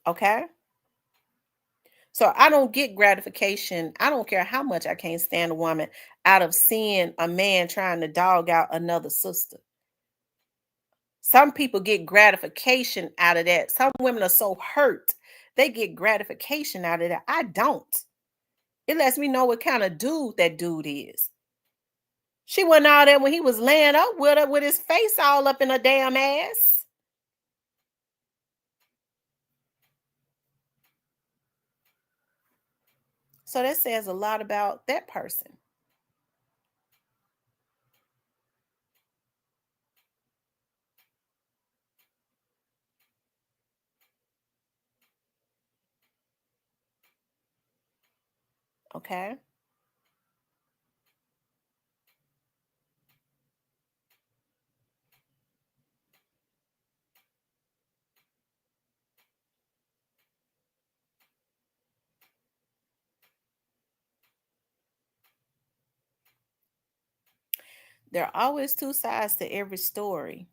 Okay. So I don't get gratification. I don't care how much I can't stand a woman out of seeing a man trying to dog out another sister. Some people get gratification out of that. Some women are so hurt, they get gratification out of that. I don't. It lets me know what kind of dude that dude is. She wasn't all that when he was laying up with her with his face all up in her damn ass. So that says a lot about that person. Okay. There are always two sides to every story.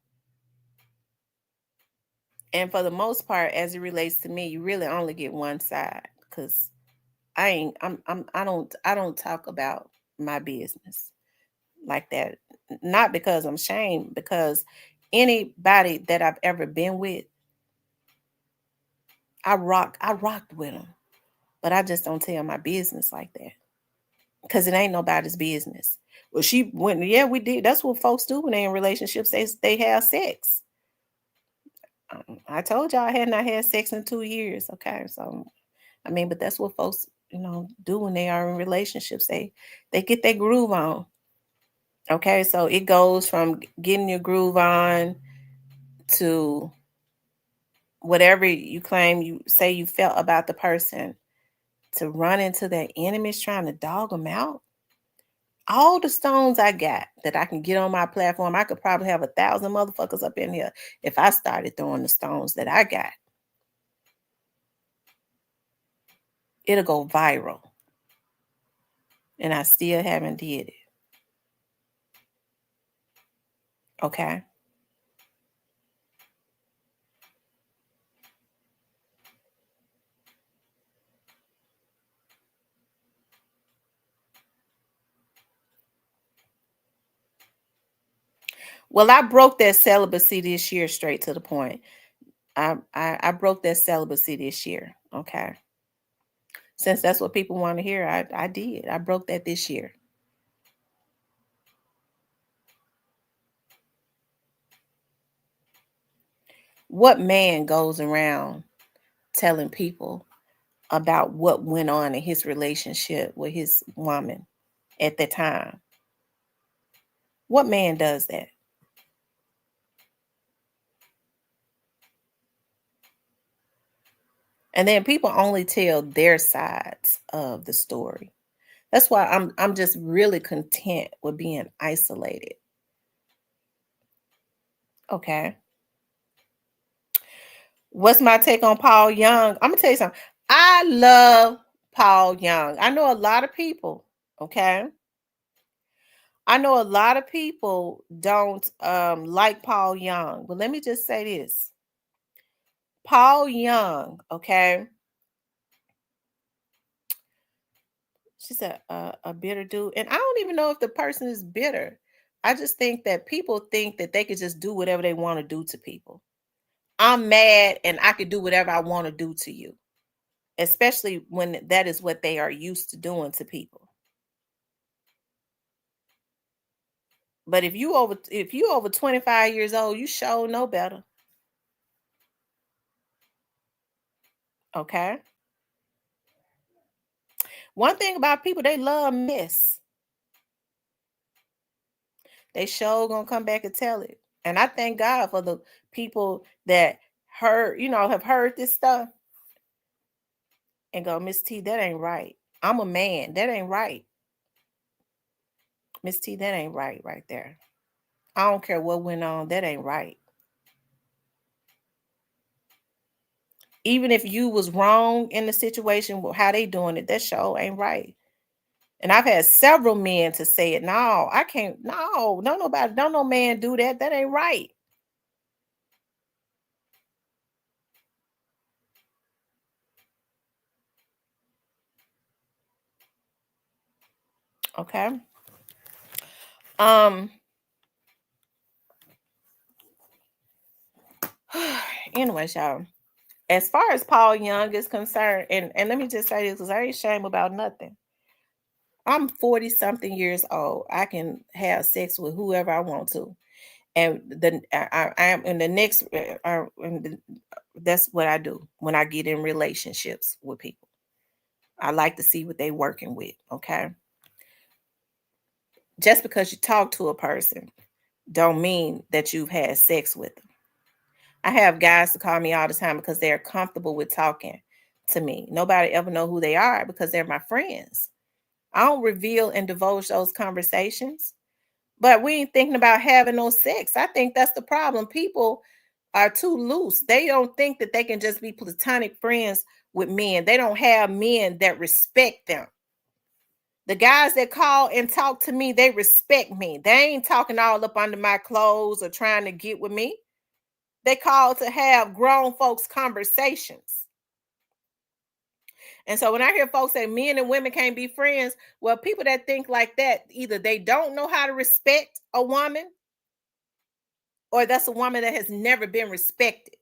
And for the most part, as it relates to me, you really only get one side because I don't talk about my business like that. Not because I'm ashamed, because anybody that I've ever been with, I rocked with them. But I just don't tell my business like that. Because it ain't nobody's business. Well, she went, yeah, we did. That's what folks do when they're in relationships. They have sex. I told y'all I had not had sex in 2 years. Okay. So I mean, but that's what folks, do when they are in relationships. They get their groove on. Okay. So it goes from getting your groove on to whatever you claim you say you felt about the person, to run into their enemies trying to dog them out. All the stones I got that I can get on my platform, I could probably have 1,000 motherfuckers up in here if I started throwing the stones that I got. It'll go viral. And I still haven't did it. Okay. Well, I broke that celibacy this year, straight to the point. I broke that celibacy this year. Okay. Since that's what people want to hear, I did. I broke that this year. What man goes around telling people about what went on in his relationship with his woman at the time? What man does that? And then people only tell their sides of the story. That's why I'm just really content with being isolated. Okay. What's my take on Paul Young? I'm gonna tell you something. I love Paul Young. I know a lot of people, okay? I know a lot of people don't like Paul Young. But let me just say this. Paul Young, okay? She said a bitter dude. And I don't even know if the person is bitter. I just think that people think that they could just do whatever they want to do to people. I'm mad and I could do whatever I want to do to you, especially when that is what they are used to doing to people. But if you over 25 years old, you sure know better. Okay. One thing about people, they love mess. They sure gonna come back and tell it. And I thank God for the people that have heard this stuff and go, Miss T, that ain't right. I'm a man. That ain't right. Miss T, that ain't right there. I don't care what went on. That ain't right. Even if you was wrong in the situation, how they doing it, that show ain't right. And I've had several men to say it. No, I can't. No, nobody, don't no man do that. That ain't right. Okay. Anyways, y'all, as far as Paul Young is concerned, and let me just say this because I ain't ashamed about nothing. I'm 40 something years old. I can have sex with whoever I want to. And then I am in the next, that's what I do when I get in relationships with people. I like to see what they're working with. Okay. Just because you talk to a person don't mean that you've had sex with them. I have guys to call me all the time because they're comfortable with talking to me. Nobody ever know who they are because they're my friends. I don't reveal and divulge those conversations, but we ain't thinking about having no sex. I think that's the problem. People are too loose. They don't think that they can just be platonic friends with men. They don't have men that respect them. The guys that call and talk to me, they respect me. They ain't talking all up under my clothes or trying to get with me. They call to have grown folks conversations. And so when I hear folks say men and women can't be friends, well, people that think like that, either they don't know how to respect a woman, or that's a woman that has never been respected.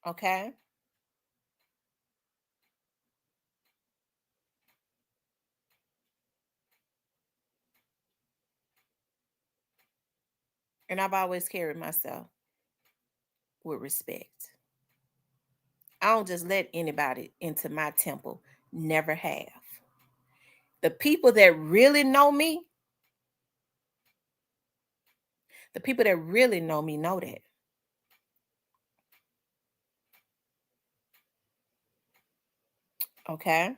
Okay. And I've always carried myself with respect. I don't just let anybody into my temple. Never have. The people that really know me, the people that really know me know that. Okay.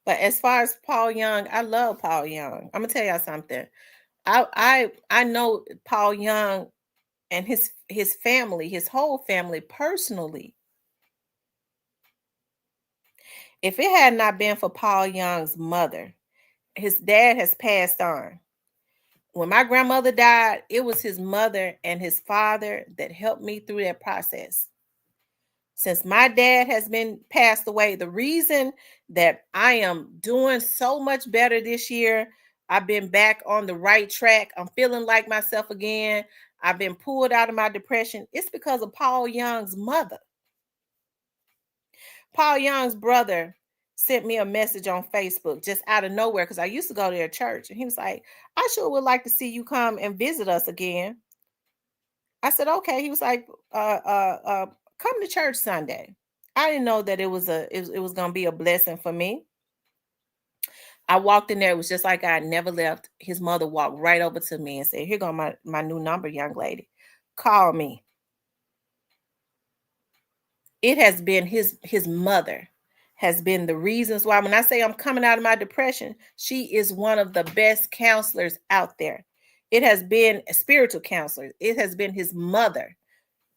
But as far as Paul Young, I love Paul Young. I'm gonna tell y'all something. I know Paul Young and his family, his whole family personally. If it had not been for Paul Young's mother, his dad has passed on. When my grandmother died, it was his mother and his father that helped me through that process. Since my dad has been passed away, the reason that I am doing so much better this year, I've been back on the right track. I'm feeling like myself again. I've been pulled out of my depression. It's because of Paul Young's mother. Paul Young's brother sent me a message on Facebook just out of nowhere because I used to go to their church. And he was like, I sure would like to see you come and visit us again. I said, okay. He was like, come to church Sunday. I didn't know that it was going to be a blessing for me. I walked in there. It was just like I had never left. His mother walked right over to me and said, here go my new number, young lady. Call me. It has been his mother has been the reasons why when I say I'm coming out of my depression, she is one of the best counselors out there. It has been a spiritual counselor. It has been his mother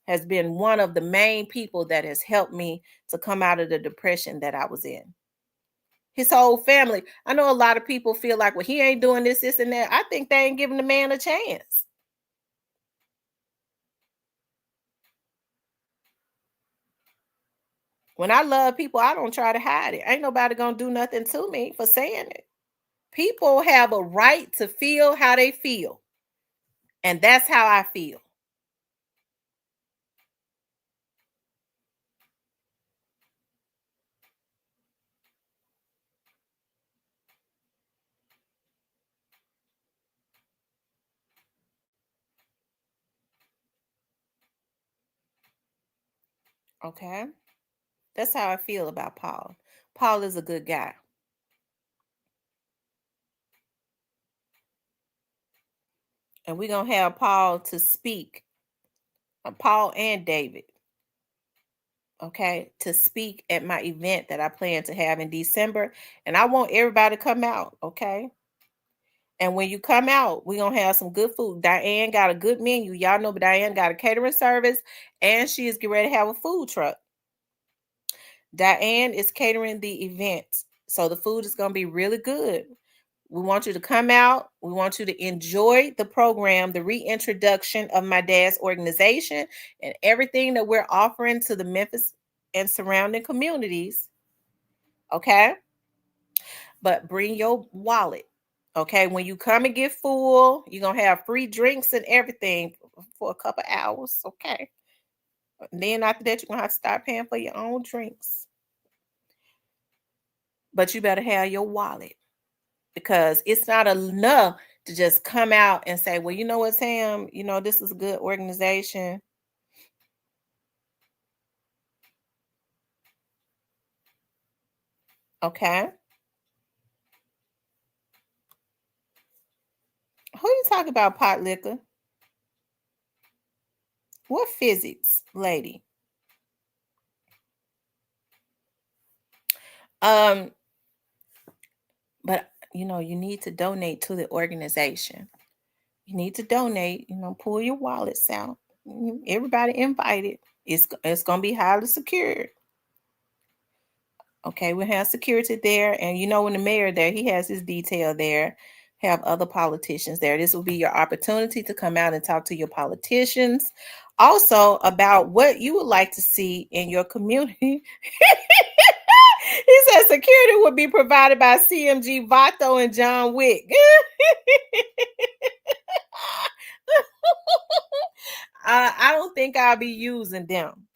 has been one of the main people that has helped me to come out of the depression that I was in. His whole family. I know a lot of people feel like, well, he ain't doing this, and that. I think they ain't giving the man a chance. When I love people, I don't try to hide it. Ain't nobody gonna do nothing to me for saying it. People have a right to feel how they feel. And that's how I feel. Okay. That's how I feel about Paul. Paul is a good guy. And we're going to have Paul to speak. Paul and David. Okay. To speak at my event that I plan to have in December. And I want everybody to come out. Okay. And when you come out, we're going to have some good food. Diane got a good menu. Y'all know, but Diane got a catering service. And she is getting ready to have a food truck. Diane is catering the event. So the food is going to be really good. We want you to come out. We want you to enjoy the program, the reintroduction of my dad's organization and everything that we're offering to the Memphis and surrounding communities. Okay? But bring your wallet. Okay? When you come and get full, you're going to have free drinks and everything for a couple hours. Okay? And then after that, you're going to have to start paying for your own drinks. But you better have your wallet, because it's not enough to just come out and say, well, you know what, Sam, this is a good organization. Okay. Who you talking about, pot liquor? What physics, lady? But you need to donate to the organization. You need to donate, pull your wallets out. Everybody invited. It's gonna be highly secured. Okay, we have security there, and when the mayor there, he has his detail there. Have other politicians there. This will be your opportunity to come out and talk to your politicians, also about what you would like to see in your community. He said security would be provided by CMG Vato and John Wick. I don't think I'll be using them.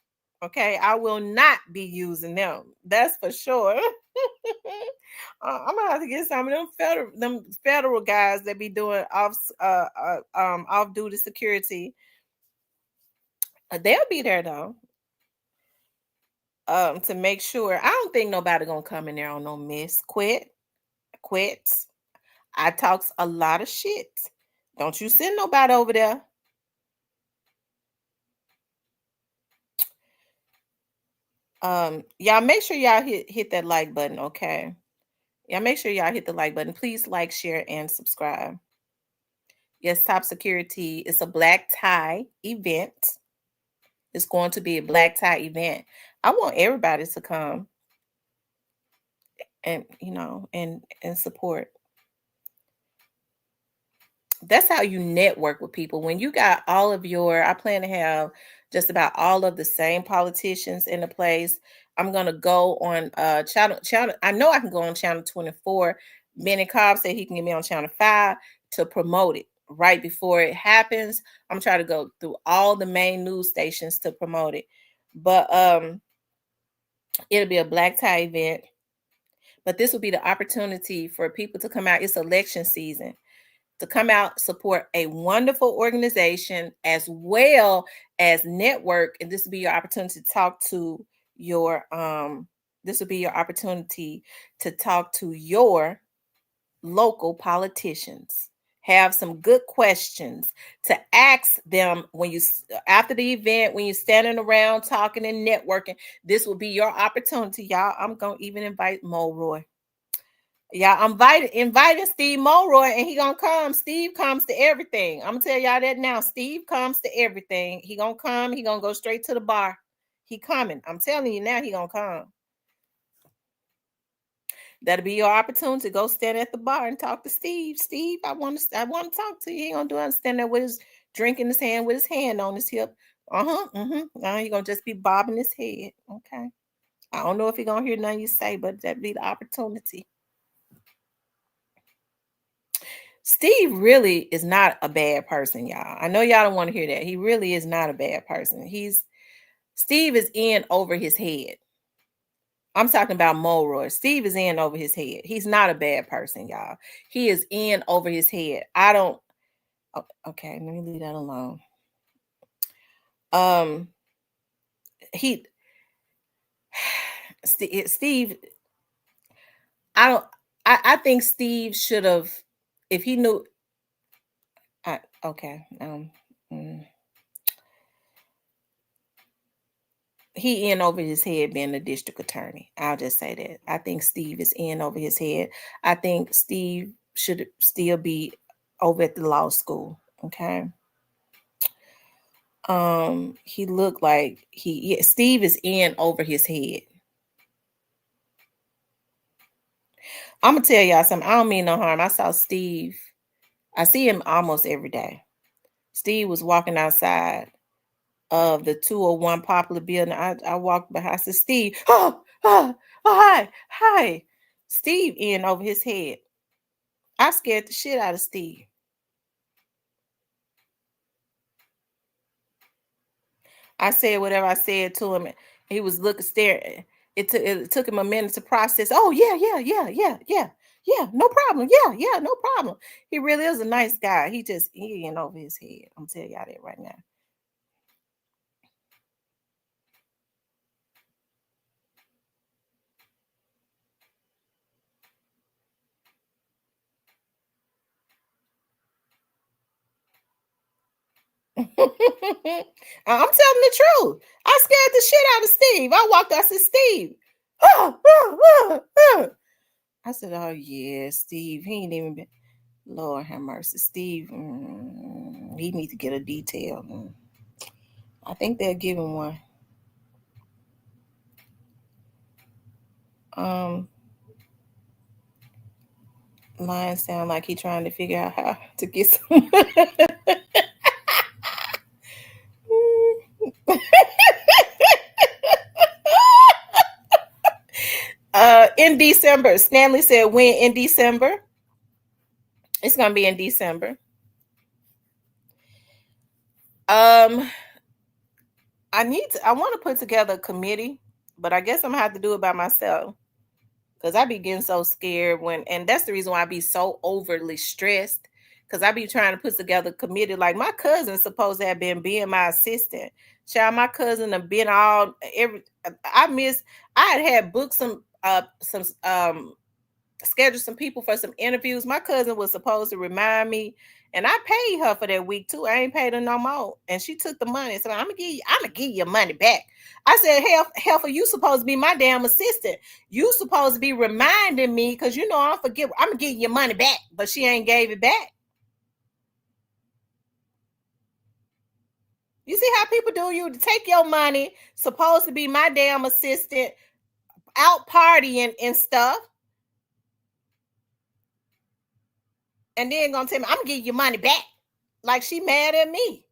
Okay, I will not be using them. That's for sure. I'm gonna have to get some of them federal guys that be doing off duty security. They'll be there though. To make sure. I don't think nobody gonna come in there on no miss. Quits. I talks a lot of shit. Don't you send nobody over there. Y'all make sure y'all hit that like button, okay? Y'all make sure y'all hit the like button. Please like, share, and subscribe. Yes, Top Security. It's a black tie event. It's going to be a black tie event. I want everybody to come and and support. That's how you network with people. When you got all of I plan to have just about all of the same politicians in the place. I'm gonna go on channel. I know I can go on channel 24. Benny Cobb said he can get me on channel 5 to promote it right before it happens. I'm trying to go through all the main news stations to promote it. But it'll be a black tie event. But this will be the opportunity for people to come out. It's election season. To come out, support a wonderful organization as well as network. And this will be your opportunity to talk to your local politicians. Have some good questions to ask them after the event, when you're standing around talking and networking. This will be your opportunity, y'all. I'm gonna even invite Mulroy. Yeah, I'm inviting Steve Mulroy, and he gonna come. Steve comes to everything. I'm gonna tell y'all that now. Steve comes to everything. He gonna come. He gonna go straight to the bar. He coming. I'm telling you now. He gonna come. That'll be your opportunity to go stand at the bar and talk to Steve. Steve, I want to talk to you. He gonna do it. Stand there with his drink in his hand, with his hand on his hip. Now he gonna just be bobbing his head. Okay. I don't know if he gonna hear nothing you say, but that'd be the opportunity. Steve really is not a bad person, y'all. I know y'all don't want to hear that. He really is not a bad person. Steve is in over his head. I'm talking about Mulroy. Steve is in over his head. He's not a bad person, y'all. He is in over his head. Okay, let me leave that alone. Steve, I think Steve should have, if he knew. He in over his head being the district attorney. I'll just say that. I think Steve is in over his head. I think Steve should still be over at the law school. Okay. He looked like Steve is in over his head. I'm gonna tell y'all something. I don't mean no harm. I saw Steve. I see him almost every day. Steve was walking outside of the 201 Popular building. I walked behind. I said, Steve, hi. Steve in over his head. I scared the shit out of Steve. I said whatever I said to him. He was staring. It took him a minute to process. Oh, yeah. No problem. Yeah, no problem. He really is a nice guy. He in over his head. I'm telling y'all that right now. I'm telling the truth. I scared the shit out of Steve. I walked out and said, Steve. I said, oh, yeah, Steve. He ain't even been. Lord have mercy. Steve, he needs to get a detail. I think they'll give him one. Lion sound like he trying to figure out how to get some. In December. Stanley said when in December. It's gonna be in December. I want to put together a committee, but I guess I'm gonna have to do it by myself. Because I be getting so scared and that's the reason why I be so overly stressed. Because I be trying to put together a committee. Like my cousin's supposed to have been being my assistant. Child, my cousin have been I had booked some scheduled some people for some interviews. My cousin was supposed to remind me, and I paid her for that week too. I ain't paid her no more, and she took the money. So I'm gonna give you your money back. I said, hell, you supposed to be my damn assistant. You supposed to be reminding me because you know I'm forget. I'm gonna give you your money back, but she ain't gave it back. You see how people do you to take your money, supposed to be my damn assistant, out partying and stuff. And then gonna tell me I'm gonna give you your money back. Like she mad at me.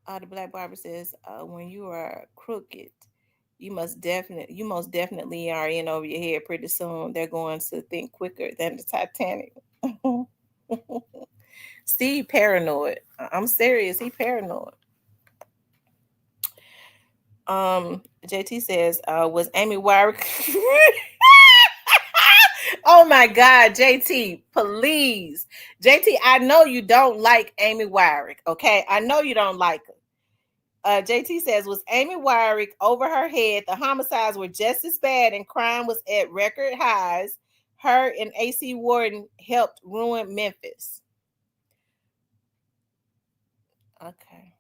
The Black Barber says, when you are crooked, you most definitely are in over your head pretty soon. They're going to think quicker than the Titanic. Steve paranoid. I'm serious. He paranoid. JT says, was Amy Wyrick? Oh my God, JT, please. JT, I know you don't like Amy Wyrick, okay? I know you don't like her. JT says, was Amy Wyrick over her head? The homicides were just as bad and crime was at record highs. Her and AC Warden helped ruin Memphis. Okay.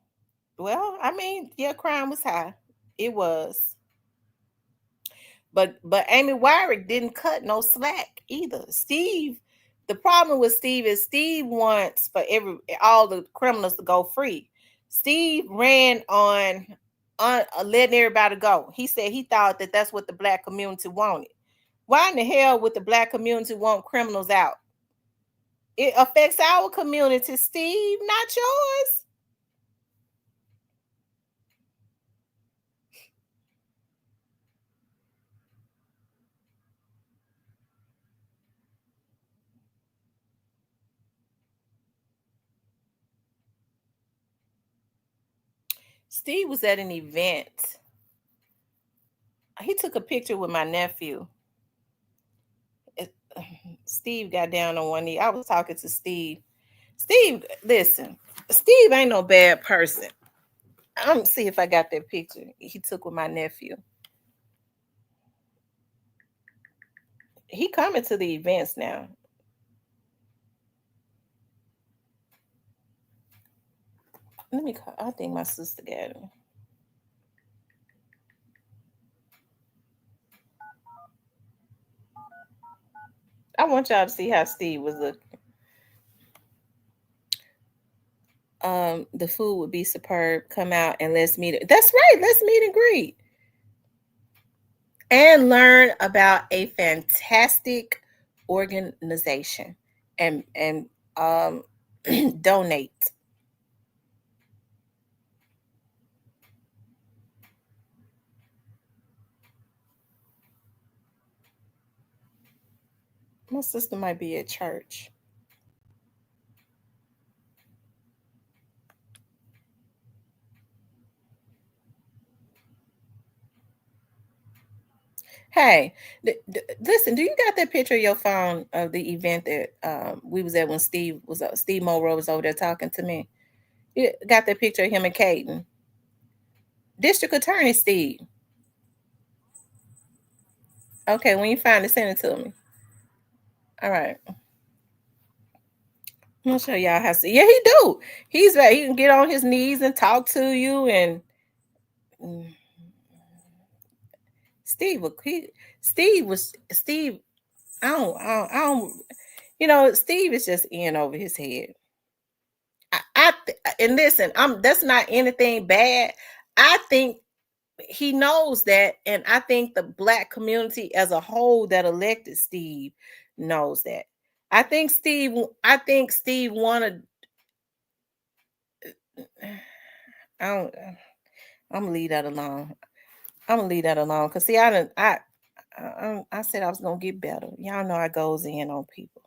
Well, I mean, yeah, crime was high. It was. But Amy Wyrick didn't cut no slack either. Steve, the problem with Steve is Steve wants for all the criminals to go free. Steve ran on letting everybody go. He said he thought that that's what the black community wanted. Why in the hell would the black community want criminals out? It affects our community, Steve, not yours. Steve was at an event. He took a picture with my nephew. Steve got down on one knee. I was talking to Steve. Steve, listen, Steve ain't no bad person. I'm gonna see if I got that picture he took with my nephew. He coming to the events now. Let me call. I think my sister got him. I want y'all to see how Steve was looking. The food would be superb. Come out and let's meet. That's right. Let's meet and greet. and learn about a fantastic organization and donate. My sister might be at church. Hey, listen, do you got that picture of your phone of the event that we was at when Steve Monroe was over there talking to me? You got that picture of him and Caden? District Attorney Steve. Okay, when you find it, send it to me. All right. I'm gonna show y'all how to. Yeah, he do. He's right. He can get on his knees and talk to you. And Steve, Steve. I don't. You know, Steve is just in over his head. And listen, that's not anything bad. I think he knows that, and I think the Black community as a whole that elected Steve knows that. I think Steve wanted. I'm gonna leave that alone. Cause see, I said I was gonna get better. Y'all know I goes in on people,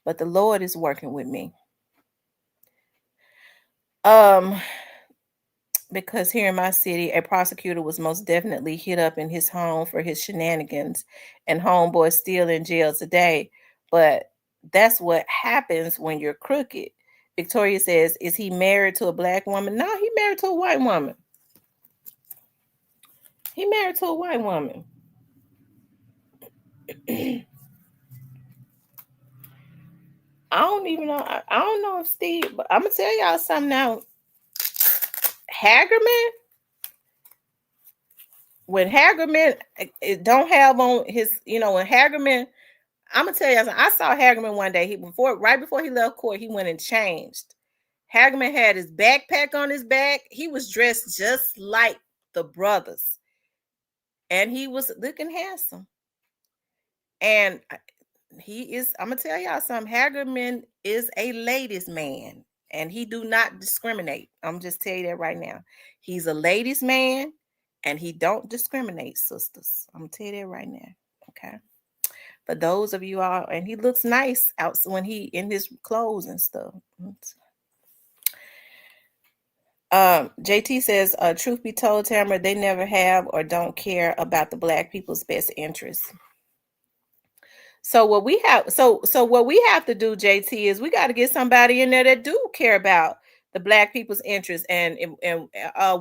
but the Lord is working with me. Because here in my city, a prosecutor was most definitely hit up in his home for his shenanigans, and homeboy still in jail today. But that's what happens when you're crooked. Victoria says, is he married to a Black woman? No, he married to a white woman. He married to a white woman. I don't even know. I don't know if Steve, but I'm gonna tell y'all something now. Hagerman, when Hagerman don't have on his, when Hagerman, I'm gonna tell you something. I saw Hagerman one day. Right before he left court, he went and changed. Hagerman had his backpack on his back. He was dressed just like the brothers, and he was looking handsome. And he is. I'm gonna tell y'all something. Hagerman is a ladies' man, and he do not discriminate. I'm just tell you that right now. He's a ladies' man, and he don't discriminate, sisters. I'm gonna tell you that right now. Okay. For those of you all, and he looks nice out when he in his clothes and stuff. JT says, truth be told, Tamara, they never have or don't care about the Black people's best interests. So what we have, what we have to do, JT, is we got to get somebody in there that do care about the Black people's interests. And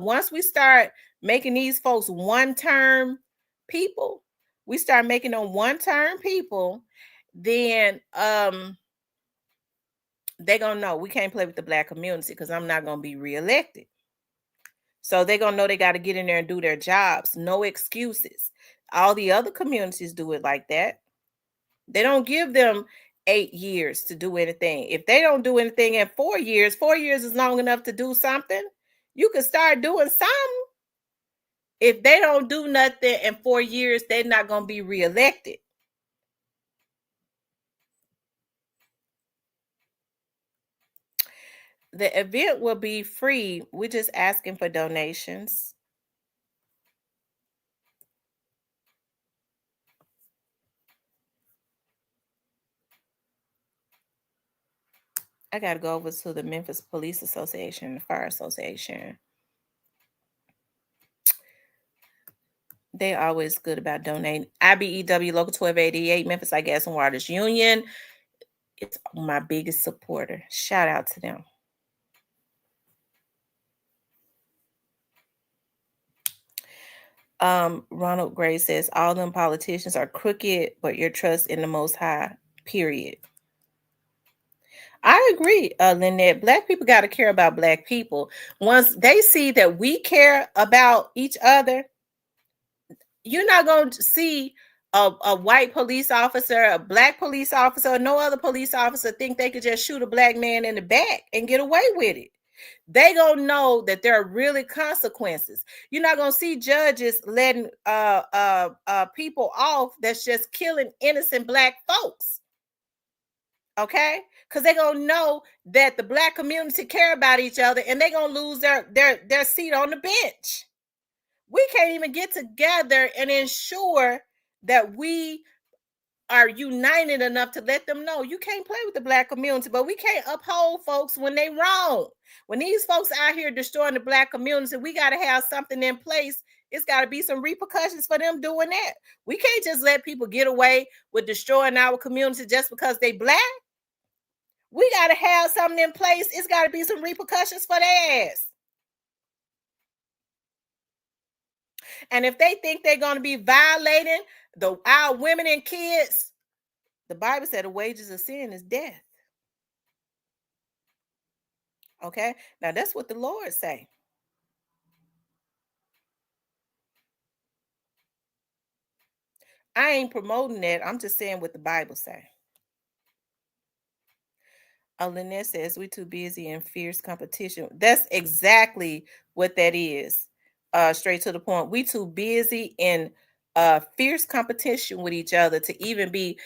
once we start making these folks one-term people, we start making them one-term people, then they're gonna know we can't play with the Black community because I'm not gonna be reelected. So they're gonna know they got to get in there and do their jobs. No excuses. All the other communities do it like that. They don't give them 8 years to do anything. If they don't do anything in 4 years, 4 years is long enough to do something. You can start doing something. If they don't do nothing in 4 years, they're not going to be reelected. The event will be free. We're just asking for donations. I got to go over to the Memphis Police Association, the Fire Association. They're always good about donating. IBEW Local 1288, Memphis Light Gas and Waters Union. It's my biggest supporter. Shout out to them. Ronald Gray says, all them politicians are crooked, but your trust in the Most High, period. I agree, Lynette. Black people got to care about Black people. Once they see that we care about each other, you're not going to see a white police officer, a Black police officer, or no other police officer think they could just shoot a Black man in the back and get away with it. They gonna know that there are really consequences. You're not gonna see judges letting people off that's just killing innocent Black folks. Okay, because they're gonna know that the Black community care about each other, and they're gonna lose their seat on the bench. We can't even get together and ensure that we are united enough to let them know you can't play with the Black community, but we can't uphold folks when they wrong. When these folks out here destroying the Black community, we got to have something in place. It's got to be some repercussions for them doing that. We can't just let people get away with destroying our community just because they Black. We got to have something in place. It's got to be some repercussions for their ass. And if they think they're going to be violating our women and kids, the Bible said the wages of sin is death. Okay, now that's what the Lord say. I ain't promoting that. I'm just saying what the Bible say. Lynette says we too busy in fierce competition. That's exactly what that is. Straight to the point. We too busy in fierce competition with each other to even be,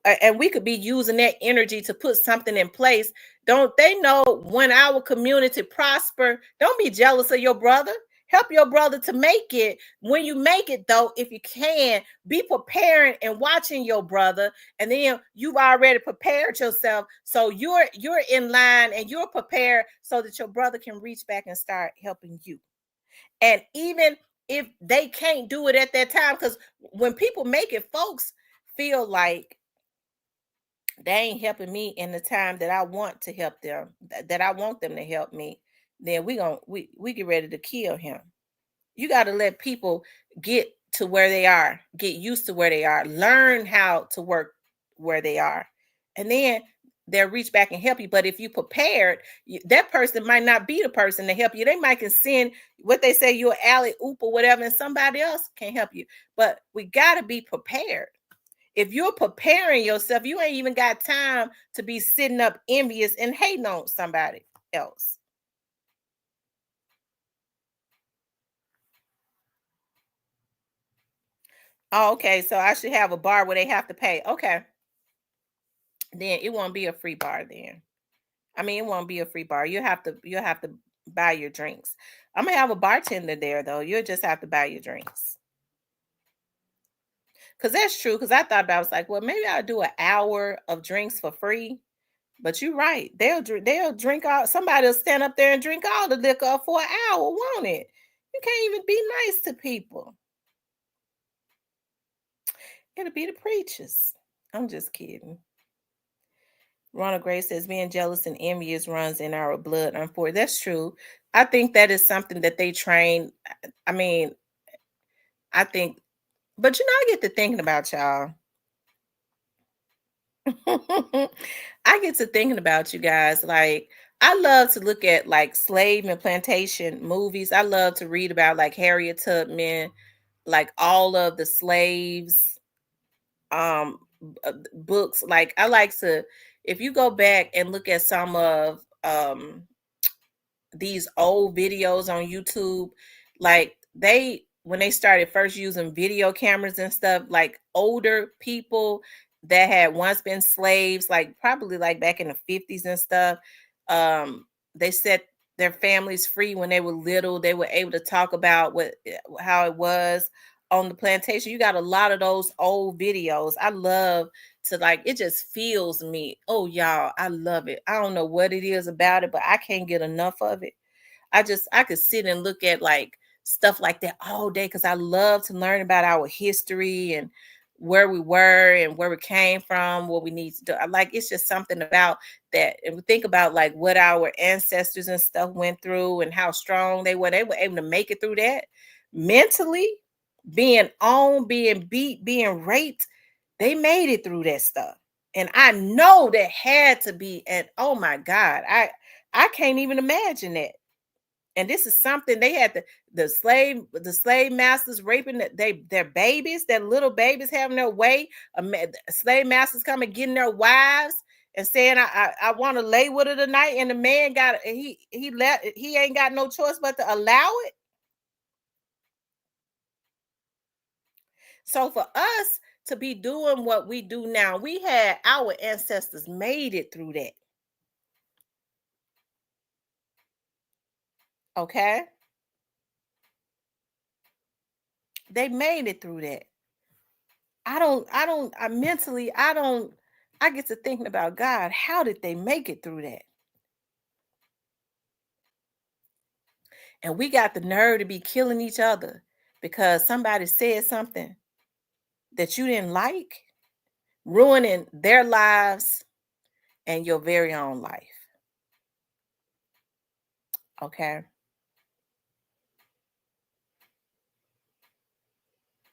and we could be using that energy to put something in place. Don't they know when our community prosper? Don't be jealous of your brother. Help your brother to make it. When you make it, though, if you can, be preparing and watching your brother, and then you've already prepared yourself, so you're in line and you're prepared so that your brother can reach back and start helping you. And even if they can't do it at that time, because when people make it, folks feel like they ain't helping me in the time that I want to help them, that I want them to help me, then we get ready to kill him. You got to let people get to where they are, get used to where they are, learn how to work where they are, and then they'll reach back and help you. But if you prepared, that person might not be the person to help you. They might can send what they say you're alley oop or whatever, and somebody else can help you. But we got to be prepared. If you're preparing yourself, you ain't even got time to be sitting up envious and hating on somebody else. Oh, okay, so I should have a bar where they have to pay. Okay. Then it won't be a free bar then. I mean, it won't be a free bar. You'll have to buy your drinks. I'm gonna have a bartender there though. You'll just have to buy your drinks. Cause that's true. Cause I thought about, I was like, well, maybe I'll do an hour of drinks for free. But you're right. They'll drink all. Somebody will stand up there and drink all the liquor for an hour, won't it? You can't even be nice to people. It'll be the preachers. I'm just kidding. Ronald Gray says being jealous and envious runs in our blood. Unfortunately, that's true. I think that is something that they train. I mean, I think, but you know, I get to thinking about y'all. I get to thinking about you guys. Like, I love to look at like slave and plantation movies. I love to read about like Harriet Tubman, like all of the slaves books. Like, I like to, if you go back and look at some of these old videos on YouTube, like when they started first using video cameras and stuff, like older people that had once been slaves, like probably like back in the 50s and stuff, they set their families free when they were little. They were able to talk about how it was on the plantation. You got a lot of those old videos. I love to, like, it just feels me. Oh, y'all, I love it. I don't know what it is about it, but I can't get enough of it. I could sit and look at like stuff like that all day because I love to learn about our history and where we were and where we came from, what we need to do. Like, it's just something about that. And we think about like what our ancestors and stuff went through and how strong they were. They were able to make it through that mentally, being owned, being beat, being raped. They made it through that stuff. And I know that had to be, and oh my God, I can't even imagine that. And this is something they had the slave masters raping their babies, their little babies having their way. Slave masters coming getting their wives and saying I want to lay with her tonight, and the man he ain't got no choice but to allow it. So for us to be doing what we do now, we had our ancestors made it through that. Okay? They made it through that. I get to thinking about, God, how did they make it through that? And we got the nerve to be killing each other because somebody said something that you didn't like, ruining their lives and your very own life. Okay?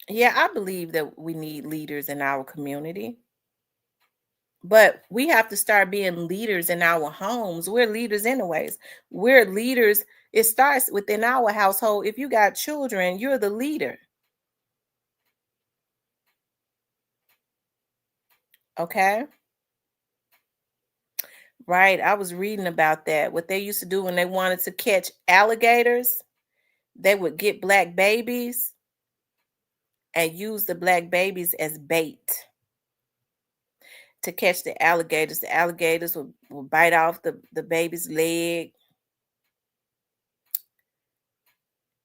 Yeah, I believe that we need leaders in our community. But we have to start being leaders in our homes. We're leaders anyways. We're leaders. It starts within our household. If you got children, you're the leader. Okay? Right. I was reading about that. What they used to do when they wanted to catch alligators, they would get black babies and use the black babies as bait to catch the alligators. The alligators would bite off the baby's leg.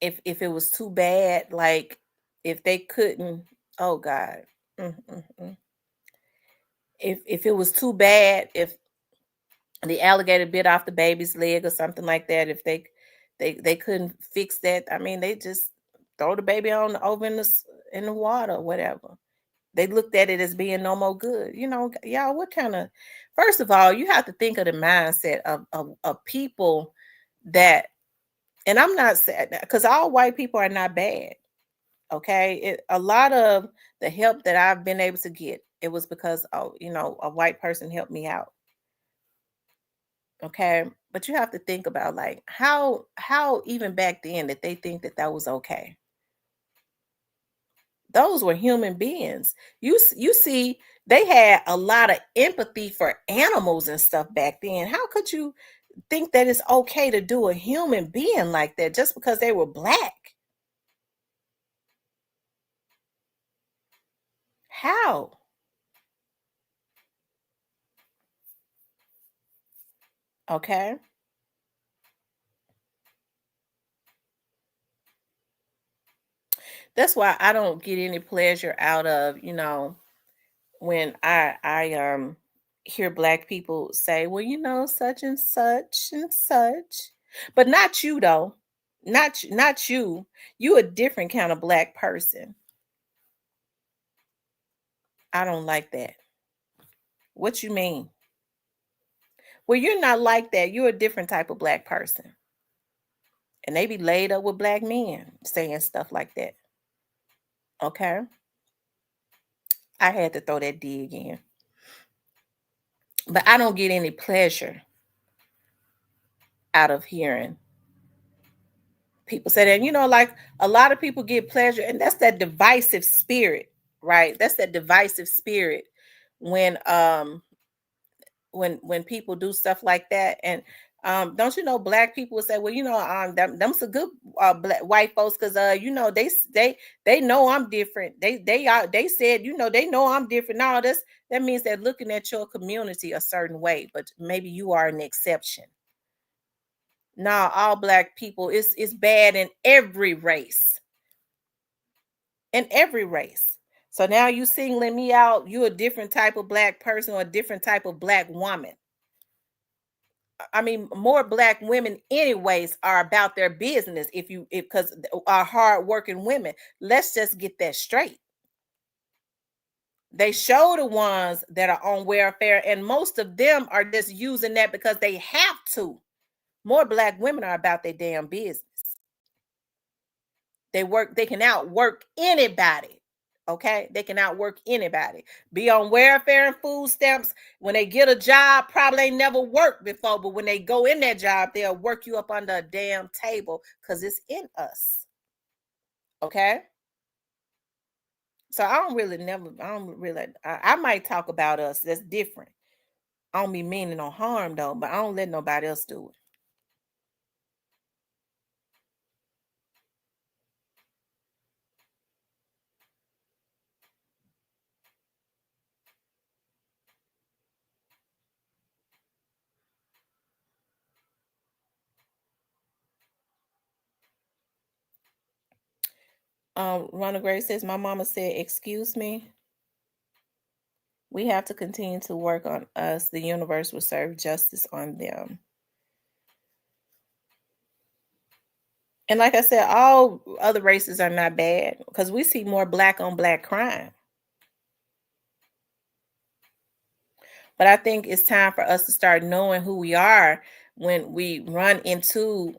If it was too bad, like if they couldn't, oh God. If it was too bad, if the alligator bit off the baby's leg or something like that, if they couldn't fix that, I mean, they just throw the baby on over in the water or whatever. They looked at it as being no more good. You know, y'all, what kind of, first of all, you have to think of the mindset of people that, and I'm not saying, because all white people are not bad. Okay. A lot of the help that I've been able to get, it was because, a white person helped me out. Okay. But you have to think about, like, how even back then that they think that was okay. Those were human beings. You see, they had a lot of empathy for animals and stuff back then. How could you think that it's okay to do a human being like that just because they were black? How? Okay. That's why I don't get any pleasure out of, when I hear black people say, well, such and such and such. But not you though. Not you. You a different kind of black person. I don't like that. What you mean? Well, you're not like that. You're a different type of black person. And they be laid up with black men saying stuff like that. Okay. I had to throw that dig in. But I don't get any pleasure out of hearing people say that. Like, a lot of people get pleasure, and that's that divisive spirit, right? That's that divisive spirit when when people do stuff like that. And don't you know, black people will say, well, them's a good black white folks, because they know I'm different. They said, they know I'm different. No, that means they're looking at your community a certain way, but maybe you are an exception. No, all black people, it's bad in every race. In every race. So now you singling me out, you a different type of black person or a different type of black woman. I mean, more black women anyways are about their business because are hardworking women. Let's just get that straight. They show the ones that are on welfare, and most of them are just using that because they have to. More black women are about their damn business. They can outwork anybody. Okay, they can outwork anybody. Be on welfare and food stamps. When they get a job, probably ain't never worked before, but when they go in that job, they'll work you up under a damn table because it's in us. Okay. So I might talk about us. That's different. I don't be meaning no harm though, but I don't let nobody else do it. Ronald Gray says, my mama said, excuse me. We have to continue to work on us. The universe will serve justice on them. And like I said, all other races are not bad because we see more black on black crime. But I think it's time for us to start knowing who we are when we run into,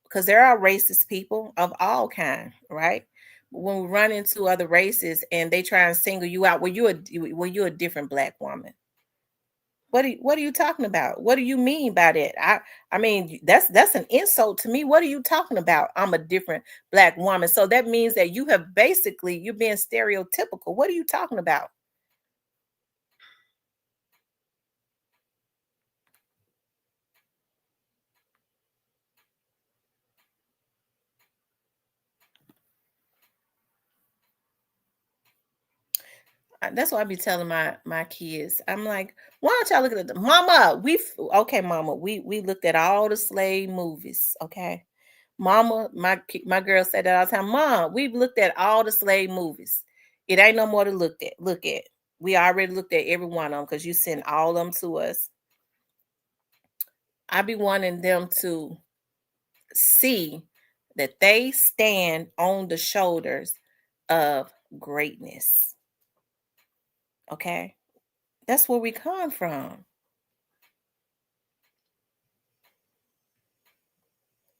because there are racist people of all kinds, right? When we run into other races and they try and single you out, well, you're a different black woman. What are you talking about? What do you mean by that? I mean, that's an insult to me. What are you talking about? I'm a different black woman. So that means that you're being stereotypical. What are you talking about? That's what I be telling my kids. I'm like, why don't y'all look at the mama? Okay, mama. We looked at all the slave movies. Okay, mama. My girl said that all the time. Mom, we've looked at all the slave movies. It ain't no more to look at. We already looked at every one of them because you sent all of them to us. I be wanting them to see that they stand on the shoulders of greatness. Okay. That's where we come from.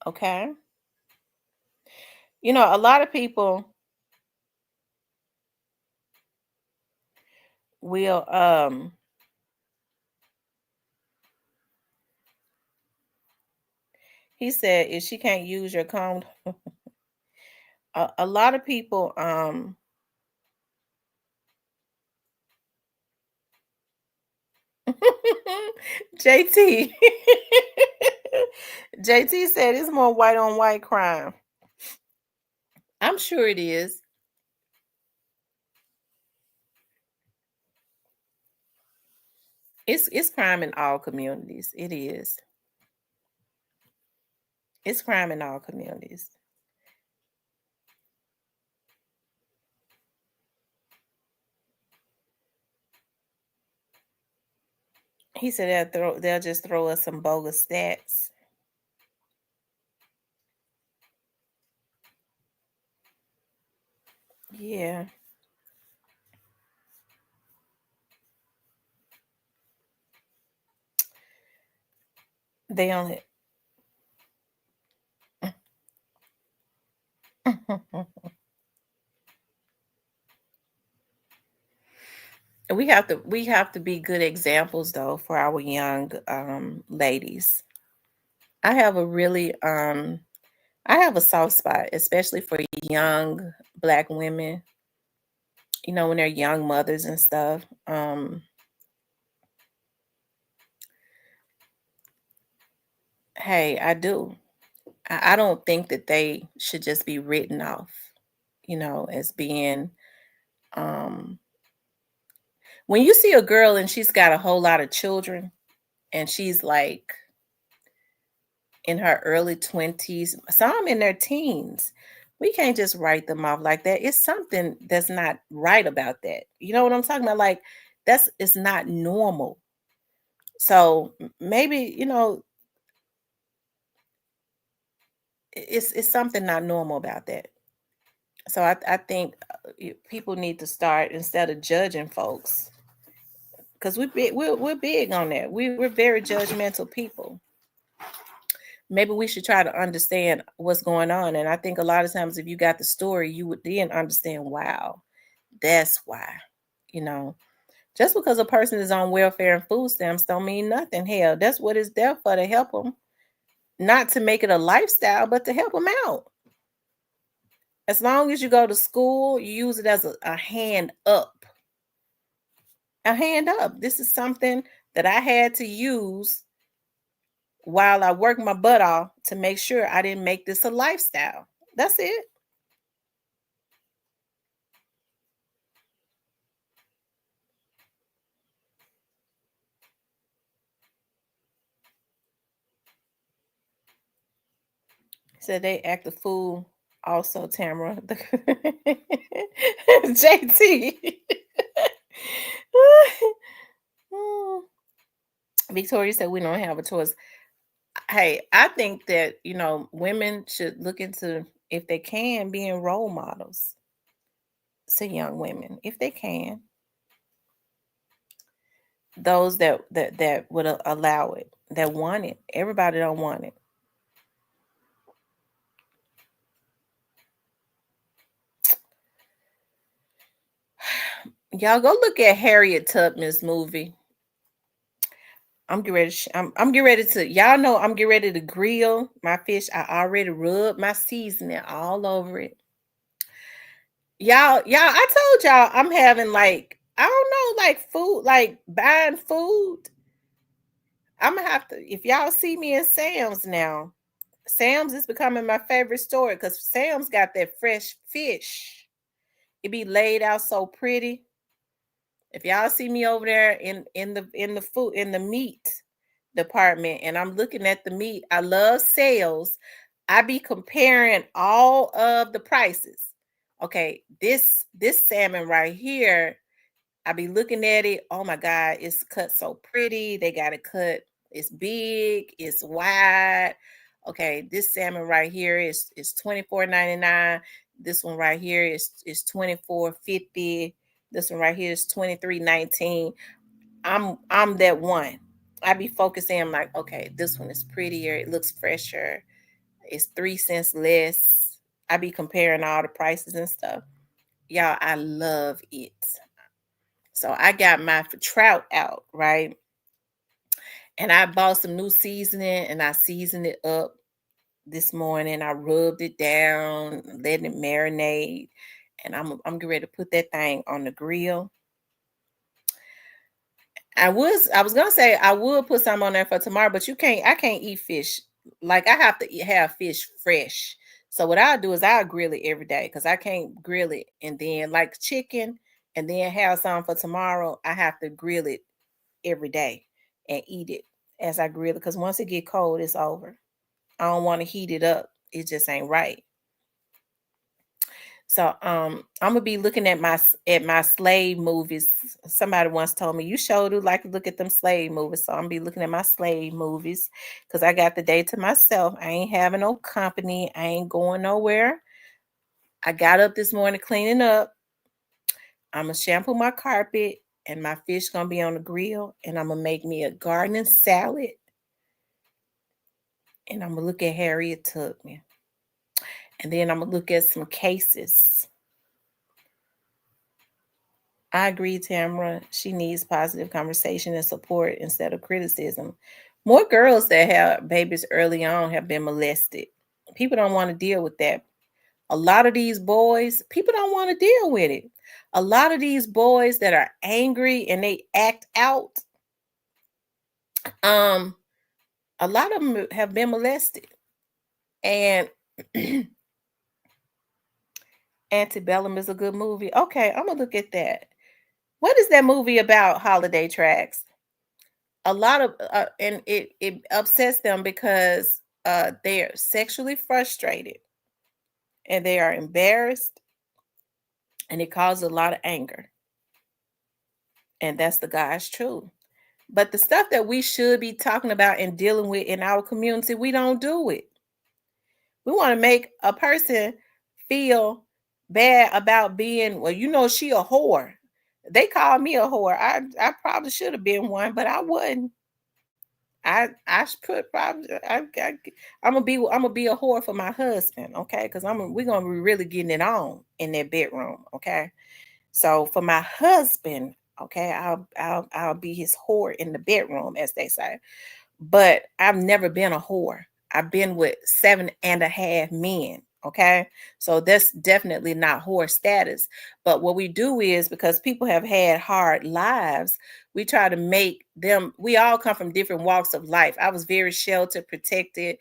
Okay. You know, a lot of people will he said if she can't use your comb a lot of people JT JT said it's more white on white crime. I'm sure it is. It's crime in all communities. It is. It's crime in all communities. He said they'll just throw us some bogus stats. Yeah. They only we have to be good examples though for our young ladies. I have a soft spot, especially for young black women, you know, when they're young mothers and stuff. Hey, I do. I don't think that they should just be written off, you know, as being when you see a girl and she's got a whole lot of children and she's like in her early 20s, some in their teens. We can't just write them off like that. It's something that's not right about that. You know what I'm talking about? Like it's not normal. So maybe, you know, it's something not normal about that. So I think people need to start instead of judging folks, because we're big on that. We're very judgmental people. Maybe we should try to understand what's going on. And I think a lot of times if you got the story, you would then understand, wow, that's why, you know, just because a person is on welfare and food stamps don't mean nothing. Hell, that's what it's there for, to help them, not to make it a lifestyle, but to help them out. As long as you go to school, you use it as a hand up. A hand up. This is something that I had to use while I worked my butt off to make sure I didn't make this a lifestyle. That's it. Said they act a fool also, Tamara. JT. Victoria said we don't have a choice. Hey, I think that, women should look into, if they can, being role models to young women, if they can. Those that would allow it, that want it. Everybody don't want it. Y'all go look at Harriet Tubman's movie. I'm getting ready. I'm getting ready to. Y'all know I'm getting ready to grill my fish. I already rubbed my seasoning all over it. Y'all. I told y'all I'm having like, I don't know, like food, like buying food. I'm gonna have to. If y'all see me in Sam's now, Sam's is becoming my favorite store because Sam's got that fresh fish. It be laid out so pretty. If y'all see me over there in the food, in the meat department, and I'm looking at the meat, I love sales. I be comparing all of the prices. Okay, this salmon right here, I be looking at it. Oh my God, it's cut so pretty. They got it cut. It's big. It's wide. Okay, this salmon right here is $24.99. This one right here is $24.50. This one right here is $23.19. I'm that one. I be focusing. I'm like, okay, this one is prettier. It looks fresher. It's 3 cents less. I be comparing all the prices and stuff. Y'all, I love it. So I got my trout out, right? And I bought some new seasoning and I seasoned it up this morning. I rubbed it down, letting it marinate. And I'm getting ready to put that thing on the grill. I was gonna say I would put some on there for tomorrow, but I can't eat fish. Like I have to have fish fresh. So what I'll do is I'll grill it every day because I can't grill it and then like chicken and then have some for tomorrow. I have to grill it every day and eat it as I grill it because once it get cold, it's over. I don't want to heat it up. It just ain't right. So I'm gonna be looking at my slave movies. Somebody once told me you sure do like to look at them slave movies. So I'm gonna be looking at my slave movies because I got the day to myself. I ain't having no company. I ain't going nowhere. I got up this morning cleaning up. I'm gonna shampoo my carpet and my fish gonna be on the grill and I'm gonna make me a garden salad. And I'm gonna look at Harriet Tubman. And then I'm gonna look at some cases. I agree, Tamara. She needs positive conversation and support instead of criticism. More girls that have babies early on have been molested. People don't want to deal with that. A lot of these boys, people don't want to deal with it. A lot of these boys that are angry and they act out, a lot of them have been molested. And Antebellum is a good movie. Okay, I'm gonna look at that. What is that movie about? Holiday Tracks. A lot of and it upsets them because they're sexually frustrated and they are embarrassed and it causes a lot of anger. And that's the God's truth. But the stuff that we should be talking about and dealing with in our community, we don't do it. We want to make a person feel bad about being, well, she a whore. They call me a whore. I probably should have been one, but I wasn't. I put probably I'm gonna be a whore for my husband, okay? Because we're gonna be really getting it on in that bedroom, okay? So for my husband, okay, I'll be his whore in the bedroom, as they say. But I've never been a whore. I've been with 7.5 men, Okay, so that's definitely not whore status. But what we do is, because people have had hard lives, we try to make them, we all come from different walks of life. I was very sheltered, protected.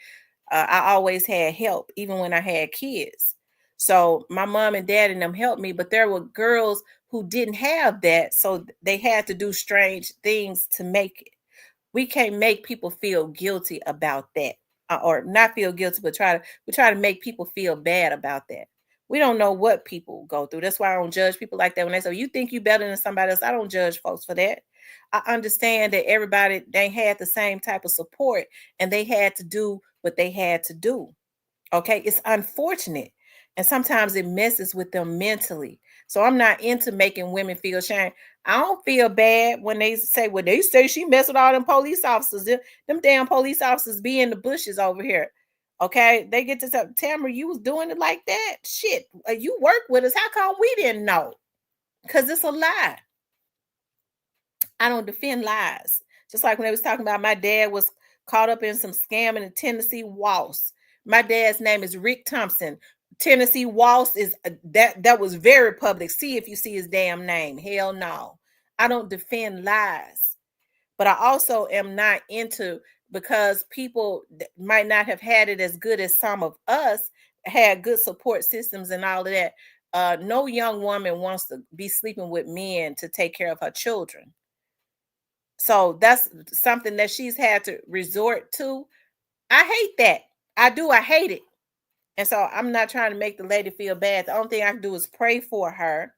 I always had help, even when I had kids. So my mom and dad and them helped me, but there were girls who didn't have that. So they had to do strange things to make it. We can't make people feel guilty about that, or not feel guilty, but we try to make people feel bad about that. We don't know what people go through. That's why I don't judge people like that. When they say, you think you better than somebody else, I don't judge folks for that. I understand that everybody, they had the same type of support, and they had to do what they had to do. Okay, it's unfortunate, and sometimes it messes with them mentally. So I'm not into making women feel shame. I don't feel bad when they say, well, they say she messed with all them police officers. Them damn police officers be in the bushes over here. Okay, they get to say, Tamara, you was doing it like that. Shit, you work with us. How come we didn't know? Because it's a lie. I don't defend lies. Just like when they was talking about my dad was caught up in some scamming in Tennessee Waltz. My dad's name is Rick Thompson. Tennessee Waltz is that was very public. See if you see his damn name. Hell no. I don't defend lies. But I also am not into, because people might not have had it as good as some of us had, good support systems and all of that. No young woman wants to be sleeping with men to take care of her children. So that's something that she's had to resort to. I hate that. I do. I hate it. And so I'm not trying to make the lady feel bad. The only thing I can do is pray for her.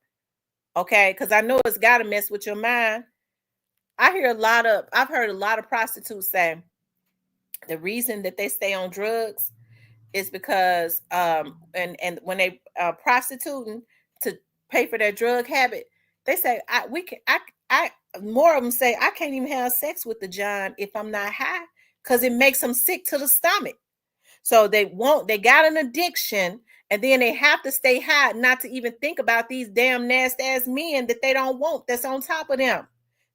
Okay. Because I know it's got to mess with your mind. I've heard a lot of prostitutes say the reason that they stay on drugs is because and when they prostituting to pay for their drug habit, they say I more of them say I can't even have sex with the John if I'm not high, because it makes them sick to the stomach. So they got an addiction, and then they have to stay high not to even think about these damn nasty ass men that they don't want, that's on top of them.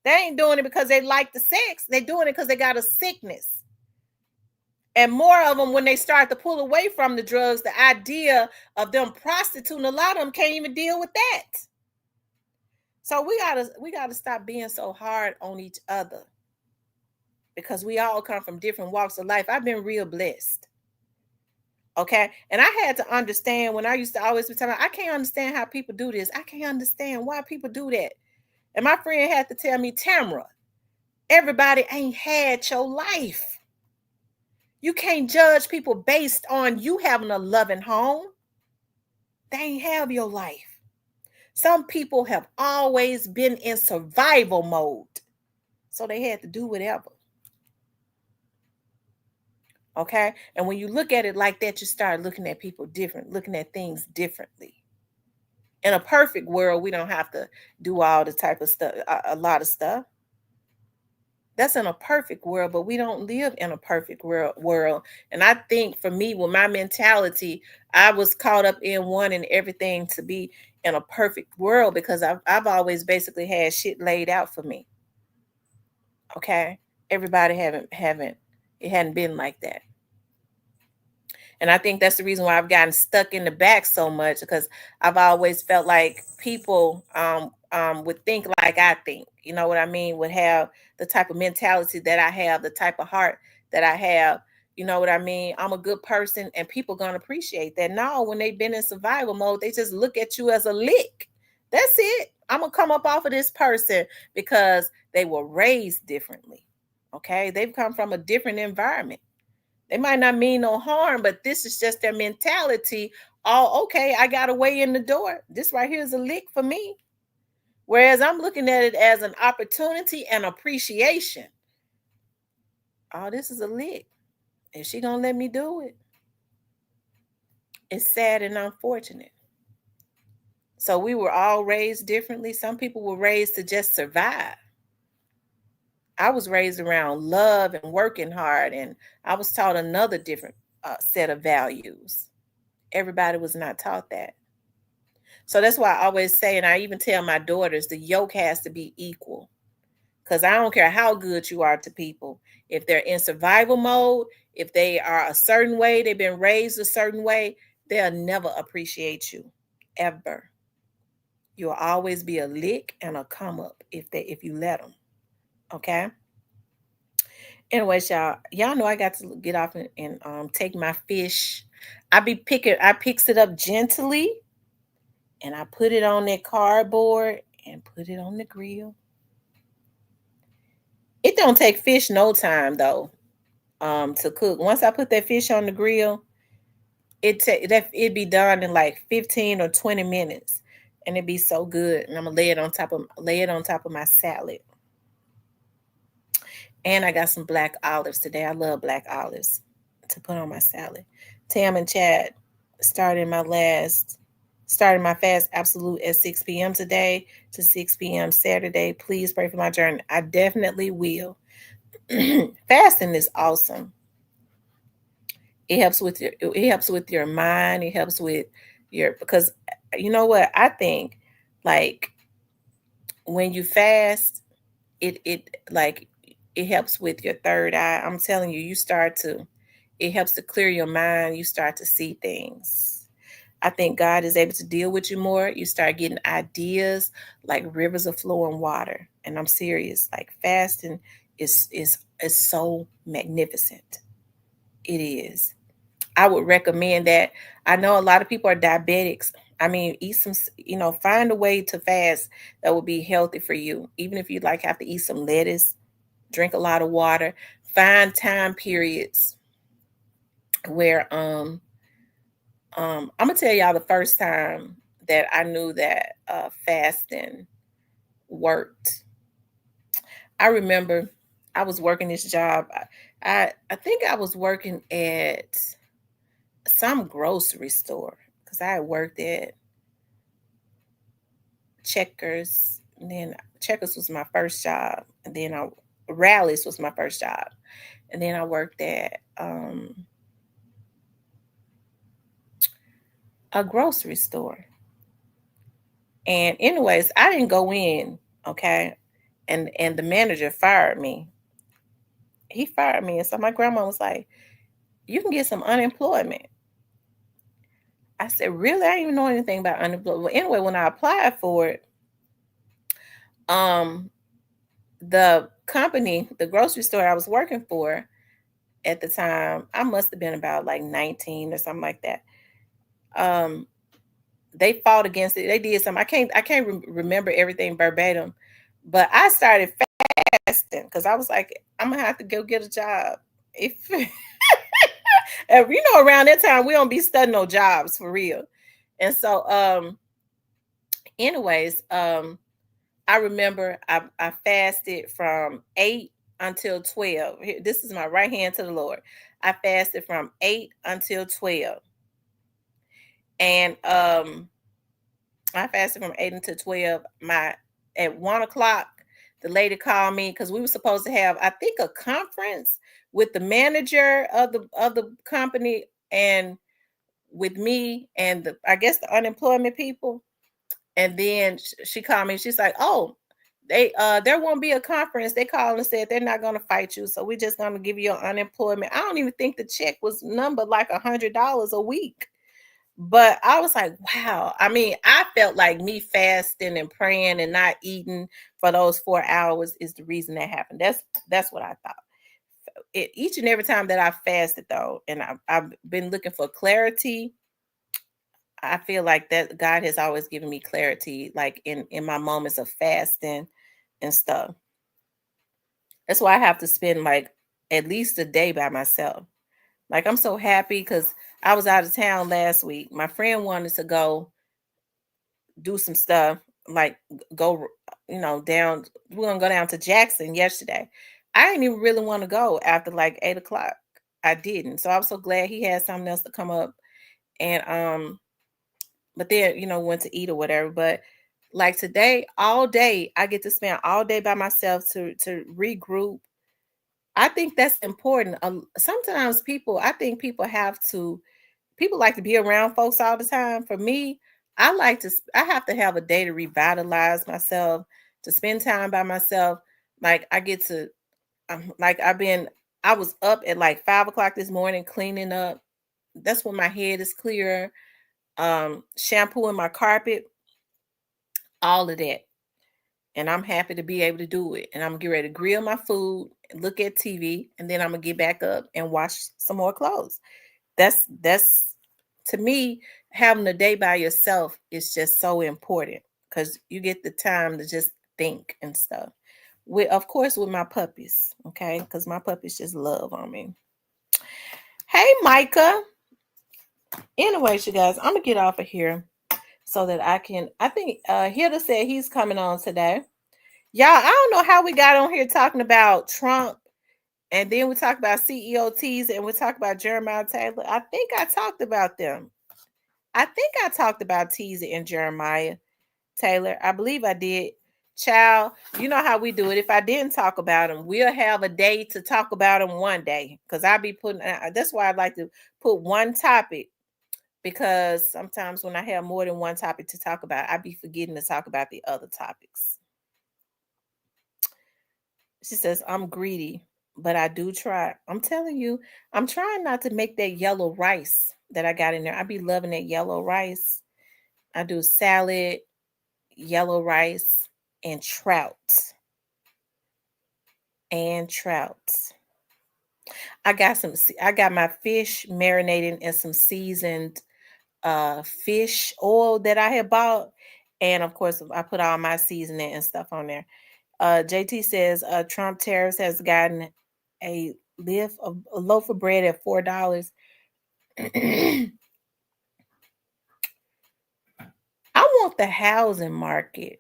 They ain't doing it because they like the sex. They're doing it because they got a sickness. And more of them, when they start to pull away from the drugs, the idea of them prostituting, a lot of them can't even deal with that. So we gotta stop being so hard on each other, because we all come from different walks of life. I've been real blessed. Okay. And I had to understand, when I used to always be telling, I can't understand how people do this. I can't understand why people do that. And my friend had to tell me, Tamara, everybody ain't had your life. You can't judge people based on you having a loving home. They ain't have your life. Some people have always been in survival mode, so they had to do whatever. Okay. And when you look at it like that, you start looking at people different, looking at things differently. In a perfect world, we don't have to do all the type of stuff, a lot of stuff. That's in a perfect world, but we don't live in a perfect world. And I think for me, with my mentality, I was caught up in wanting everything to be in a perfect world, because I've always basically had shit laid out for me. Okay. Everybody it hadn't been like that. And I think that's the reason why I've gotten stuck in the back so much, because I've always felt like people would think like I think, you know what I mean, would have the type of mentality that I have, the type of heart that I have, you know what I mean? I'm a good person, and people gonna appreciate that. No, when they've been in survival mode, they just look at you as a lick. That's it. I'm gonna come up off of this person because they were raised differently. Okay, they've come from a different environment. They might not mean no harm, but this is just their mentality. Oh, okay, I got a way in the door. This right here is a lick for me. Whereas I'm looking at it as an opportunity and appreciation. Oh, this is a lick. Is she gonna let me do it? It's sad and unfortunate. So we were all raised differently. Some people were raised to just survive. I was raised around love and working hard, and I was taught another different set of values. Everybody was not taught that. So that's why I always say, and I even tell my daughters, the yoke has to be equal. Because I don't care how good you are to people. If they're in survival mode, if they are a certain way, they've been raised a certain way, they'll never appreciate you, ever. You'll always be a lick and a come up if you let them. Okay. Anyways, y'all know I got to get off and take my fish. I picks it up gently and I put it on that cardboard and put it on the grill. It don't take fish no time though, to cook. Once I put that fish on the grill, it'd be done in like 15 or 20 minutes. And it'd be so good. And I'm gonna lay it on top of my salad. And I got some black olives today. I love black olives to put on my salad. Tam and Chad starting my fast absolute at 6 p.m. today to 6 p.m. Saturday. Please pray for my journey. I definitely will. Fasting is awesome. It helps with your mind. It helps with because you know what? I think like when you fast, it helps with your third eye. I'm telling you, it helps to clear your mind. You start to see things. I think God is able to deal with you more. You start getting ideas like rivers of flowing water. And I'm serious. Like fasting is so magnificent. It is. I would recommend that. I know a lot of people are diabetics. I mean, eat some, find a way to fast that will be healthy for you. Even if you like have to eat some lettuce, drink a lot of water, find time periods where I'm gonna tell y'all the first time that I knew that fasting worked. I remember I was working this job. I think I was working at some grocery store because I had worked at Checkers, and then Checkers was my first job, and then Rallies was my first job, and then I worked at a grocery store. And anyways, I didn't go in, okay, and the manager fired me. He fired me, and so my grandma was like, "You can get some unemployment." I said, "Really? I didn't even know anything about unemployment." Well, anyway, when I applied for it, the company, the grocery store I was working for at the time, I must have been about like 19 or something like that. They fought against it. They did something. I can't remember everything verbatim, but I started fasting because I was like, I'm gonna have to go get a job. If around that time we don't be studying no jobs for real. And so anyways, I remember I fasted from 8 until 12. This is my right hand to the Lord. I fasted from 8 until 12. And I fasted from 8 until 12. At 1 o'clock, the lady called me because we were supposed to have, I think, a conference with the manager of the company and with me and I guess the unemployment people. And then she called me. She's like, "Oh, there won't be a conference." They called and said they're not going to fight you, so we're just going to give you your unemployment. I don't even think the check was numbered like $100 a week. But I was like, wow. I mean, I felt like me fasting and praying and not eating for those 4 hours is the reason that happened. That's what I thought. Each and every time that I fasted, though, and I've been looking for clarity, I feel like that God has always given me clarity, like in my moments of fasting and stuff. That's why I have to spend like at least a day by myself. Like I'm so happy because I was out of town last week. My friend wanted to go do some stuff, like go, down. We're gonna go down to Jackson yesterday. I didn't even really want to go after like 8 o'clock. I didn't. So I was so glad he had something else to come up. And but then, went to eat or whatever. But like today, all day, I get to spend all day by myself to regroup. I think that's important. Sometimes I think people like to be around folks all the time. For me, I have to have a day to revitalize myself, to spend time by myself. Like I get to, like I was up at like 5 o'clock this morning cleaning up. That's when my head is clear. Shampooing my carpet, all of that. And I'm happy to be able to do it. And I'm gonna get ready to grill my food, look at TV, and then I'm gonna get back up and wash some more clothes. That's to me, having a day by yourself is just so important because you get the time to just think and stuff. With, of course, with my puppies, okay, because my puppies just love on me. Hey, Micah. Anyways, you guys, I'm gonna get off of here so that I think Hilda said he's coming on today. Y'all, I don't know how we got on here talking about Trump, and then we talk about CEO Tezy, and we talk about Jeremiahtaylor. I think I talked about them. I think I talked about Tezy and Jeremiahtaylor. I believe I did. Child, you know how we do it. If I didn't talk about them, we'll have a day to talk about them one day. Because I'll be putting, that's why I like to put one topic. Because sometimes when I have more than one topic to talk about, I be forgetting to talk about the other topics. She says, I'm greedy, but I do try. I'm telling you, I'm trying not to make that yellow rice that I got in there. I be loving that yellow rice. I do salad, yellow rice, and trout. I got my fish marinating in some seasoned fish oil that I had bought. And of course, I put all my seasoning and stuff on there. JT says Trump tariffs has gotten a loaf of bread at $4. I want the housing market.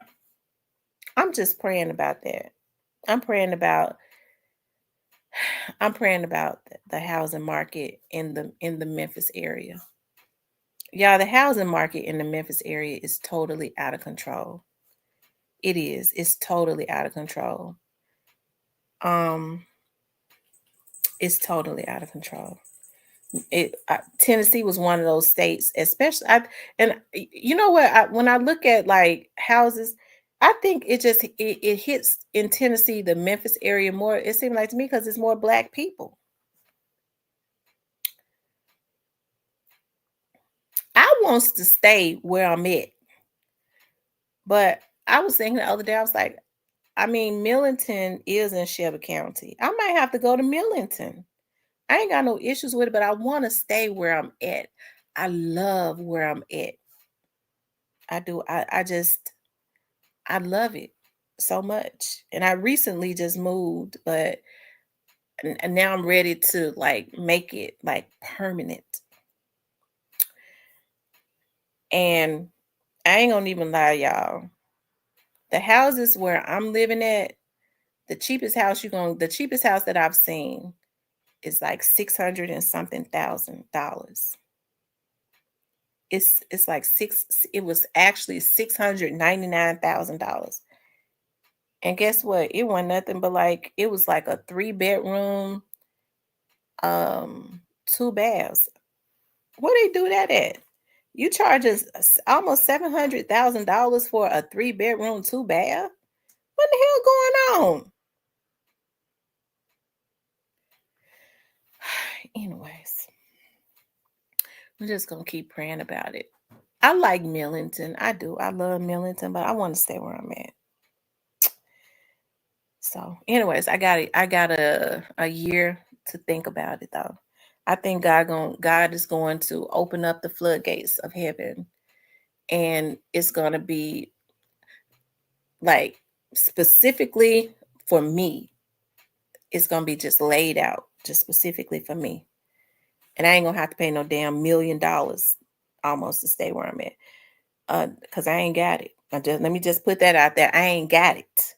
I'm just praying about that. I'm praying about the housing market in the Memphis area. Y'all, the housing market in the Memphis area is totally out of control. It is. It's totally out of control. It's totally out of control. Tennessee was one of those states, especially. And you know what? When I look at like houses, I think it hits in Tennessee, the Memphis area more. It seems like to me because it's more Black people. I wants to stay where I'm at, but I was thinking the other day, I was like, I mean, Millington is in Shelby County. I might have to go to Millington. I ain't got no issues with it, but I want to stay where I'm at. I love where I'm at. I do. I love it so much. And I recently just moved, but and now I'm ready to like make it like permanent. And I ain't gonna even lie, y'all. The houses where I'm living at, the cheapest house that I've seen is like $600 and something thousand. It's like it was actually $699,000. And guess what? It wasn't nothing but like it was like a 3-bedroom, 2 baths. Where they do that at? You charge us almost $700,000 for a 3-bedroom, 2 bath? What the hell going on? Anyways, we're just gonna keep praying about it. I like Millington. I do. I love Millington, but I want to stay where I'm at. So, anyways, I got a year to think about it though. I think God is going to open up the floodgates of heaven, and it's gonna be like specifically for me. It's gonna be just laid out just specifically for me, and I ain't gonna have to pay no damn $1 million almost to stay where I'm at. Because I ain't got it. Let me just put that out there. I ain't got it.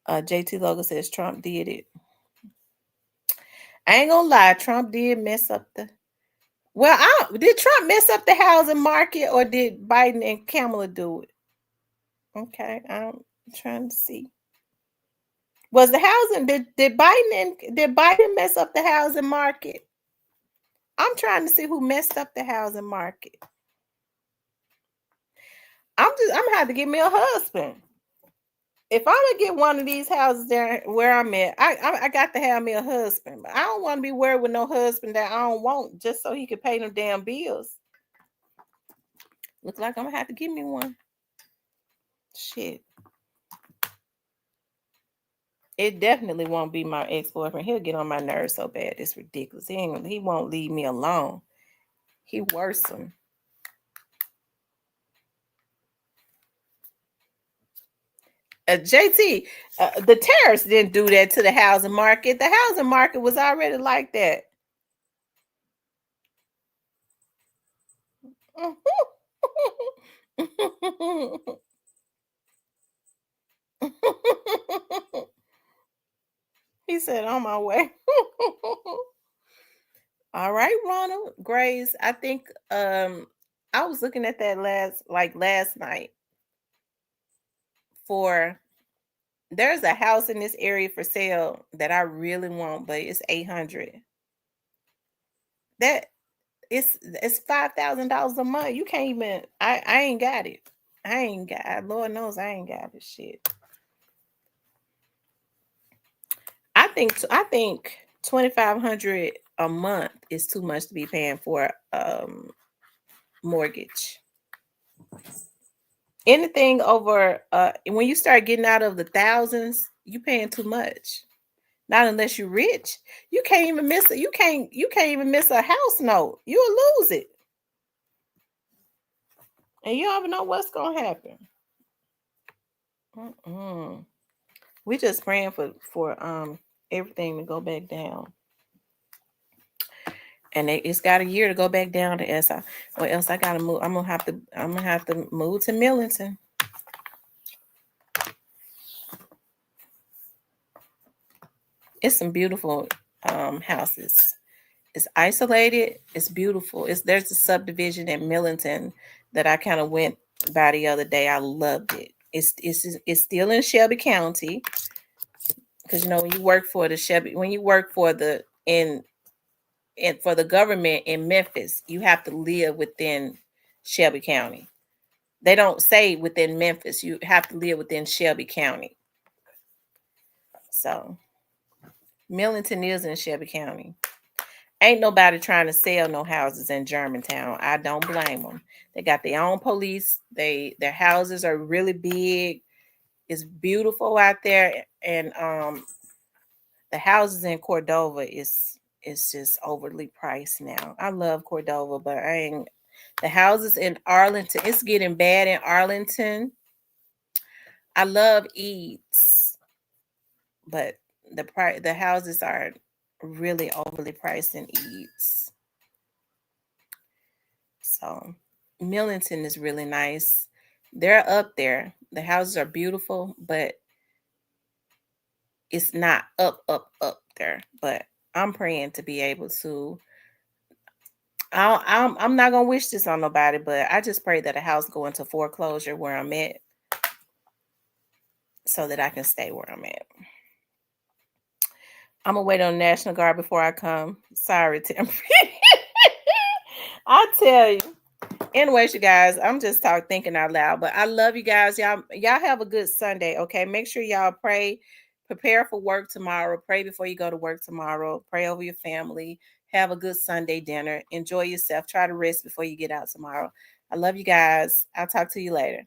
JT Logan says Trump did it. I ain't gonna lie, Trump did mess up the. Well, did Trump mess up the housing market, or did Biden and Kamala do it? Okay, I'm trying to see. Was the housing did Biden mess up the housing market? I'm trying to see who messed up the housing market. I'm gonna have to get me a husband. if I'm gonna get one of these houses there where I'm at, I got to have me a husband. But I don't want to be worried with no husband that I don't want just so he can pay them damn bills. Look like I'm gonna have to give me one. Shit. It definitely won't be my ex-boyfriend. He'll get on my nerves so bad. It's ridiculous. He won't leave me alone. He worsen. JT, the tariffs didn't do that to the housing market. The housing market was already like that. He said, on my way. All right, Ronald Grace. I think I was looking at that last night for there's a house in this area for sale that I really want, but it's 800. That it's $5,000 a month. You can't even I ain't got it. I ain't got Lord knows I ain't got this shit. I think 2,500 a month is too much to be paying for mortgage. Anything over when you start getting out of the thousands, you paying too much. Not unless you're rich. You can't even miss it. You can't even miss a house note. You'll lose it. And you don't even know what's gonna happen. We just praying for everything to go back down. And it's got a year to go back down to SI, or else I gotta move. I'm gonna have to move to Millington. It's some beautiful houses. It's isolated. It's beautiful. There's a subdivision in Millington that I kind of went by the other day. I loved it. It's still in Shelby County, because when you work for the for the government in Memphis, you have to live within Shelby County. They don't say within Memphis. You have to live within Shelby County. So Millington is in Shelby County. Ain't nobody trying to sell no houses in Germantown. I don't blame them. They got their own police. Their houses are really big. It's beautiful out there, and the houses in Cordova is just overly priced now. I love Cordova, but the houses in Arlington. It's getting bad in Arlington. I love Eads, but the houses are really overly priced in Eads. So Millington is really nice. They're up there. The houses are beautiful, but it's not up there. But I'm praying to be able to. I'm not gonna wish this on nobody, but I just pray that a house go into foreclosure where I'm at, so that I can stay where I'm at. I'm gonna wait on the National Guard before I come. Sorry, Tim. I tell you. Anyways, you guys, I'm just thinking out loud, but I love you guys. Y'all have a good Sunday. Okay, make sure y'all pray, prepare for work tomorrow. Pray before you go to work tomorrow. Pray over your family. Have a good Sunday dinner. Enjoy yourself. Try to rest before you get out tomorrow. I love you guys. I'll talk to you later.